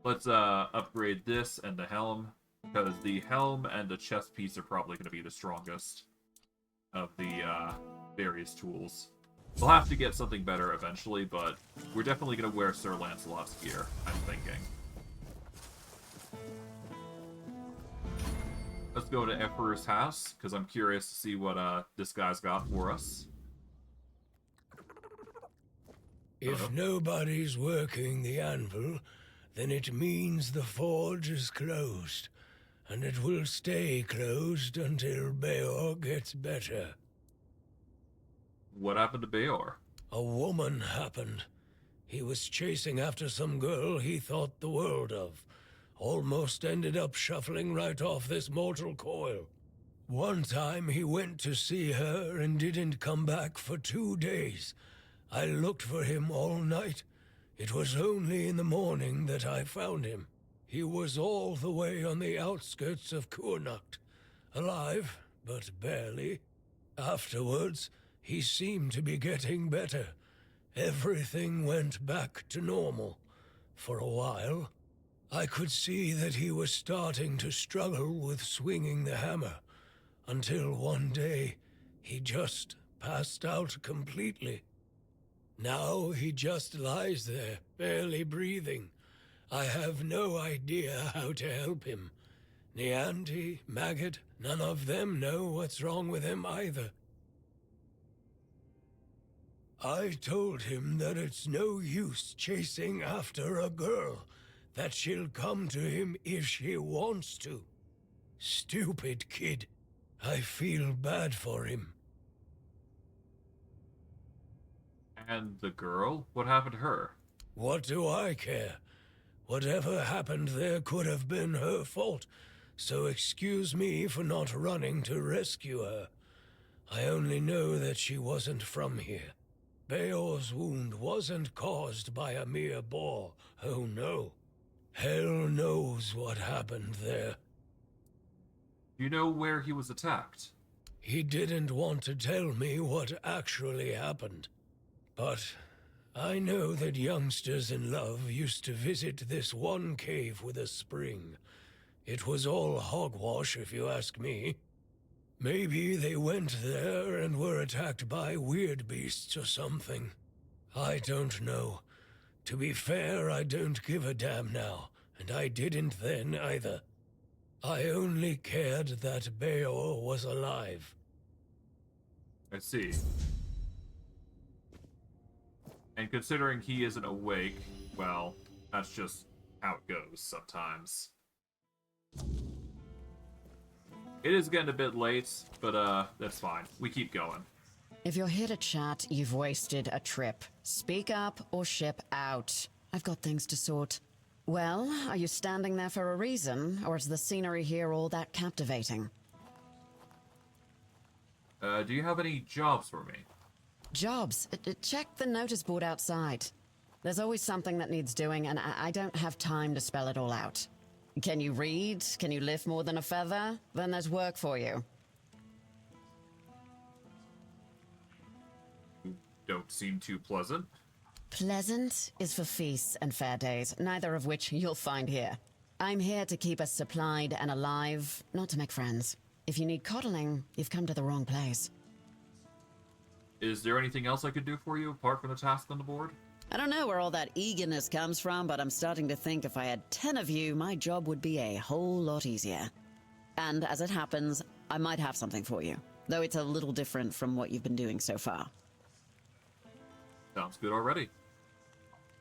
Let's upgrade this and the helm, because the helm and the chest piece are probably going to be the strongest of the various tools. We'll have to get something better eventually, but we're definitely going to wear Sir Lancelot's gear, I'm thinking. Let's go to Emperor's house, because I'm curious to see what this guy's got for us. If nobody's working the anvil, then it means the forge is closed, and it will stay closed until Beor gets better. What happened to Beor? A woman happened. He was chasing after some girl he thought the world of. Almost ended up shuffling right off this mortal coil. One time he went to see her and didn't come back for 2 days. I looked for him all night. It was only in the morning that I found him. He was all the way on the outskirts of Kurnacht. Alive, but barely. Afterwards, he seemed to be getting better. Everything went back to normal. For a while, I could see that he was starting to struggle with swinging the hammer, until one day, he just passed out completely. Now he just lies there, barely breathing. I have no idea how to help him. Nianti, Maggot, none of them know what's wrong with him either. I told him that it's no use chasing after a girl, that she'll come to him if she wants to. Stupid kid. I feel bad for him. And the girl? What happened to her? What do I care? Whatever happened there could have been her fault, so excuse me for not running to rescue her. I only know that she wasn't from here. Beor's wound wasn't caused by a mere boar, oh no. Hell knows what happened there. You know where he was attacked? He didn't want to tell me what actually happened. But I know that youngsters in love used to visit this one cave with a spring. It was all hogwash, if you ask me. Maybe they went there and were attacked by weird beasts or something. I don't know. To be fair, I don't give a damn now, and I didn't then either. I only cared that Beor was alive. I see. And considering he isn't awake, well, that's just how it goes sometimes. It is getting a bit late, but that's fine. We keep going. If you're here to chat, you've wasted a trip. Speak up or ship out. I've got things to sort. Well, are you standing there for a reason, or is the scenery here all that captivating? Do you have any jobs for me? Jobs? Check the notice board outside. There's always something that needs doing, and I don't have time to spell it all out. Can you read? Can you lift more than a feather? Then there's work for you. Don't seem too pleasant. Pleasant is for feasts and fair days, neither of which you'll find here. I'm here to keep us supplied and alive, not to make friends. If you need coddling, you've come to the wrong place. Is there anything else I could do for you, apart from the task on the board? I don't know where all that eagerness comes from, but I'm starting to think if I had 10 of you, my job would be a whole lot easier. And as it happens, I might have something for you, though it's a little different from what you've been doing so far. Sounds good already.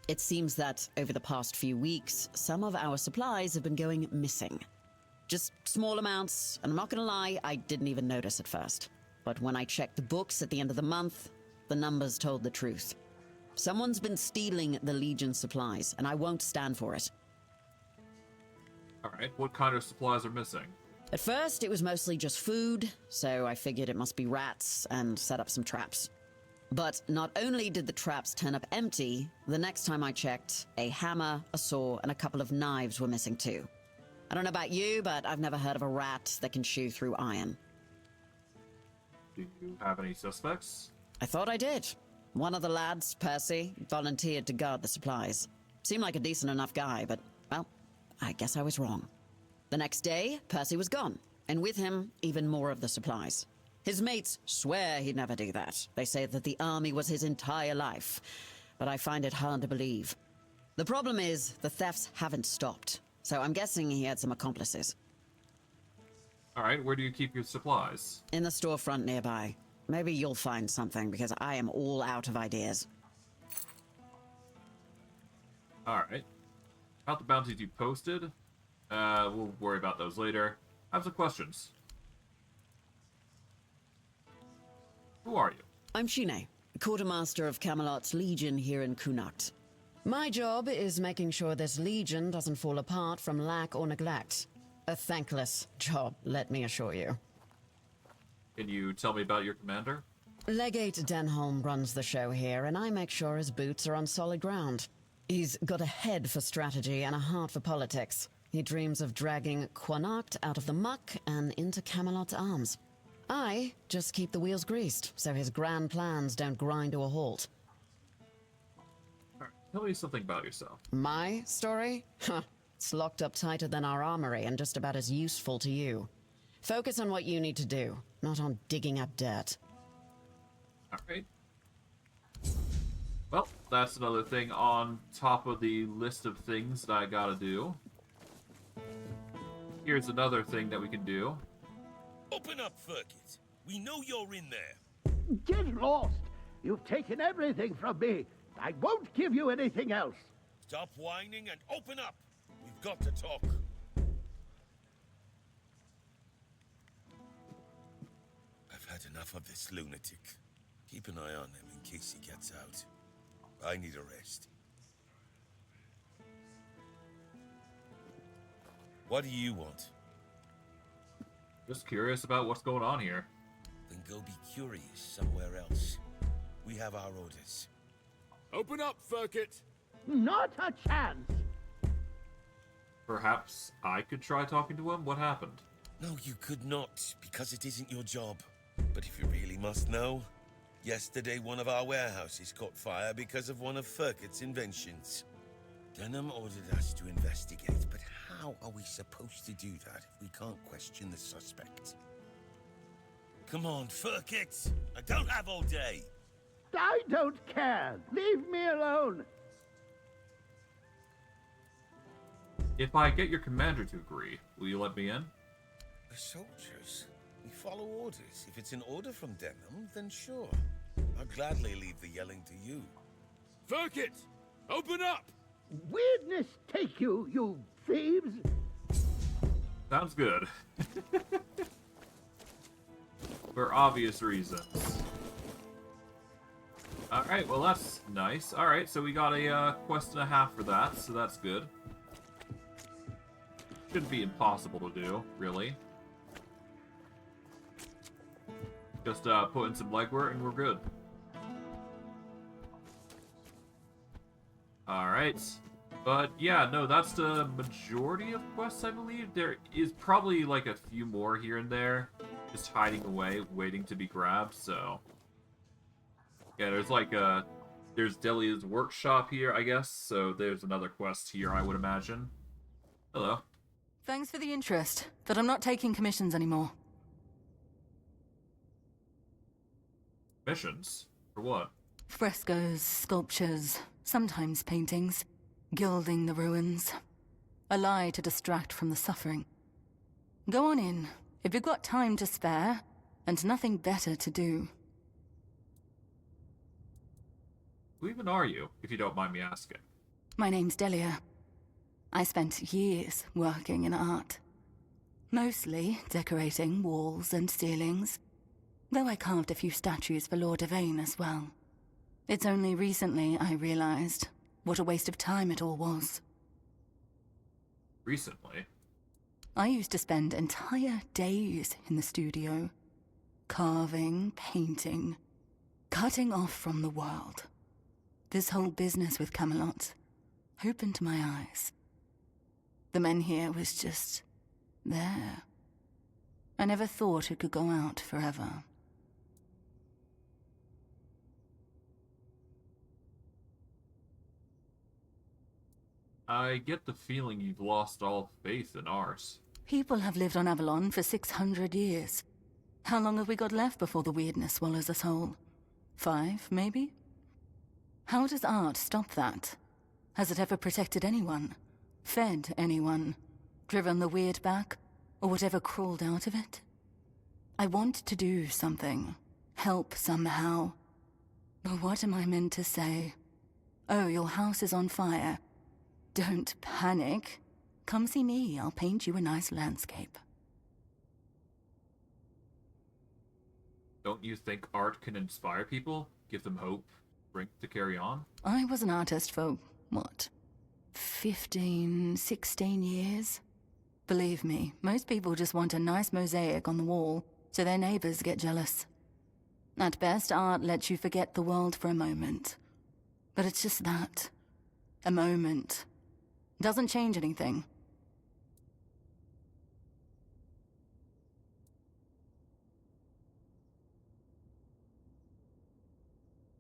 It seems that over the past few weeks, some of our supplies have been going missing. Just small amounts, and I'm not gonna lie, I didn't even notice at first. But when I checked the books at the end of the month, the numbers told the truth. Someone's been stealing the Legion supplies, and I won't stand for it. Alright, what kind of supplies are missing? At first, it was mostly just food, so I figured it must be rats and set up some traps. But not only did the traps turn up empty, the next time I checked, a hammer, a saw, and a couple of knives were missing too. I don't know about you, but I've never heard of a rat that can chew through iron. Do you have any suspects? I thought I did. One of the lads, Percy, volunteered to guard the supplies. Seemed like a decent enough guy, but, well, I guess I was wrong. The next day, Percy was gone, and with him, even more of the supplies. His mates swear he'd never do that. They say that the army was his entire life, but I find it hard to believe. The problem is, the thefts haven't stopped, so I'm guessing he had some accomplices. Alright, where do you keep your supplies? In the storefront nearby. Maybe you'll find something, because I am all out of ideas. Alright. About the bounties you posted. We'll worry about those later. I have some questions. Who are you? I'm Shine, quartermaster of Camelot's Legion here in Connacht. My job is making sure this Legion doesn't fall apart from lack or neglect. A thankless job, let me assure you. Can you tell me about your commander? Legate Danheim runs the show here, and I make sure his boots are on solid ground. He's got a head for strategy and a heart for politics. He dreams of dragging Connacht out of the muck and into Camelot's arms. I just keep the wheels greased, so his grand plans don't grind to a halt. Alright, tell me something about yourself. My story? Huh. It's locked up tighter than our armory and just about as useful to you. Focus on what you need to do, not on digging up dirt. Alright. Well, that's another thing on top of the list of things that I gotta do. Here's another thing that we can do. Open up, Ferkit. We know you're in there. Get lost! You've taken everything from me. I won't give you anything else. Stop whining and open up. We've got to talk. I've had enough of this lunatic. Keep an eye on him in case he gets out. I need a rest. What do you want? Just curious about what's going on here. Then go be curious somewhere else. We have our orders. Open up, Ferkit! Not a chance! Perhaps I could try talking to him? What happened? No, you could not, because it isn't your job. But if you really must know, yesterday one of our warehouses caught fire because of one of Ferkit's inventions. Denham ordered us to investigate, but how are we supposed to do that if we can't question the suspect? Come on, Ferkit! I don't have all day! I don't care! Leave me alone! If I get your commander to agree, will you let me in? The soldiers. We follow orders. If it's an order from Denham, then sure. I'll gladly leave the yelling to you. Ferkit! Open up! Weirdness take you, you thieves! Sounds good. For obvious reasons. Alright, well that's nice. Alright, so we got a quest and a half for that, so that's good. Shouldn't be impossible to do, really. Just put in some legwork and we're good. Alright. But yeah, no, that's the majority of quests, I believe. There is probably like a few more here and there, just hiding away, waiting to be grabbed, so... Yeah, there's like there's Delia's workshop here, I guess, so there's another quest here, I would imagine. Hello. Thanks for the interest, but I'm not taking commissions anymore. Missions? For what? Frescoes, sculptures, sometimes paintings, gilding the ruins. A lie to distract from the suffering. Go on in, if you've got time to spare, and nothing better to do. Who even are you, if you don't mind me asking? My name's Delia. I spent years working in art. Mostly decorating walls and ceilings, though I carved a few statues for Lord Yvain as well. It's only recently I realized what a waste of time it all was. Recently? I used to spend entire days in the studio, carving, painting, cutting off from the world. This whole business with Camelot opened my eyes. The men here was just there. I never thought it could go out forever. I get the feeling you've lost all faith in ours. People have lived on Avalon for 600 years. How long have we got left before the weirdness swallows us whole? 5, maybe? How does art stop that? Has it ever protected anyone? Fed anyone? Driven the weird back? Or whatever crawled out of it? I want to do something. Help somehow. But what am I meant to say? Oh, your house is on fire. Don't panic. Come see me, I'll paint you a nice landscape. Don't you think art can inspire people? Give them hope? Strength to carry on? I was an artist for, what, 15, 16 years? Believe me, most people just want a nice mosaic on the wall so their neighbors get jealous. At best, art lets you forget the world for a moment. But it's just that. A moment. Doesn't change anything.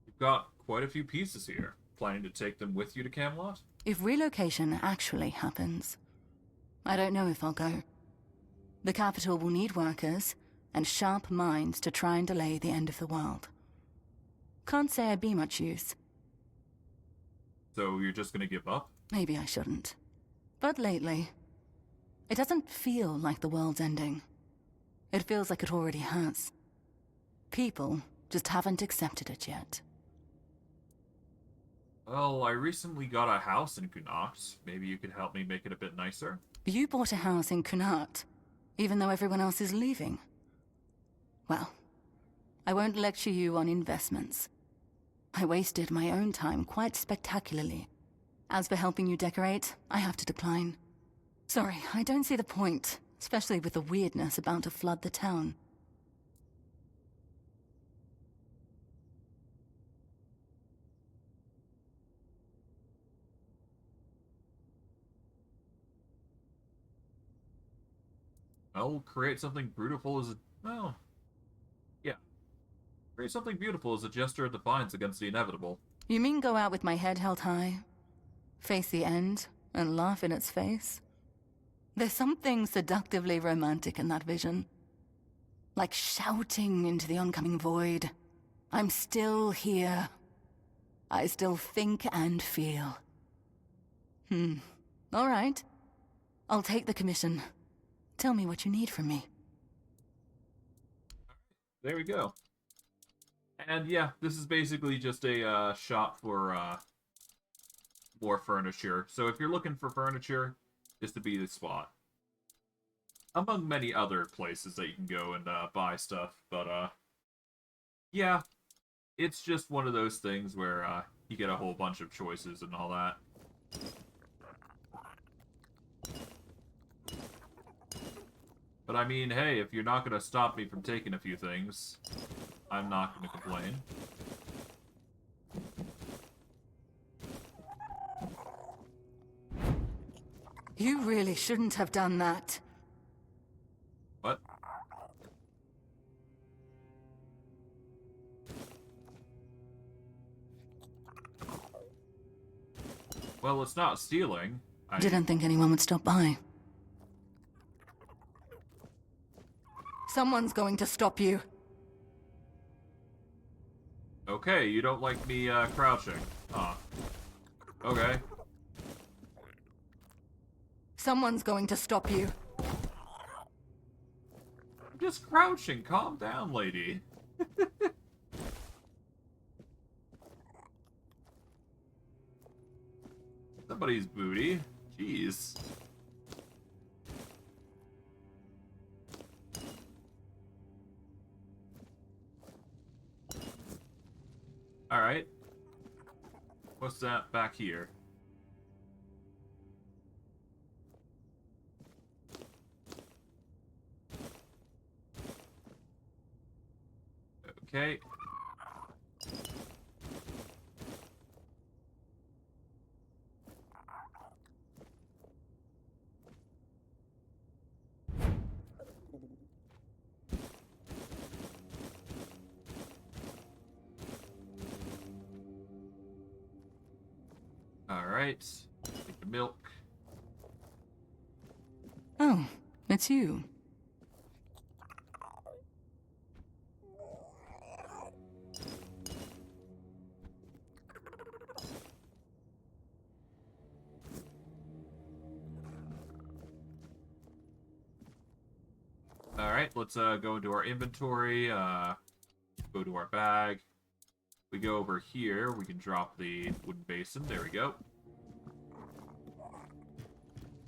You've got quite a few pieces here. Planning to take them with you to Camelot? If relocation actually happens, I don't know if I'll go. The capital will need workers and sharp minds to try and delay the end of the world. Can't say I'd be much use. So you're just gonna give up? Maybe I shouldn't. But lately, it doesn't feel like the world's ending. It feels like it already has. People just haven't accepted it yet. Well, I recently got a house in Connacht. Maybe you could help me make it a bit nicer? You bought a house in Connacht, even though everyone else is leaving. Well, I won't lecture you on investments. I wasted my own time quite spectacularly. As for helping you decorate, I have to decline. Sorry, I don't see the point, especially with the weirdness about to flood the town. Well, create something beautiful as a... well... yeah. Create something beautiful as a gesture of defiance against the inevitable. You mean go out with my head held high? Face the end, and laugh in its face? There's something seductively romantic in that vision. Like shouting into the oncoming void. I'm still here. I still think and feel. All right. I'll take the commission. Tell me what you need from me. There we go. And yeah, this is basically just a shop for more furniture. So if you're looking for furniture, this would be the spot. Among many other places that you can go and buy stuff. But yeah, it's just one of those things where you get a whole bunch of choices and all that. But I mean, hey, if you're not going to stop me from taking a few things, I'm not going to complain. You really shouldn't have done that. What? Well, it's not stealing. Didn't think anyone would stop by. Someone's going to stop you. Okay, you don't like me crouching. Huh. Okay. Someone's going to stop you. I'm just crouching. Calm down, lady. Somebody's booty. Jeez. Alright. What's that back here? Okay. Alright. Keep in milk. Oh, it's you. Alright, let's go into our inventory, go to our bag. We go over here, we can drop the wooden basin, there we go.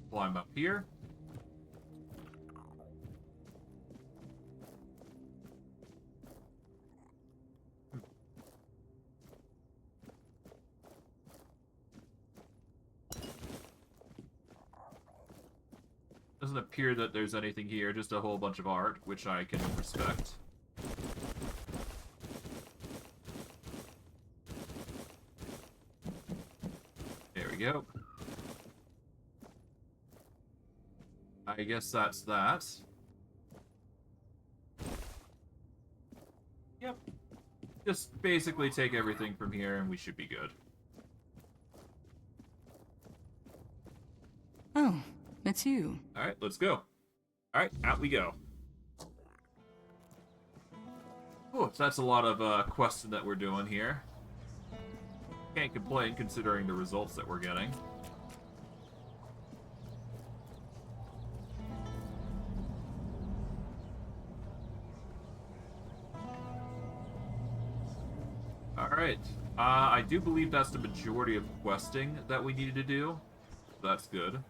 Climb up here. Doesn't appear that there's anything here, just a whole bunch of art, which I can respect. There we go. I guess that's that. Yep. Just basically take everything from here and we should be good. Oh, it's you. Alright, let's go. Alright, out we go. Oh, so that's a lot of questing that we're doing here. Can't complain considering the results that we're getting. Alright, I do believe that's the majority of questing that we needed to do. That's good.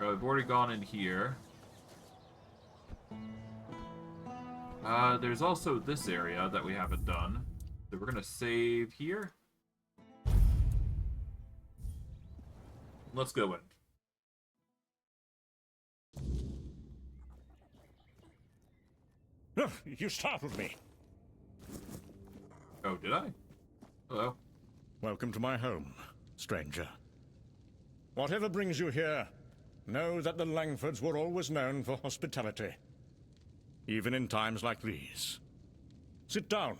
I've already gone in here. There's also this area that we haven't done. So we're gonna save here. Let's go in. You startled me. Oh, did I? Hello. Welcome to my home, stranger. Whatever brings you here, know that the Langfords were always known for hospitality. Even in times like these. Sit down.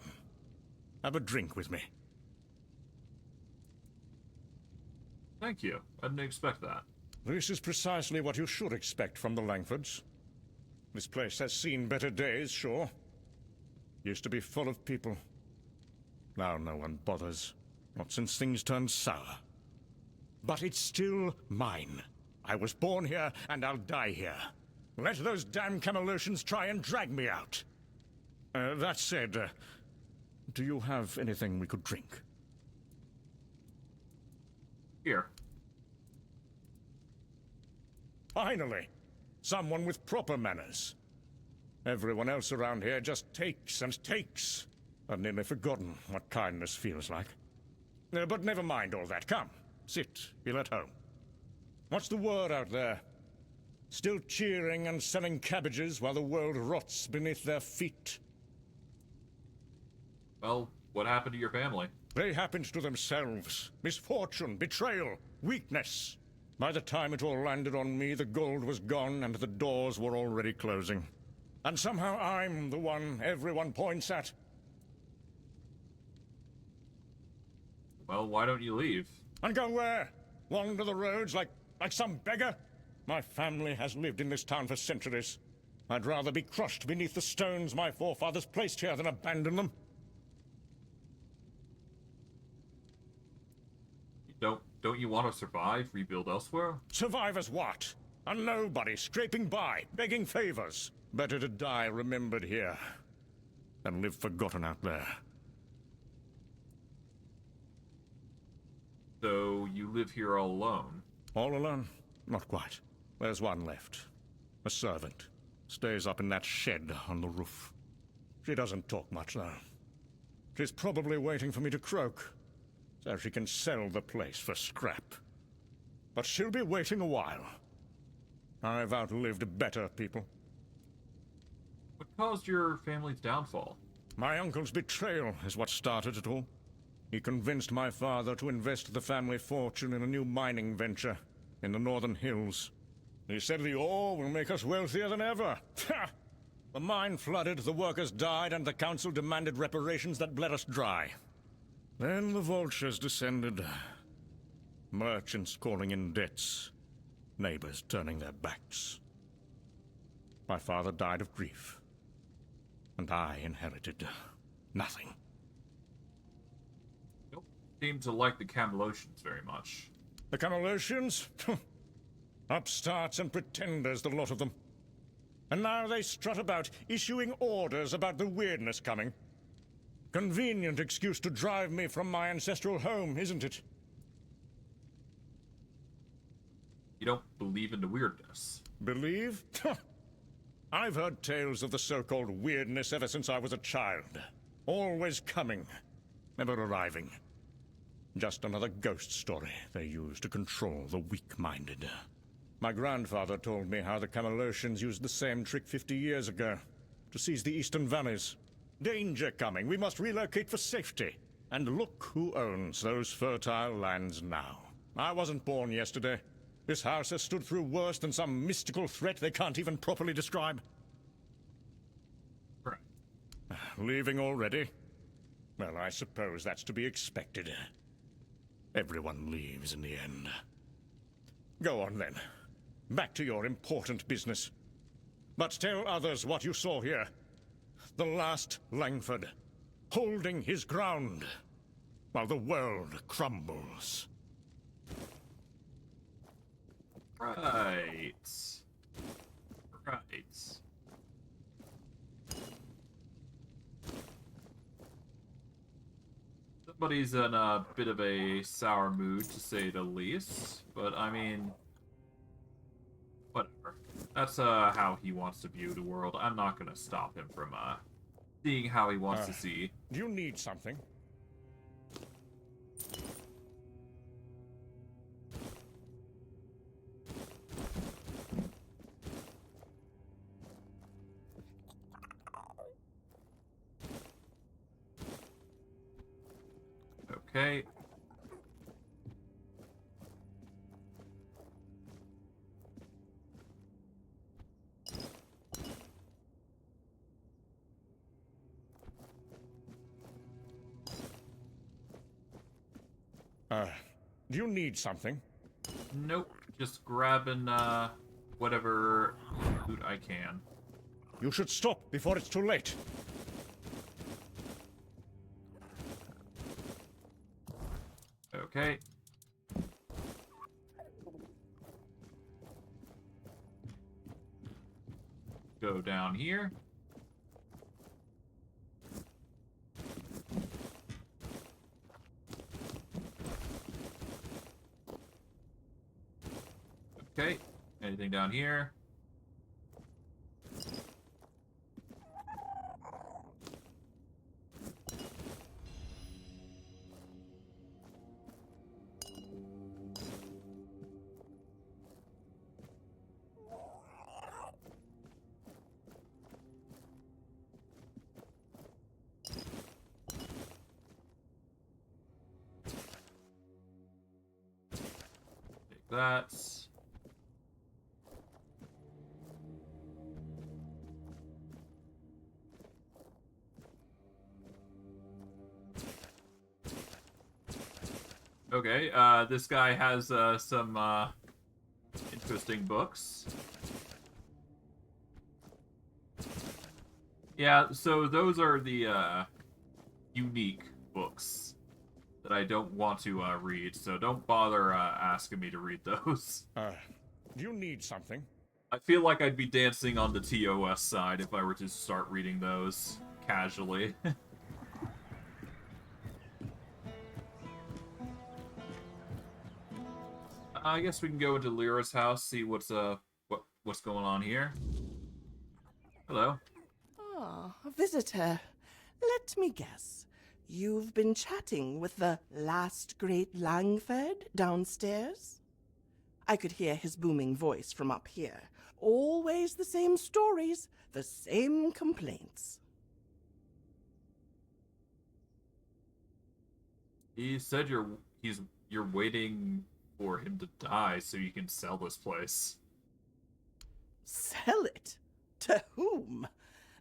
Have a drink with me. Thank you. I didn't expect that. This is precisely what you should expect from the Langfords. This place has seen better days, sure. Used to be full of people. Now no one bothers. Not since things turned sour. But it's still mine. I was born here, and I'll die here. Let those damn Camelosians try and drag me out. That said, do you have anything we could drink? Here. Finally! Someone with proper manners. Everyone else around here just takes and takes. I've nearly forgotten what kindness feels like. But never mind all that. Come, sit, feel at home. What's the word out there? Still cheering and selling cabbages while the world rots beneath their feet? Well, what happened to your family? They happened to themselves. Misfortune, betrayal, weakness. By the time it all landed on me, the gold was gone and the doors were already closing. And somehow I'm the one everyone points at. Well, why don't you leave? And go where? Wander the roads like some beggar? My family has lived in this town for centuries. I'd rather be crushed beneath the stones my forefathers placed here than abandon them. Don't you want to survive, rebuild elsewhere? Survive as what? A nobody scraping by, begging favors. Better to die remembered here than live forgotten out there. So, you live here all alone? All alone? Not quite. There's one left. A servant. Stays up in that shed on the roof. She doesn't talk much, though. She's probably waiting for me to croak, so she can sell the place for scrap. But she'll be waiting a while. I've outlived better people. What caused your family's downfall? My uncle's betrayal is what started it all. He convinced my father to invest the family fortune in a new mining venture in the northern hills. He said the ore will make us wealthier than ever. Ha! The mine flooded, the workers died, and the council demanded reparations that bled us dry. Then the vultures descended. Merchants calling in debts. Neighbors turning their backs. My father died of grief. And I inherited nothing. Don't seem to like the Camelosians very much. The Camelosians? Upstarts and pretenders, the lot of them. And now they strut about, issuing orders about the weirdness coming. Convenient excuse to drive me from my ancestral home, isn't it? You don't believe in the weirdness. Believe? I've heard tales of the so-called weirdness ever since I was a child. Always coming, never arriving. Just another ghost story they use to control the weak-minded. My grandfather told me how the Camelosians used the same trick 50 years ago, to seize the eastern valleys. Danger coming, we must relocate for safety. And look who owns those fertile lands now. I wasn't born yesterday. This house has stood through worse than some mystical threat they can't even properly describe. Right. Leaving already? Well, I suppose that's to be expected. Everyone leaves in the end. Go on, then. Back to your important business. But tell others what you saw here. The last Langford, holding his ground, while the world crumbles. Right. Right. Somebody's in a bit of a sour mood, to say the least. But, I mean... whatever. That's, how he wants to view the world. I'm not gonna stop him from, seeing how he wants to see. Do you need something? Okay. Do you need something? Nope. Just grabbing, whatever food I can. You should stop before it's too late. Okay. Go down here. Okay. Anything down here? Take that. Okay, this guy has, some, interesting books. Yeah, so those are the, unique books that I don't want to, read, so don't bother, asking me to read those. Do you need something? I feel like I'd be dancing on the TOS side if I were to start reading those casually. I guess we can go into Lyra's house, see what's going on here. Hello. Ah, a visitor. Let me guess. You've been chatting with the last great Langford downstairs? I could hear his booming voice from up here. Always the same stories, the same complaints. He said you're waiting for him to die so you can sell this place. Sell it? To whom?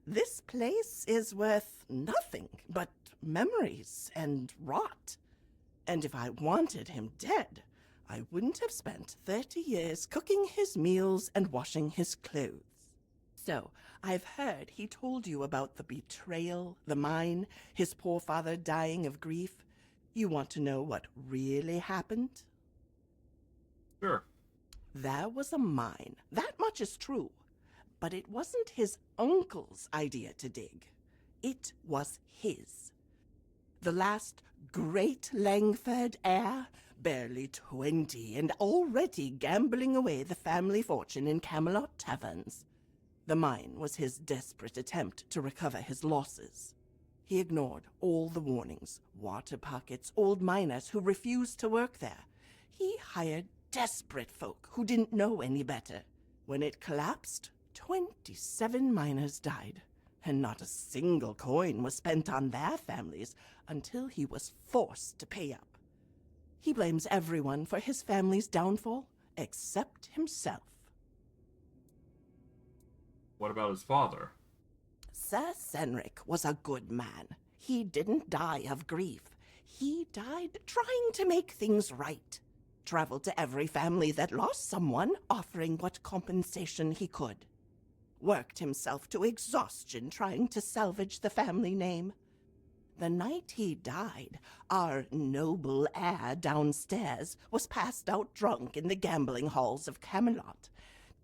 This place is worth nothing, but memories and rot. And if I wanted him dead, I wouldn't have spent 30 years cooking his meals and washing his clothes. So, I've heard he told you about the betrayal, the mine, his poor father dying of grief. You want to know what really happened? Sure. There was a mine. That much is true. But it wasn't his uncle's idea to dig. It was his. The last great Langford heir, barely 20 and already gambling away the family fortune in Camelot taverns. The mine was his desperate attempt to recover his losses. He ignored all the warnings, water pockets, old miners who refused to work there. He hired desperate folk who didn't know any better. When it collapsed, 27 miners died, and not a single coin was spent on their families until he was forced to pay up. He blames everyone for his family's downfall, except himself. What about his father? Sir Senric was a good man. He didn't die of grief. He died trying to make things right. Traveled to every family that lost someone, offering what compensation he could. Worked himself to exhaustion trying to salvage the family name. The night he died, our noble heir downstairs was passed out drunk in the gambling halls of Camelot.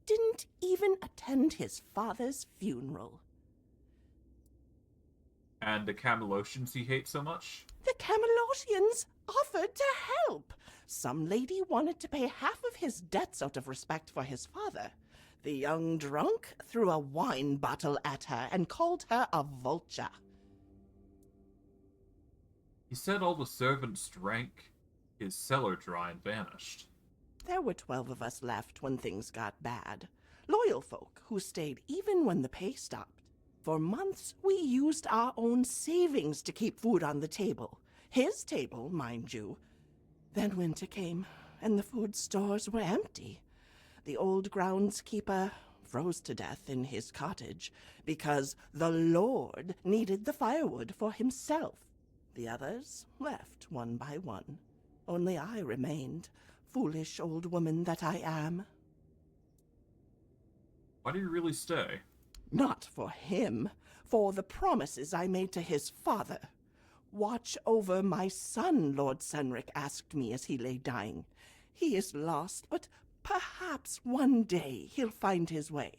Didn't even attend his father's funeral. And the Camelotians he hates so much? The Camelotians offered to help. Some lady wanted to pay half of his debts out of respect for his father. The young drunk threw a wine bottle at her and called her a vulture. He said all the servants drank his cellar dry and vanished. There were 12 of us left when things got bad. Loyal folk who stayed even when the pay stopped. For months, we used our own savings to keep food on the table. His table, mind you. Then winter came, and the food stores were empty. The old groundskeeper froze to death in his cottage because the Lord needed the firewood for himself. The others left one by one. Only I remained, foolish old woman that I am. Why do you really stay? Not for him, for the promises I made to his father. Watch over my son, Lord Senric asked me as he lay dying. He is lost, but perhaps one day he'll find his way.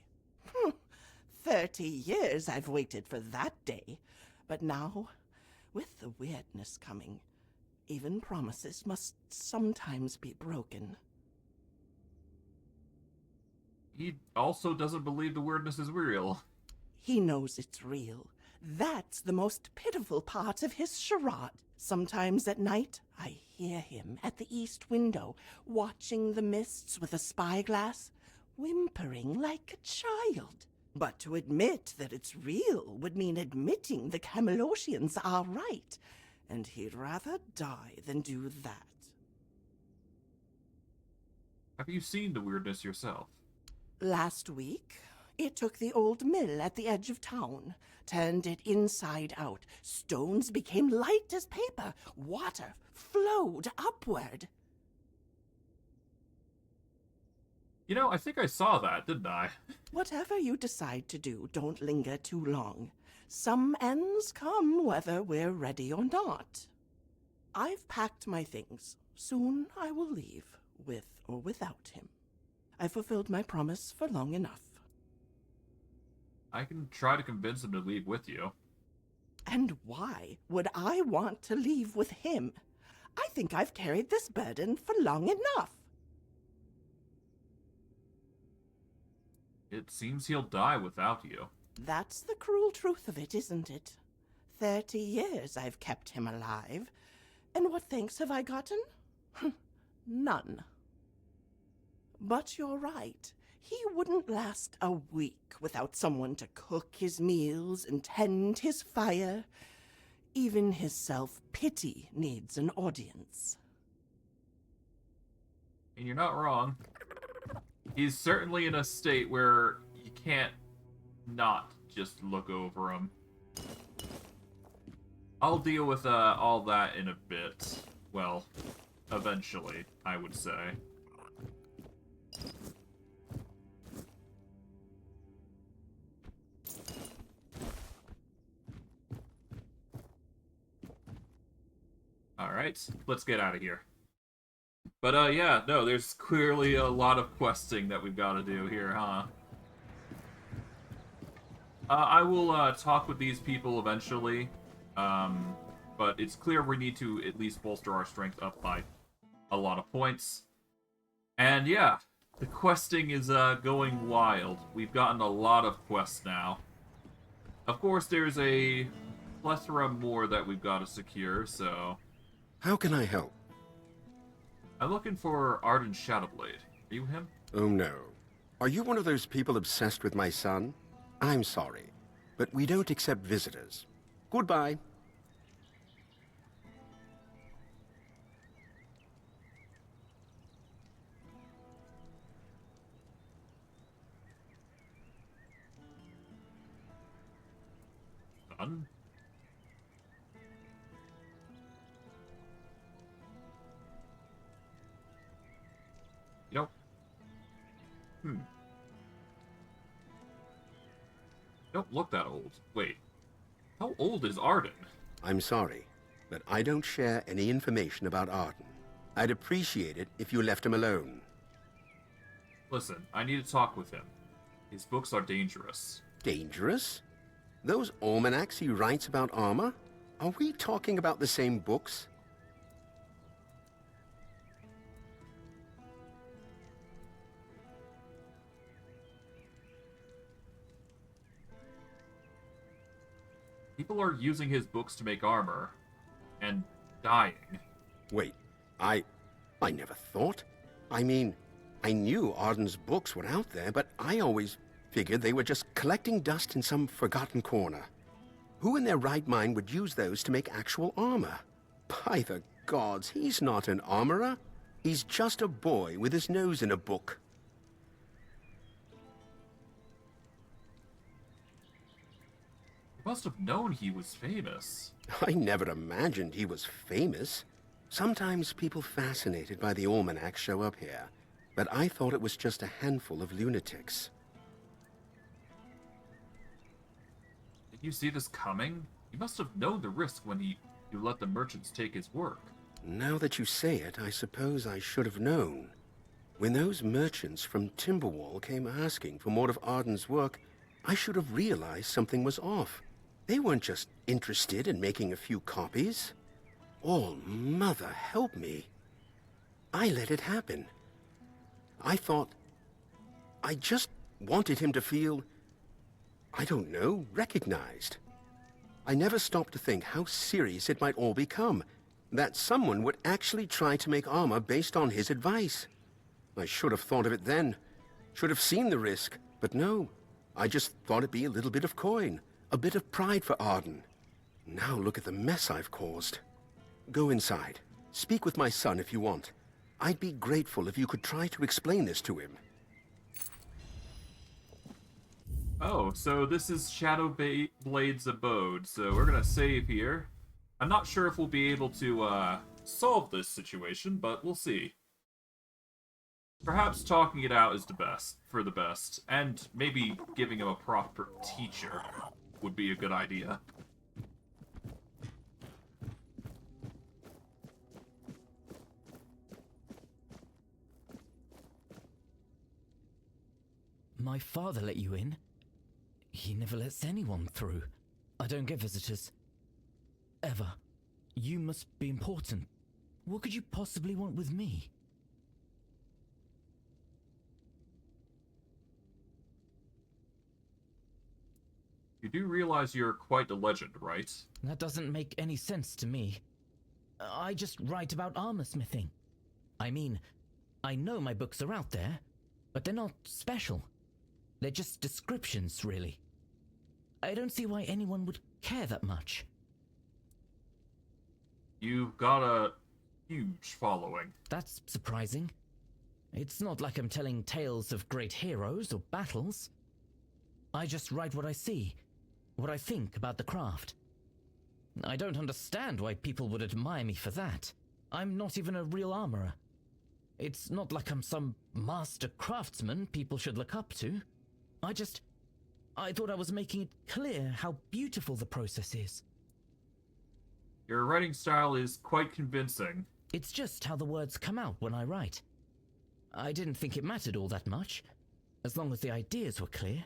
30 years I've waited for that day. But now, with the weirdness coming, even promises must sometimes be broken. He also doesn't believe the weirdness is real. He knows it's real. That's the most pitiful part of his charade. Sometimes at night, I hear him at the east window, watching the mists with a spyglass, whimpering like a child. But to admit that it's real would mean admitting the Camelotians are right, and he'd rather die than do that. Have you seen the weirdness yourself? Last week, it took the old mill at the edge of town, turned it inside out. Stones became light as paper. Water flowed upward. You know, I think I saw that, didn't I? Whatever you decide to do, don't linger too long. Some ends come whether we're ready or not. I've packed my things. Soon I will leave, with or without him. I fulfilled my promise for long enough. I can try to convince him to leave with you. And why would I want to leave with him? I think I've carried this burden for long enough. It seems he'll die without you. That's the cruel truth of it, isn't it? 30 years I've kept him alive. And what thanks have I gotten? None. But you're right. He wouldn't last a week without someone to cook his meals and tend his fire. Even his self-pity needs an audience. And you're not wrong. He's certainly in a state where you can't not just look over him. I'll deal with all that in a bit. Well, eventually, I would say. Alright, let's get out of here. But, yeah, no, there's clearly a lot of questing that we've got to do here, huh? I will, talk with these people eventually, but it's clear we need to at least bolster our strength up by a lot of points. And, yeah, the questing is, going wild. We've gotten a lot of quests now. Of course, there's a plethora more that we've got to secure, so... How can I help? I'm looking for Arden Shadowblade. Are you him? Oh no. Are you one of those people obsessed with my son? I'm sorry, but we don't accept visitors. Goodbye. Son? Nope. Don't look that old. Wait. How old is Arden? I'm sorry, but I don't share any information about Arden. I'd appreciate it if you left him alone. Listen, I need to talk with him. His books are dangerous. Dangerous? Those almanacs he writes about armor? Are we talking about the same books? People are using his books to make armor. And dying. Wait, I never thought. I mean, I knew Arden's books were out there, but I always figured they were just collecting dust in some forgotten corner. Who in their right mind would use those to make actual armor? By the gods, he's not an armorer. He's just a boy with his nose in a book. You must have known he was famous. I never imagined he was famous. Sometimes people fascinated by the almanac show up here, but I thought it was just a handful of lunatics. Did you see this coming? You must have known the risk when you let the merchants take his work. Now that you say it, I suppose I should have known. When those merchants from Timberwall came asking for more of Arden's work, I should have realized something was off. They weren't just interested in making a few copies. Oh, Mother, help me. I let it happen. I just wanted him to feel, I don't know, recognized. I never stopped to think how serious it might all become, that someone would actually try to make armor based on his advice. I should have thought of it then, should have seen the risk, but no. I just thought it'd be a little bit of coin, a bit of pride for Arden. Now look at the mess I've caused. Go inside. Speak with my son if you want. I'd be grateful if you could try to explain this to him. Oh, so this is Shadowblade's abode, so we're gonna save here. I'm not sure if we'll be able to, solve this situation, but we'll see. Perhaps talking it out is for the best, and maybe giving him a proper teacher would be a good idea. My father let you in? He never lets anyone through. I don't get visitors. Ever. You must be important. What could you possibly want with me? You do realize you're quite a legend, right? That doesn't make any sense to me. I just write about armor smithing. I mean, I know my books are out there, but they're not special. They're just descriptions, really. I don't see why anyone would care that much. You've got a huge following. That's surprising. It's not like I'm telling tales of great heroes or battles. I just write what I see, what I think about the craft. I don't understand why people would admire me for that. I'm not even a real armorer. It's not like I'm some master craftsman people should look up to. I thought I was making it clear how beautiful the process is. Your writing style is quite convincing. It's just how the words come out when I write. I didn't think it mattered all that much, as long as the ideas were clear.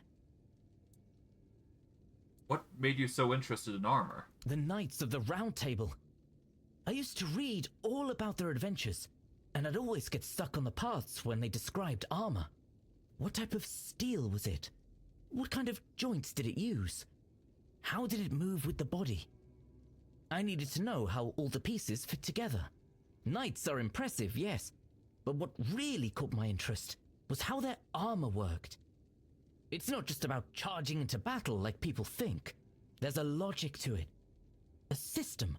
What made you so interested in armor? The Knights of the Round Table. I used to read all about their adventures, and I'd always get stuck on the parts when they described armor. What type of steel was it? What kind of joints did it use? How did it move with the body? I needed to know how all the pieces fit together. Knights are impressive, yes, but what really caught my interest was how their armor worked. It's not just about charging into battle like people think. There's a logic to it. A system.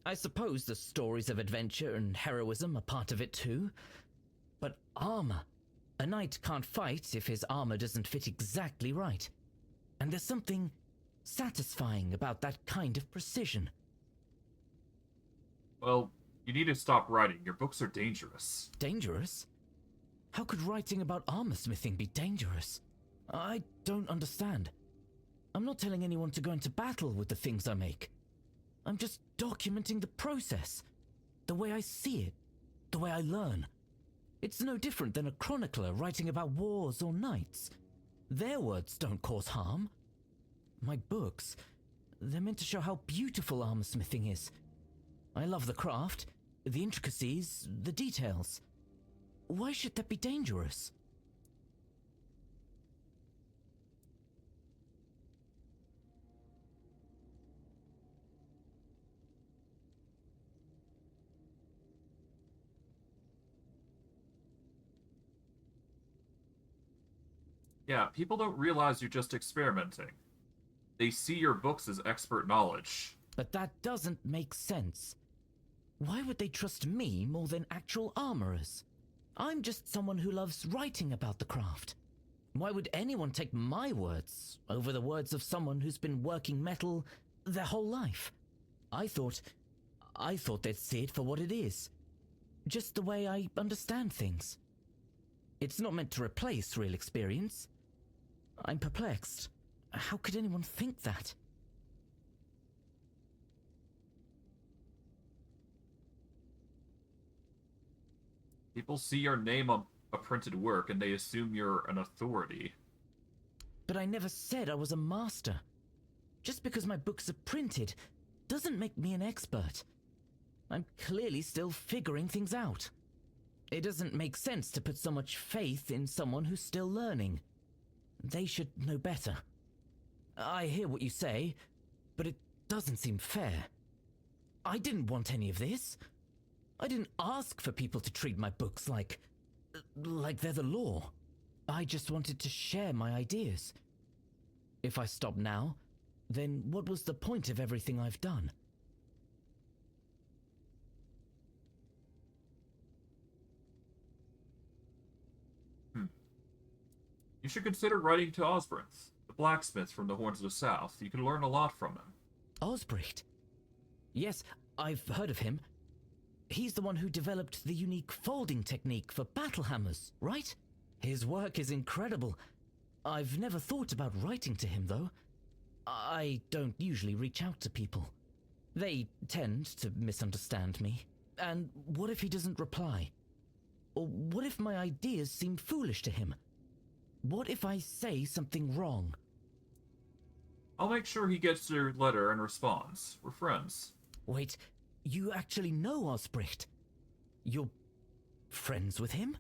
I suppose the stories of adventure and heroism are part of it too. But armor. A knight can't fight if his armor doesn't fit exactly right. And there's something satisfying about that kind of precision. Well, you need to stop writing. Your books are dangerous. Dangerous? How could writing about armorsmithing be dangerous? I don't understand. I'm not telling anyone to go into battle with the things I make. I'm just documenting the process. The way I see it. The way I learn. It's no different than a chronicler writing about wars or knights. Their words don't cause harm. My books, they're meant to show how beautiful armorsmithing is. I love the craft, the intricacies, the details. Why should that be dangerous? Yeah, people don't realize you're just experimenting. They see your books as expert knowledge. But that doesn't make sense. Why would they trust me more than actual armorers? I'm just someone who loves writing about the craft. Why would anyone take my words over the words of someone who's been working metal their whole life? I thought they'd see it for what it is. Just the way I understand things. It's not meant to replace real experience. I'm perplexed. How could anyone think that? People see your name on a printed work and they assume you're an authority. But I never said I was a master. Just because my books are printed doesn't make me an expert. I'm clearly still figuring things out. It doesn't make sense to put so much faith in someone who's still learning. They should know better. I hear what you say, but it doesn't seem fair. I didn't want any of this. I didn't ask for people to treat my books like they're the law. I just wanted to share my ideas. If I stop now, then what was the point of everything I've done? You should consider writing to Osbrinth, the blacksmith from the Horns of the South. You can learn a lot from him. Osbricht? Yes, I've heard of him. He's the one who developed the unique folding technique for battle hammers, right? His work is incredible. I've never thought about writing to him, though. I don't usually reach out to people. They tend to misunderstand me. And what if he doesn't reply? Or what if my ideas seem foolish to him? What if I say something wrong? I'll make sure he gets your letter and responds. We're friends. Wait, you actually know Osbricht? You're friends with him?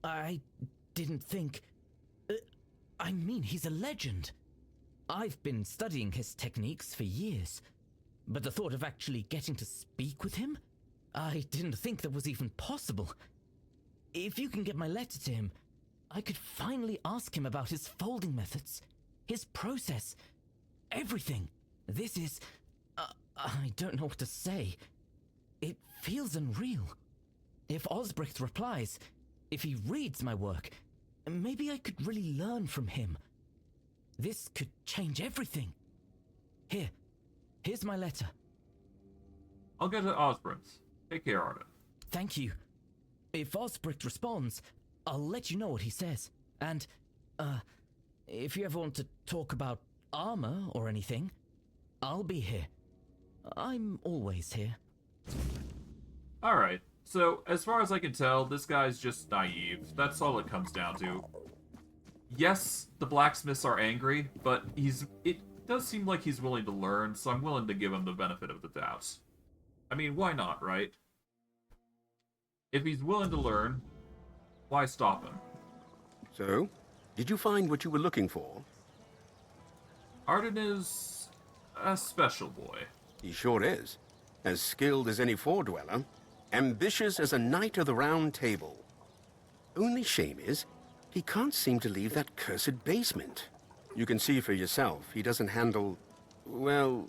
I didn't think... I mean, he's a legend. I've been studying his techniques for years, but the thought of actually getting to speak with him? I didn't think that was even possible. If you can get my letter to him, I could finally ask him about his folding methods, his process, everything. This is... I don't know what to say. It feels unreal. If Osbricht replies, if he reads my work, maybe I could really learn from him. This could change everything. Here Here's my letter. I'll get to Osborne's. Take care, Arden. Thank you. If Osbricht responds, I'll let you know what he says. And, if you ever want to talk about armor or anything, I'll be here. I'm always here. Alright, so as far as I can tell, this guy's just naive. That's all it comes down to. Yes, the blacksmiths are angry, but it does seem like he's willing to learn, so I'm willing to give him the benefit of the doubt. I mean, why not, right? If he's willing to learn, why stop him? So, did you find what you were looking for? Arden is a special boy. He sure is. As skilled as any four-dweller, ambitious as a knight of the Round Table. Only shame is, he can't seem to leave that cursed basement. You can see for yourself, he doesn't handle, well,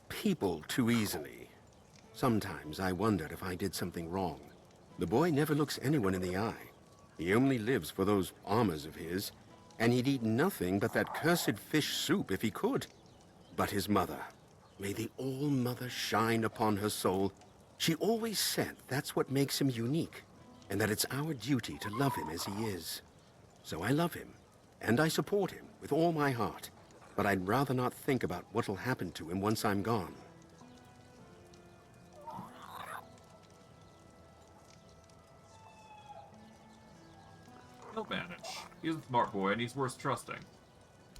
people too easily. Sometimes I wondered if I did something wrong. The boy never looks anyone in the eye. He only lives for those armors of his, and he'd eat nothing but that cursed fish soup if he could. But his mother, may the All-Mother shine upon her soul, she always said that's what makes him unique, and that it's our duty to love him as he is. So I love him, and I support him with all my heart, but I'd rather not think about what'll happen to him once I'm gone. He'll manage. He's a smart boy, and he's worth trusting.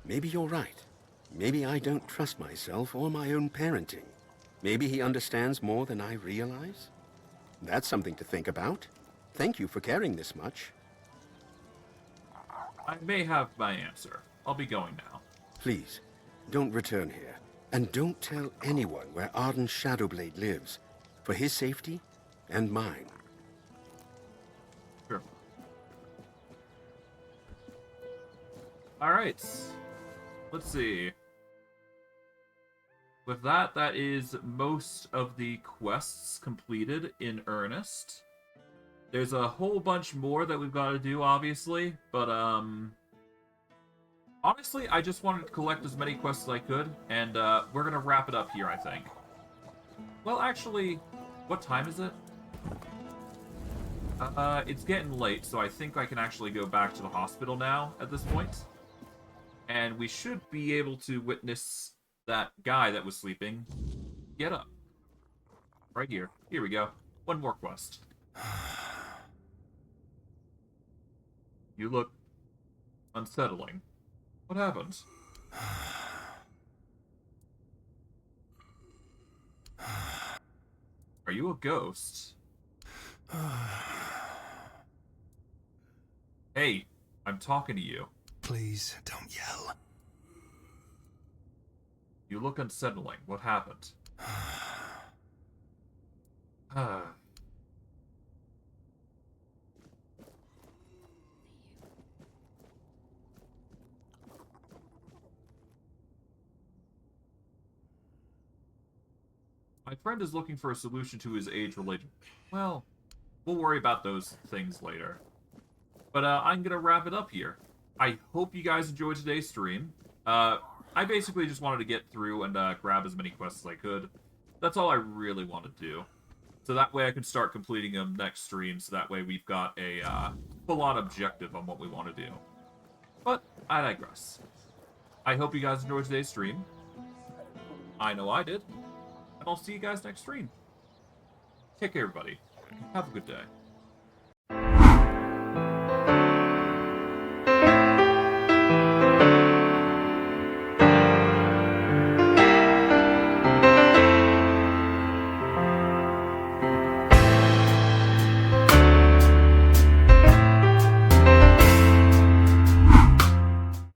Maybe you're right. Maybe I don't trust myself or my own parenting. Maybe he understands more than I realize. That's something to think about. Thank you for caring this much. I may have my answer. I'll be going now. Please, don't return here. And don't tell anyone where Arden Shadowblade lives. For his safety and mine. Sure. Alright. Let's see. With that, that is most of the quests completed in earnest. There's a whole bunch more that we've got to do, obviously, but, honestly, I just wanted to collect as many quests as I could, and, we're gonna wrap it up here, I think. Well, actually, what time is it? It's getting late, so I think I can actually go back to the hospital now, at this point. And we should be able to witness that guy that was sleeping get up. Right here. Here we go. One more quest. You look unsettling. What happened? Are you a ghost? Hey, I'm talking to you. Please, don't yell. You look unsettling. What happened? My friend is looking for a solution to his age-related... Well, we'll worry about those things later. But I'm gonna wrap it up here. I hope you guys enjoyed today's stream. I basically just wanted to get through and grab as many quests as I could. That's all I really wanted to do. So that way I can start completing them next stream, so that way we've got a full-on objective on what we want to do. But I digress. I hope you guys enjoyed today's stream. I know I did. And I'll see you guys next stream. Take care, everybody. Have a good day.